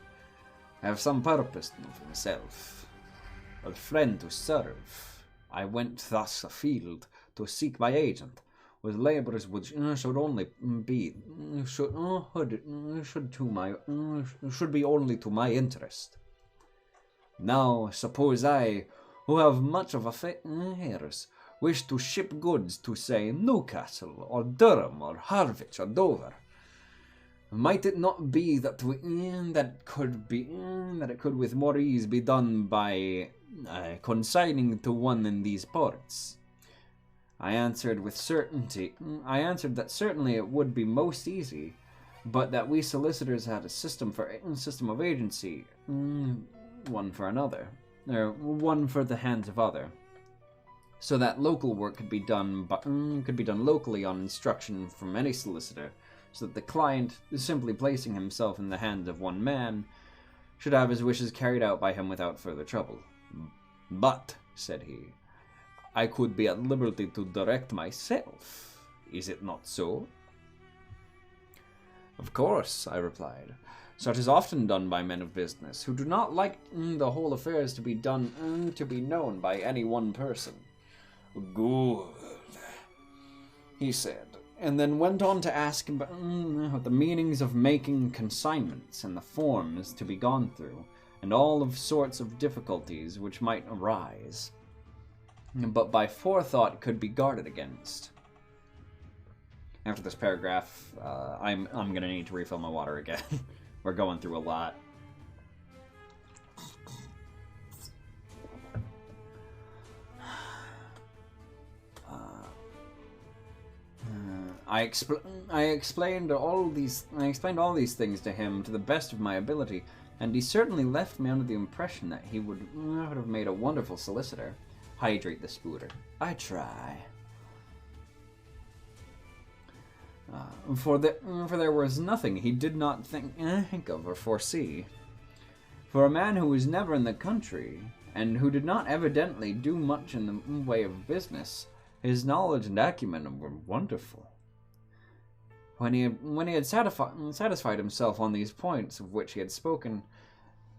have some purpose of himself, a friend to serve, I went thus afield to seek my agent, with labours which should only be should be only to my interest. Now, suppose I, who have much of affairs, wish to ship goods to, say, Newcastle, or Durham, or Harwich, or Dover. Might it not be that it could with more ease be done by consigning to one in these ports? I answered that certainly it would be most easy, but that we solicitors had a system of agency, one for the hands of other, so that local work could be done locally on instruction from any solicitor, so that the client, simply placing himself in the hands of one man, should have his wishes carried out by him without further trouble. But, said he, I could be at liberty to direct myself. Is it not so? Of course, I replied. Such is often done by men of business, who do not like the whole affairs to be known by any one person. Good, he said, and then went on to ask about the meanings of making consignments and the forms to be gone through, and all of sorts of difficulties which might arise, but by forethought could be guarded against. After this paragraph, I'm gonna need to refill my water again. We're going through a lot. I explained all these things to him to the best of my ability, and he certainly left me under the impression that he would have made a wonderful solicitor. Hydrate the spooter. I try. For there was nothing he did not think of or foresee. For a man who was never in the country, and who did not evidently do much in the way of business, his knowledge and acumen were wonderful. When he had satisfied himself on these points of which he had spoken,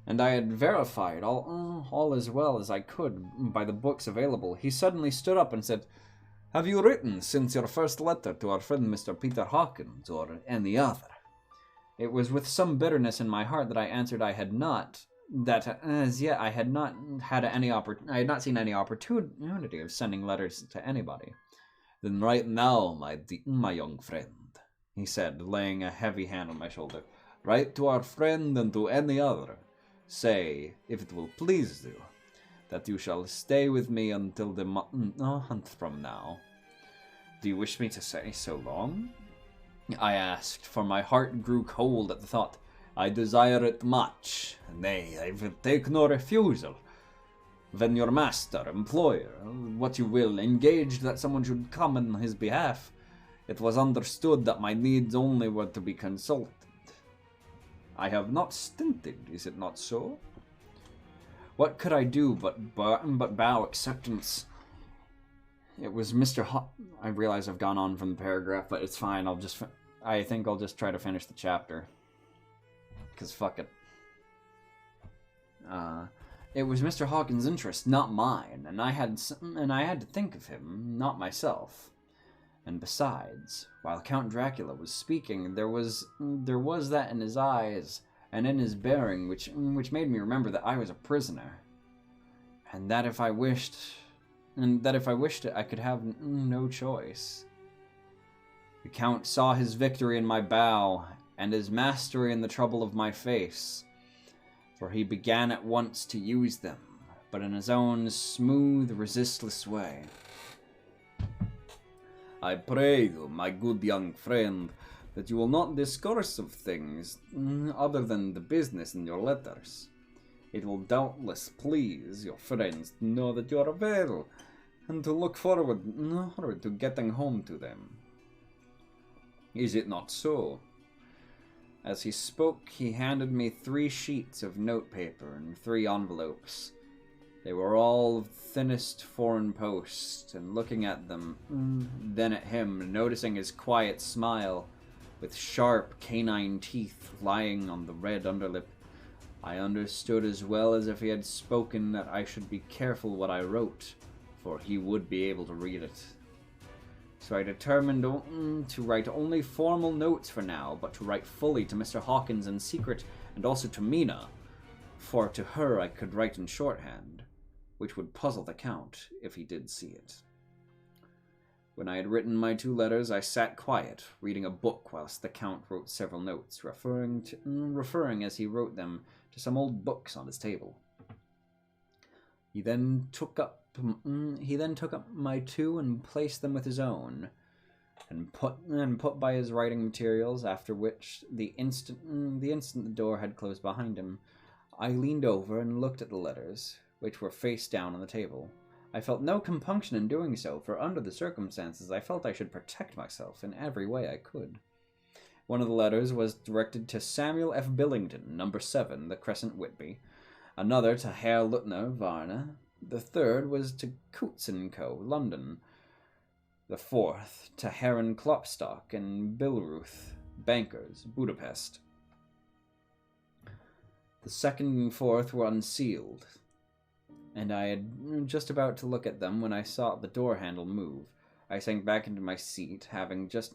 and I had verified all as well as I could by the books available, he suddenly stood up and said, "Have you written since your first letter to our friend Mr. Peter Hawkins, or any other?" It was with some bitterness in my heart that I answered I had not, that as yet I had not seen any opportunity of sending letters to anybody. "Then write now, my young friend," he said, laying a heavy hand on my shoulder. "Write to our friend and to any other. Say, if it will please you, that you shall stay with me until the month from now." "Do you wish me to stay so long?" I asked, for my heart grew cold at the thought. "I desire it much. Nay, I will take no refusal. When your master, employer, what you will, engaged that someone should come on his behalf, it was understood that my needs only were to be consulted. I have not stinted, is it not so?" What could I do but bow acceptance? It was Mr. I realize I've gone on from the paragraph, but it's fine. I think I'll just try to finish the chapter. Because fuck it. It was Mr. Hawkins' interest, not mine, and I had to think of him, not myself. And besides, while Count Dracula was speaking, there was that in his eyes and in his bearing which made me remember that I was a prisoner, and that if I wished it, I could have no choice. The Count saw his victory in my bow, and his mastery in the trouble of my face, for he began at once to use them, but in his own smooth, resistless way. "I pray you, my good young friend, that you will not discourse of things other than the business in your letters. It will doubtless please your friends to know that you are well, and to look forward to getting home to them. Is it not so? As he spoke, he handed me 3 sheets of notepaper and 3 envelopes. They were all of thinnest foreign post, and looking at them, then at him, noticing his quiet smile, with sharp canine teeth lying on the red underlip, I understood as well as if he had spoken that I should be careful what I wrote, for he would be able to read it. So I determined to write only formal notes for now, but to write fully to Mr. Hawkins in secret, and also to Mina, for to her I could write in shorthand, which would puzzle the Count if he did see it. When I had written my 2 letters, I sat quiet, reading a book whilst the Count wrote several notes, referring as he wrote them to some old books on his table. He then took up my 2 and placed them with his own, and put by his writing materials. After which, the instant the door had closed behind him, I leaned over and looked at the letters, which were face down on the table. I felt no compunction in doing so, for under the circumstances I felt I should protect myself in every way I could. One of the letters was directed to Samuel F. Billington, No. 7, The Crescent, Whitby. Another to Herr Luttner, Varna. The third was to Coutts & Co., London. The fourth to Heron Klopstock and Billruth, bankers, Budapest. The second and fourth were unsealed, and I had just about to look at them when I saw the door handle move. I sank back into my seat, having just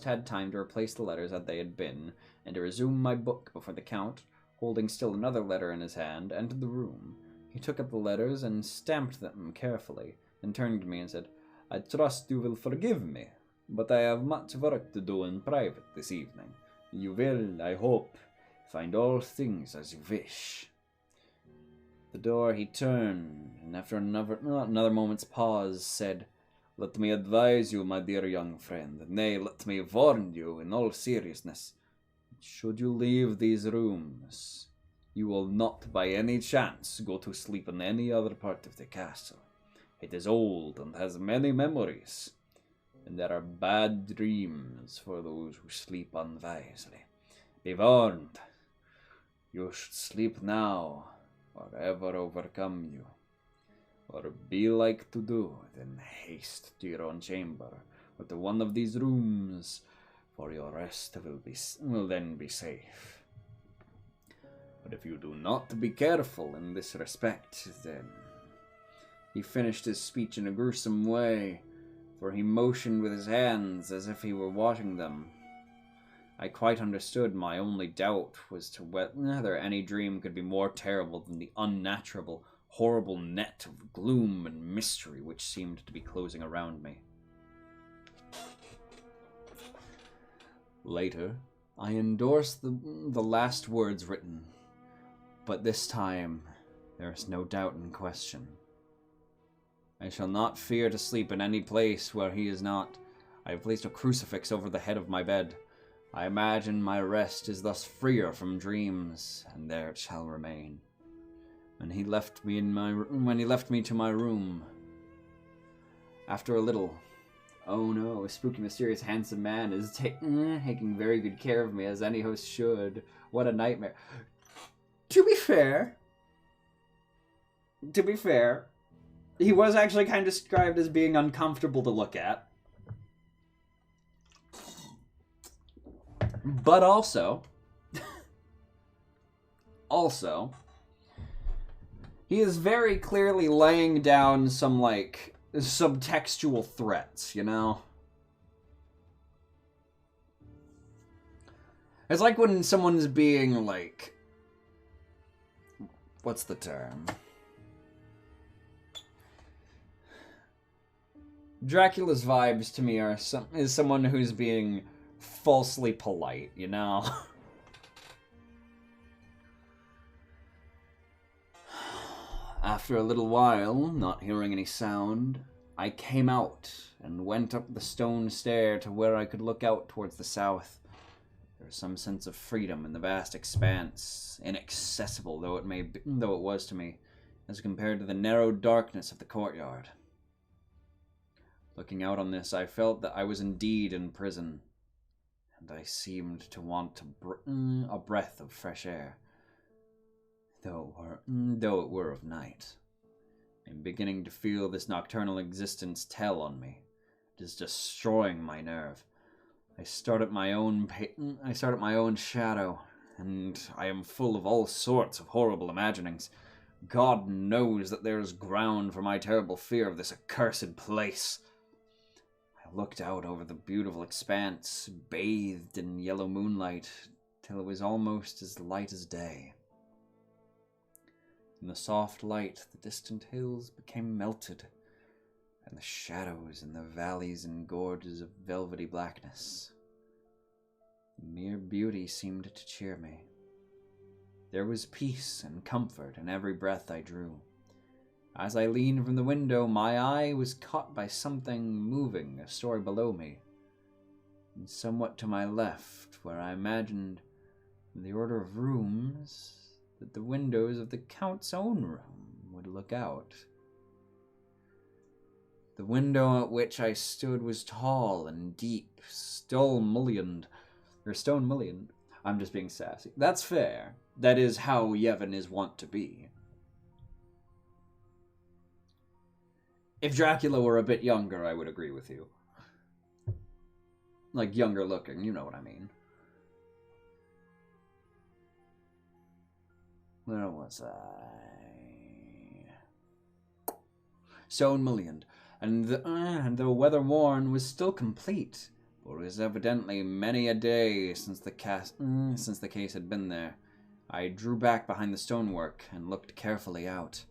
had time to replace the letters as they had been, and to resume my book before the Count, holding still another letter in his hand, entered the room. He took up the letters and stamped them carefully, and turned to me and said, "I trust you will forgive me, but I have much work to do in private this evening. You will, I hope, find all things as you wish." The door he turned, and after another moment's pause, said, "Let me advise you, my dear young friend, nay, let me warn you in all seriousness. Should you leave these rooms, you will not by any chance go to sleep in any other part of the castle. It is old and has many memories, and there are bad dreams for those who sleep unwisely. Be warned. You should sleep now, or ever overcome you. Or be like to do, then haste to your own chamber, or to one of these rooms, for your rest will then be safe. But if you do not be careful in this respect, then..." He finished his speech in a gruesome way, for he motioned with his hands as if he were washing them. I quite understood. My only doubt was to whether any dream could be more terrible than the unnatural, horrible net of gloom and mystery which seemed to be closing around me. Later, I endorsed the last words written, but this time there is no doubt in question. I shall not fear to sleep in any place where he is not. I have placed a crucifix over the head of my bed. I imagine my rest is thus freer from dreams, and there it shall remain. When he left me to my room, after a little, oh no, a spooky, mysterious, handsome man is taking very good care of me, as any host should. What a nightmare. To be fair, he was actually kind of described as being uncomfortable to look at. But also, he is very clearly laying down some, like, subtextual threats, you know? It's like when someone's being, like, what's the term? Dracula's vibes to me is someone who's being falsely polite, you know? After a little while, not hearing any sound, I came out and went up the stone stair to where I could look out towards the south. There was some sense of freedom in the vast expanse, inaccessible though it was to me, as compared to the narrow darkness of the courtyard. Looking out on this, I felt that I was indeed in prison, and I seemed to want a breath of fresh air, though it were of night. I'm beginning to feel this nocturnal existence tell on me. It is destroying my nerve. I start at my own shadow, and I am full of all sorts of horrible imaginings. God knows that there is ground for my terrible fear of this accursed place. I looked out over the beautiful expanse, bathed in yellow moonlight, till it was almost as light as day. In the soft light, the distant hills became melted, and the shadows in the valleys and gorges of velvety blackness. The mere beauty seemed to cheer me. There was peace and comfort in every breath I drew. As I leaned from the window, my eye was caught by something moving a story below me, and somewhat to my left, where I imagined, in the order of rooms, that the windows of the Count's own room would look out. The window at which I stood was tall and deep, stone mullioned. I'm just being sassy. That's fair. That is how Yevon is wont to be. If Dracula were a bit younger, I would agree with you. Like, younger looking, you know what I mean. Where was I? Stone mullioned, and though weather-worn, was still complete, for it was evidently many a day since the case had been there. I drew back behind the stonework and looked carefully out.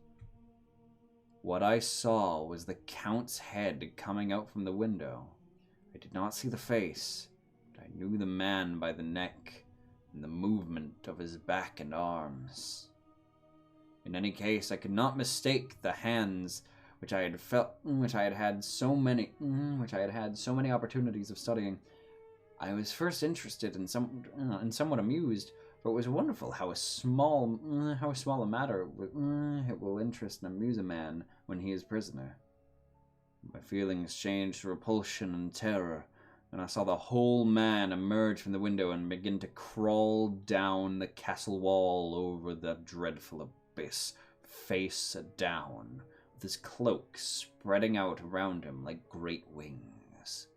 What I saw was the Count's head coming out from the window. I did not see the face, but I knew the man by the neck and the movement of his back and arms. In any case, I could not mistake the hands which I had had so many opportunities of studying. I was first interested and somewhat amused, for it was wonderful how small a matter it will interest and amuse a man when he is prisoner. My feelings changed to repulsion and terror when I saw the whole man emerge from the window and begin to crawl down the castle wall over the dreadful abyss, face down, with his cloak spreading out around him like great wings.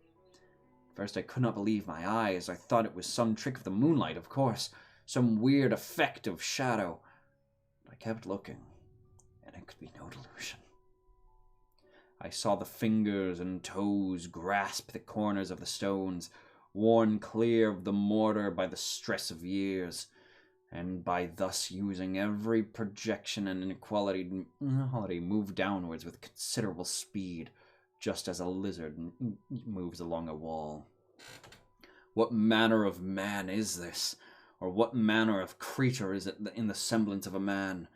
First I could not believe my eyes. I thought it was some trick of the moonlight, of course, some weird effect of shadow. But I kept looking, and it could be no delusion. I saw the fingers and toes grasp the corners of the stones, worn clear of the mortar by the stress of years, and by thus using every projection and inequality move downwards with considerable speed, just as a lizard moves along a wall. What manner of man is this? Or what manner of creature is it in the semblance of a man?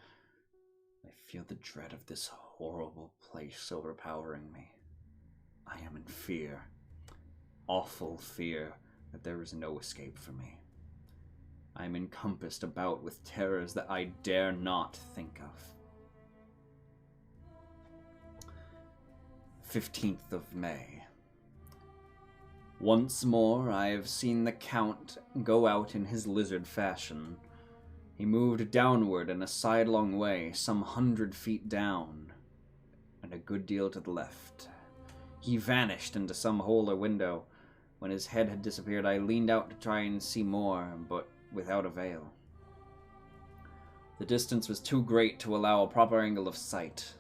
I feel the dread of this horrible place overpowering me. I am in fear, awful fear, that there is no escape for me. I am encompassed about with terrors that I dare not think of. 15th of May. Once more I have seen the Count go out in his lizard fashion. He moved downward in a sidelong way, some 100 feet down, and a good deal to the left. He vanished into some hole or window. When his head had disappeared, I leaned out to try and see more, but without avail. The distance was too great to allow a proper angle of sight.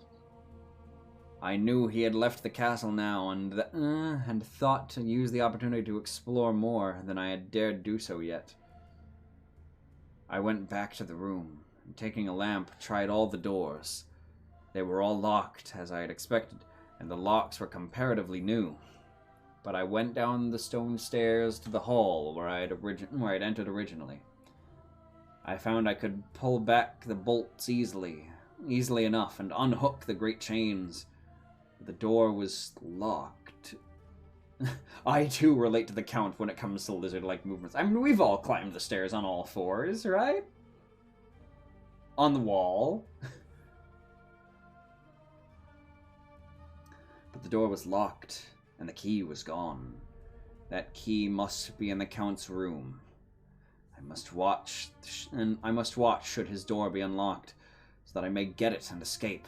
I knew he had left the castle now, and thought to use the opportunity to explore more than I had dared do so yet. I went back to the room, and taking a lamp, tried all the doors. They were all locked, as I had expected, and the locks were comparatively new. But I went down the stone stairs to the hall where I had entered originally. I found I could pull back the bolts easily enough, and unhook the great chains. The door was locked. I too relate to the Count when it comes to lizard-like movements. I mean, we've all climbed the stairs on all fours, right? On the wall. But the door was locked, and the key was gone. That key must be in the Count's room. I must watch should his door be unlocked, so that I may get it and escape.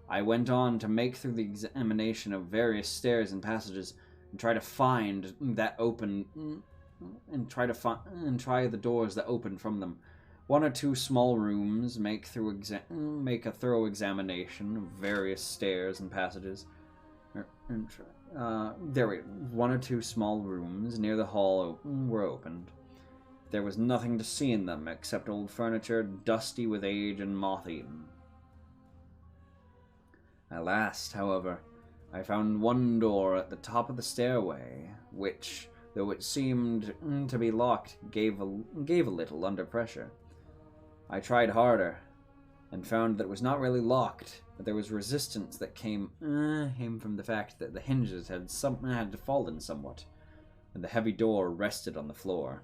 I went on to make through the examination of various stairs and passages, and try to find that open, and try the doors that opened from them. One or two small rooms make a thorough examination of various stairs and passages. One or two small rooms near the hall were opened. There was nothing to see in them except old furniture, dusty with age and moth-eaten. At last, however, I found one door at the top of the stairway, which, though it seemed to be locked, gave a little under pressure. I tried harder, and found that it was not really locked, but there was resistance that came from the fact that the hinges had fallen somewhat, and the heavy door rested on the floor.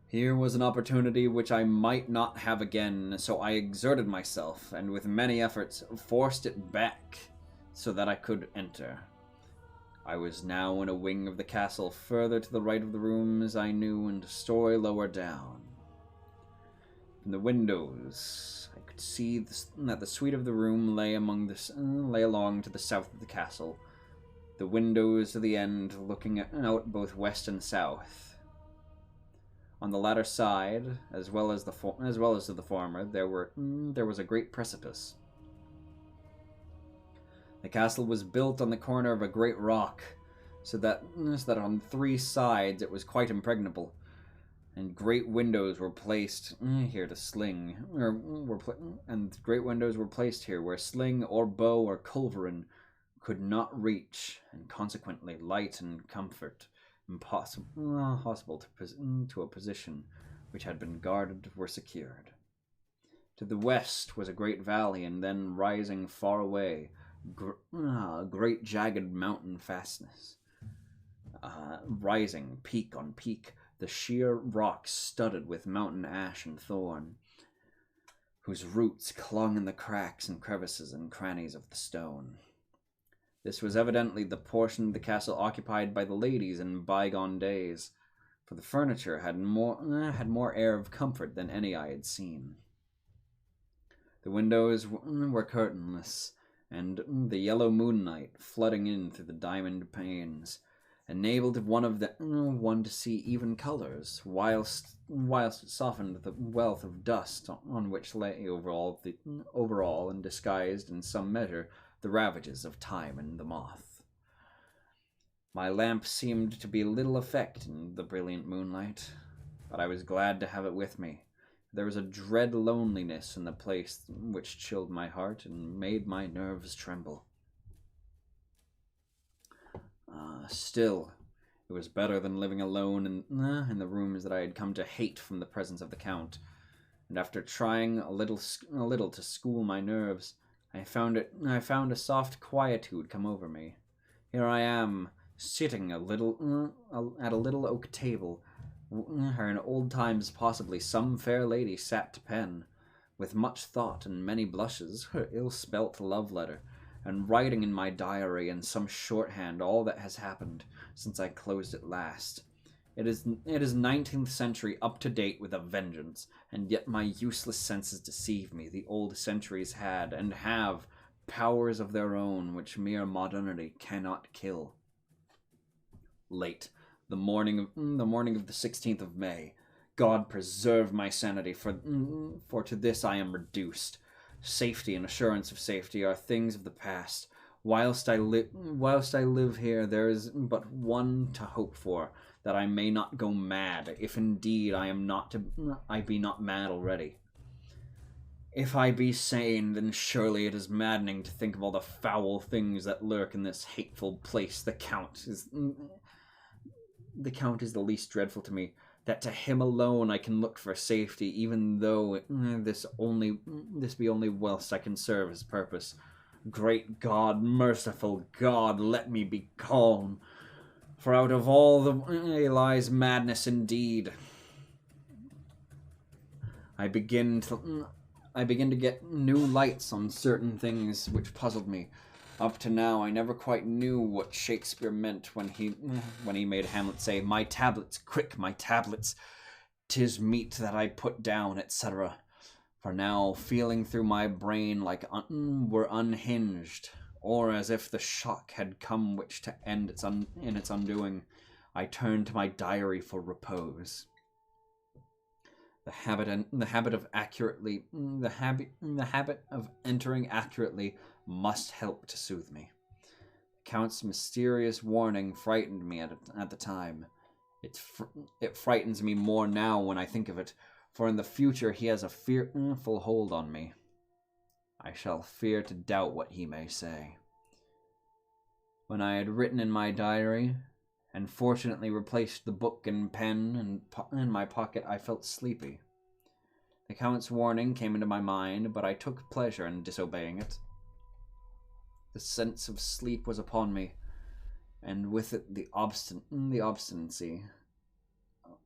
Here was an opportunity which I might not have again, so I exerted myself, and with many efforts forced it back so that I could enter. I was now in a wing of the castle, further to the right of the rooms I knew, and a story lower down. From the windows, I could see that the suite of the room lay along to the south of the castle, the windows to the end looking out both west and south. On the latter side, as well as to the former, there was a great precipice. The castle was built on the corner of a great rock, so that on three sides it was quite impregnable, and great windows were placed here where sling or bow or culverin could not reach, and consequently light and comfort impossible to a position which had been guarded were secured. To the west was a great valley, and then rising far away, great jagged mountain fastness, rising peak on peak, the sheer rocks studded with mountain ash and thorn, whose roots clung in the cracks and crevices and crannies of the stone. This was evidently the portion of the castle occupied by the ladies in bygone days, for the furniture had more air of comfort than any I had seen. The windows were curtainless, and the yellow moonlight, flooding in through the diamond panes, enabled one to see even colors, whilst it softened the wealth of dust on which lay overall and disguised in some measure the ravages of time and the moth. My lamp seemed to be little effect in the brilliant moonlight, but I was glad to have it with me. There was a dread loneliness in the place which chilled my heart and made my nerves tremble. Still, it was better than living alone in the rooms that I had come to hate from the presence of the Count, and after trying a little to school my nerves, I found a soft quietude come over me. Here I am, sitting at a little oak table, where in old times possibly some fair lady sat to pen, with much thought and many blushes, her ill-spelt love letter, and writing in my diary in some shorthand all that has happened since I closed it last. It is 19th century up to date with a vengeance, and yet my useless senses deceive me. The old centuries had, and have, powers of their own which mere modernity cannot kill. Late, the morning of the 16th of May, God preserve my sanity, for to this I am reduced. Safety and assurance of safety are things of the past. Whilst I live here, there is but one to hope for, that I may not go mad, if indeed I be not mad already. If I be sane, then surely it is maddening to think of all the foul things that lurk in this hateful place. The Count is the least dreadful to me, that to him alone I can look for safety, even though this be only whilst I can serve his purpose. Great God, merciful God, let me be calm, for out of all the lies madness indeed. I begin to get new lights on certain things which puzzled me. Up to now, I never quite knew what Shakespeare meant when he made Hamlet say, "My tablets, quick, my tablets, 'tis meet that I put down," etc. For now, feeling through my brain like were unhinged, or as if the shock had come which to end in its undoing, I turned to my diary for repose. The habit of entering accurately must help to soothe me. The Count's mysterious warning frightened me at the time. It frightens me more now when I think of it, for in the future he has a fearful hold on me. I shall fear to doubt what he may say. When I had written in my diary, and fortunately replaced the book and pen in my pocket, I felt sleepy. The Count's warning came into my mind, but I took pleasure in disobeying it. The sense of sleep was upon me, and with it the obstinacy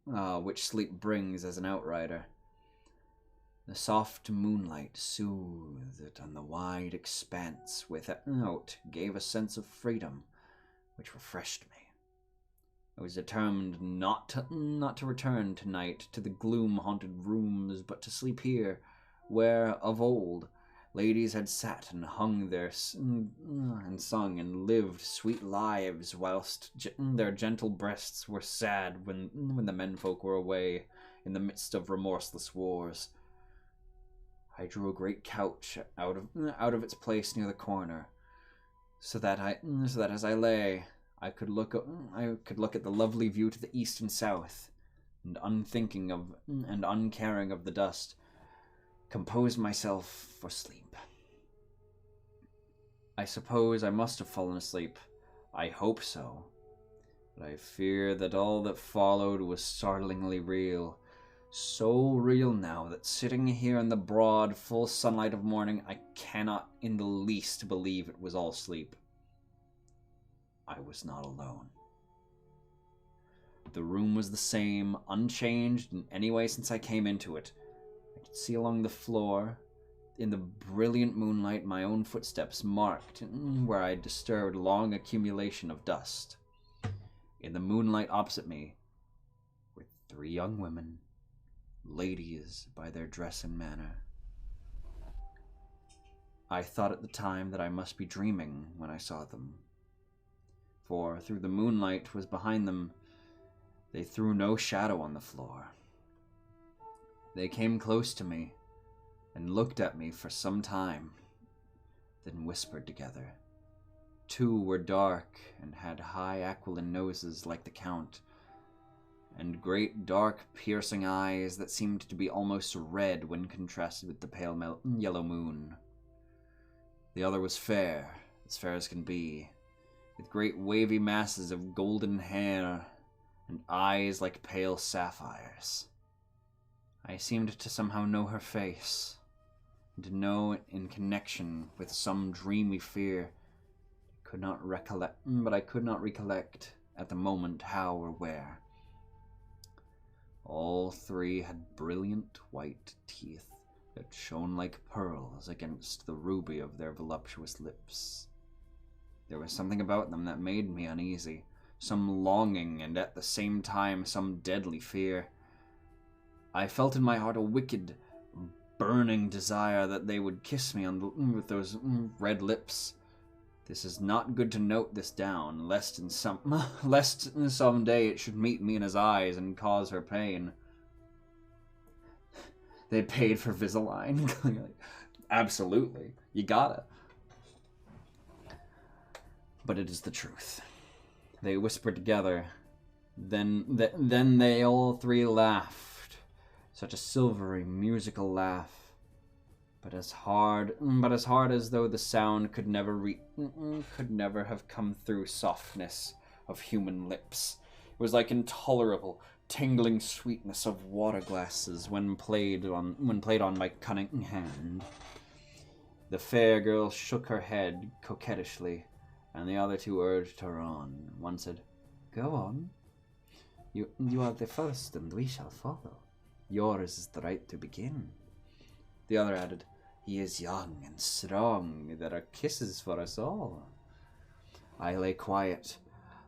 which sleep brings as an outrider. The soft moonlight soothed on the wide expanse without gave a sense of freedom which refreshed me. I was determined not to return tonight to the gloom-haunted rooms, but to sleep here, where, of old, ladies had sat and hung and sung and lived sweet lives, whilst their gentle breasts were sad when the menfolk were away in the midst of remorseless wars. I drew a great couch out of its place near the corner, so that as I lay, I could look at the lovely view to the east and south, and uncaring of the dust, compose myself for sleep. I suppose I must have fallen asleep. I hope so. But I fear that all that followed was startlingly real. So real now that sitting here in the broad, full sunlight of morning, I cannot in the least believe it was all sleep. I was not alone. The room was the same, unchanged in any way since I came into it. I could see along the floor, in the brilliant moonlight, my own footsteps marked where I had disturbed long accumulation of dust. In the moonlight opposite me were 3 young women, ladies by their dress and manner. I thought at the time that I must be dreaming when I saw them, for through the moonlight was behind them, they threw no shadow on the floor. They came close to me and looked at me for some time, then whispered together. 2 were dark and had high aquiline noses like the Count, and great dark piercing eyes that seemed to be almost red when contrasted with the pale yellow moon. The other was fair as can be, with great wavy masses of golden hair and eyes like pale sapphires. I seemed to somehow know her face, and to know it in connection with some dreamy fear. I could not recollect at the moment how or where. All 3 had brilliant white teeth that shone like pearls against the ruby of their voluptuous lips. There was something about them that made me uneasy, some longing and at the same time some deadly fear. I felt in my heart a wicked, burning desire that they would kiss me with those red lips. This is not good to note this down, lest in some day it should meet me in his eyes and cause her pain. They paid for Visalign. Absolutely. You gotta. But it is the truth. They whispered together. Then they all 3 laughed. Such a silvery, musical laugh. But as hard as though the sound could never have come through softness of human lips. It was like intolerable, tingling sweetness of water glasses when played on my cunning hand. The fair girl shook her head coquettishly, and the other 2 urged her on. One said, "Go on. You are the first, and we shall follow. Yours is the right to begin." The other added, He is young and strong. There are kisses for us all. I lay quiet,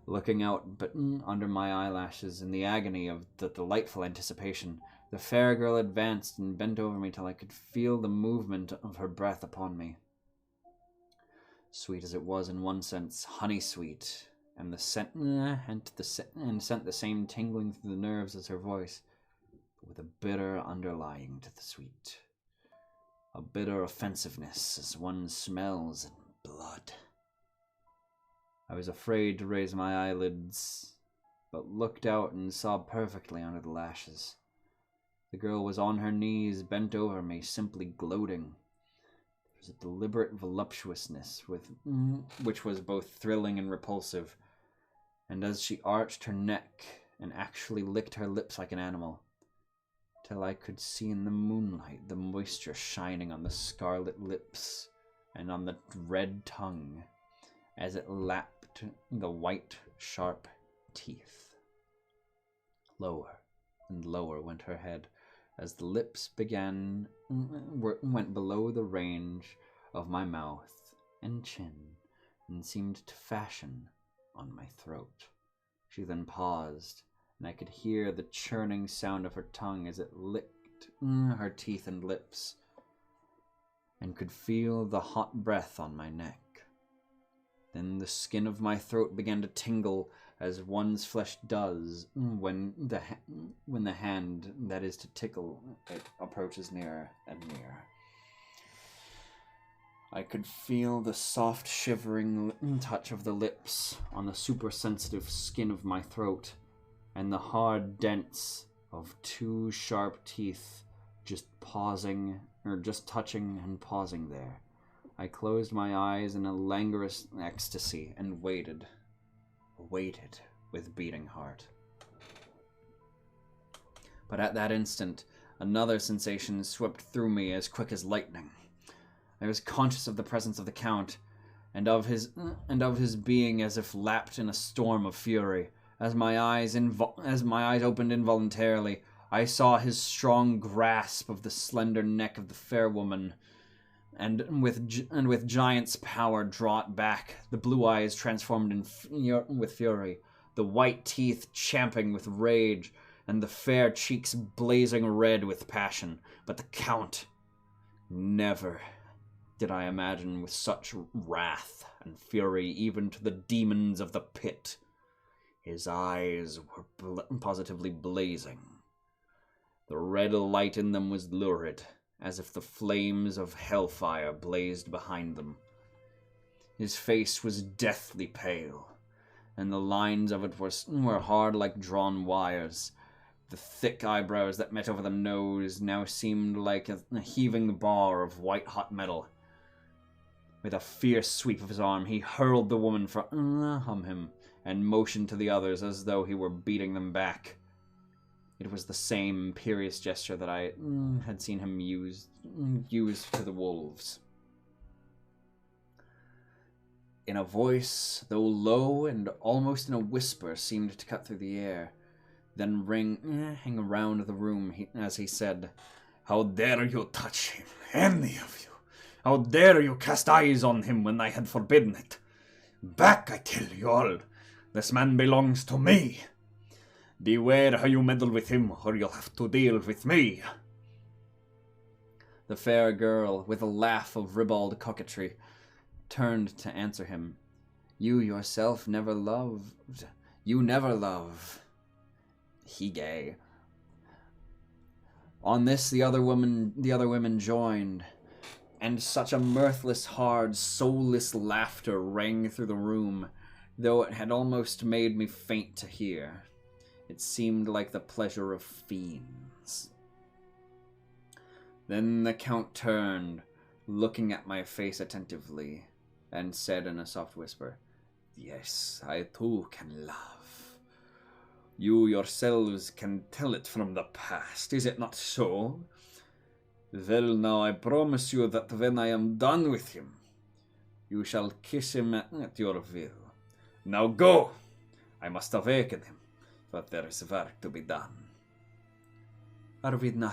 looking out but under my eyelashes in the agony of the delightful anticipation. The fair girl advanced and bent over me till I could feel the movement of her breath upon me. Sweet as it was in one sense, honey sweet, and sent the same tingling through the nerves as her voice, but with a bitter underlying to the sweet. A bitter offensiveness as one smells in blood. I was afraid to raise my eyelids, but looked out and saw perfectly under the lashes. The girl was on her knees, bent over me, simply gloating. There was a deliberate voluptuousness which was both thrilling and repulsive, and as she arched her neck and actually licked her lips like an animal, till I could see in the moonlight the moisture shining on the scarlet lips and on the red tongue as it lapped the white, sharp teeth. Lower and lower went her head as the lips went below the range of my mouth and chin and seemed to fashion on my throat. She then paused, and I could hear the churning sound of her tongue as it licked her teeth and lips, and could feel the hot breath on my neck. Then the skin of my throat began to tingle as one's flesh does when the hand that is to tickle it approaches nearer and nearer. I could feel the soft shivering touch of the lips on the super-sensitive skin of my throat, and the hard dents of two sharp teeth just touching and pausing there. I closed my eyes in a languorous ecstasy and waited with beating heart. But at that instant, another sensation swept through me as quick as lightning. I was conscious of the presence of the Count, and of his being as if lapped in a storm of fury. As my eyes opened involuntarily, I saw his strong grasp of the slender neck of the fair woman, and with giant's power draw it back, the blue eyes transformed with fury, the white teeth champing with rage, and the fair cheeks blazing red with passion. But the Count, never did I imagine with such wrath and fury even to the demons of the pit. His eyes were positively blazing. The red light in them was lurid, as if the flames of hellfire blazed behind them. His face was deathly pale, and the lines of it were hard like drawn wires. The thick eyebrows that met over the nose now seemed like a heaving bar of white-hot metal. With a fierce sweep of his arm, he hurled the woman from him and motioned to the others as though he were beating them back. It was the same imperious gesture that I had seen him use to the wolves. In a voice, though low and almost in a whisper, seemed to cut through the air, then hang around the room as he said, "How dare you touch him, any of you? How dare you cast eyes on him when I had forbidden it? Back, I tell you all. This man belongs to me. Beware how you meddle with him, or you'll have to deal with me." The fair girl, with a laugh of ribald coquetry, turned to answer him. "You yourself never loved. You never love." He gay. On this the other women joined, and such a mirthless, hard, soulless laughter rang through the room, though it had almost made me faint to hear. It seemed like the pleasure of fiends. Then the Count turned, looking at my face attentively, and said in a soft whisper, "Yes, I too can love. You yourselves can tell it from the past, is it not so? Well, now I promise you that when I am done with him, you shall kiss him at your will. Now go! I must awaken him, but there is work to be done." Are we who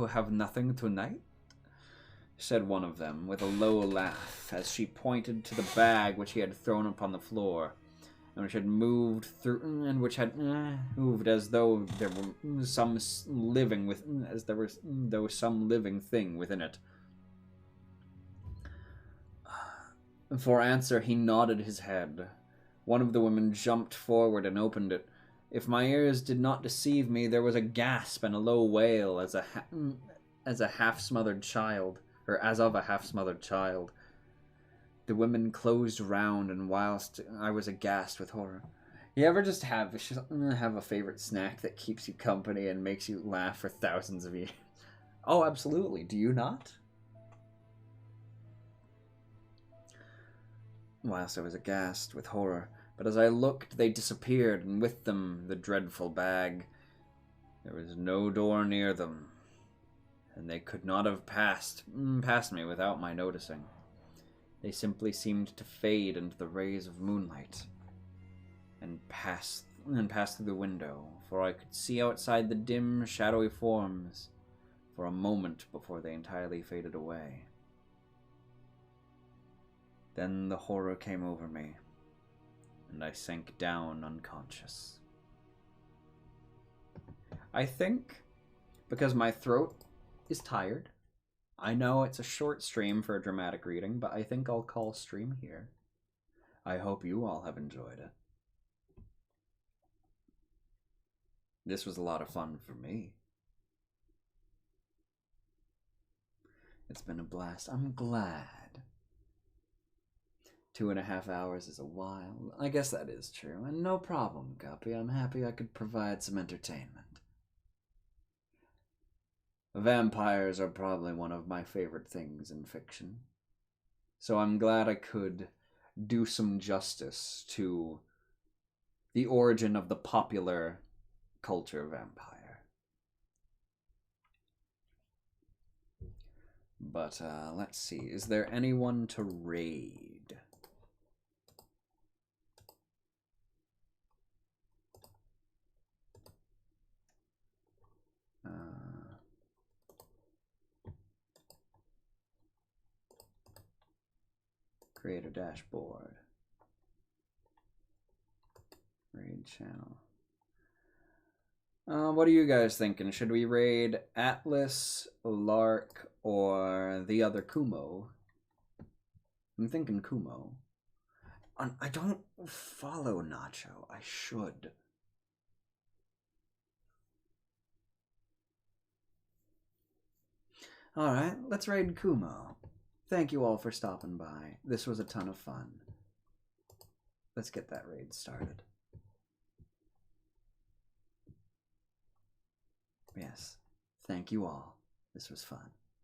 have nothing tonight?" said one of them, with a low laugh, as she pointed to the bag which he had thrown upon the floor, and which had moved through, and which had moved as though there were some living there was some living thing within it. For answer, he nodded his head. One of the women jumped forward and opened it. If my ears did not deceive me, there was a gasp and a low wail as of a half-smothered child. The women closed round, and whilst I was aghast with horror. You ever just have a favorite snack that keeps you company and makes you laugh for thousands of years? Oh, absolutely. Do you not? Whilst I was aghast with horror, but as I looked, they disappeared, and with them the dreadful bag. There was no door near them, and they could not have passed me without my noticing. They simply seemed to fade into the rays of moonlight, and pass through the window, for I could see outside the dim, shadowy forms for a moment before they entirely faded away. Then the horror came over me, and I sank down unconscious. I think, because my throat is tired, I know it's a short stream for a dramatic reading, but I think I'll call stream here. I hope you all have enjoyed it. This was a lot of fun for me. It's been a blast. I'm glad. 2.5 hours is a while. I guess that is true. And no problem, Guppy. I'm happy I could provide some entertainment. Vampires are probably one of my favorite things in fiction. So I'm glad I could do some justice to the origin of the popular culture vampire. But let's see. Is there anyone to raid? Create a dashboard. Raid channel. What are you guys thinking? Should we raid Atlas, Lark, or the other Kumo? I'm thinking Kumo. I don't follow Nacho. I should. Alright, let's raid Kumo. Thank you all for stopping by. This was a ton of fun. Let's get that raid started. Yes, thank you all. This was fun.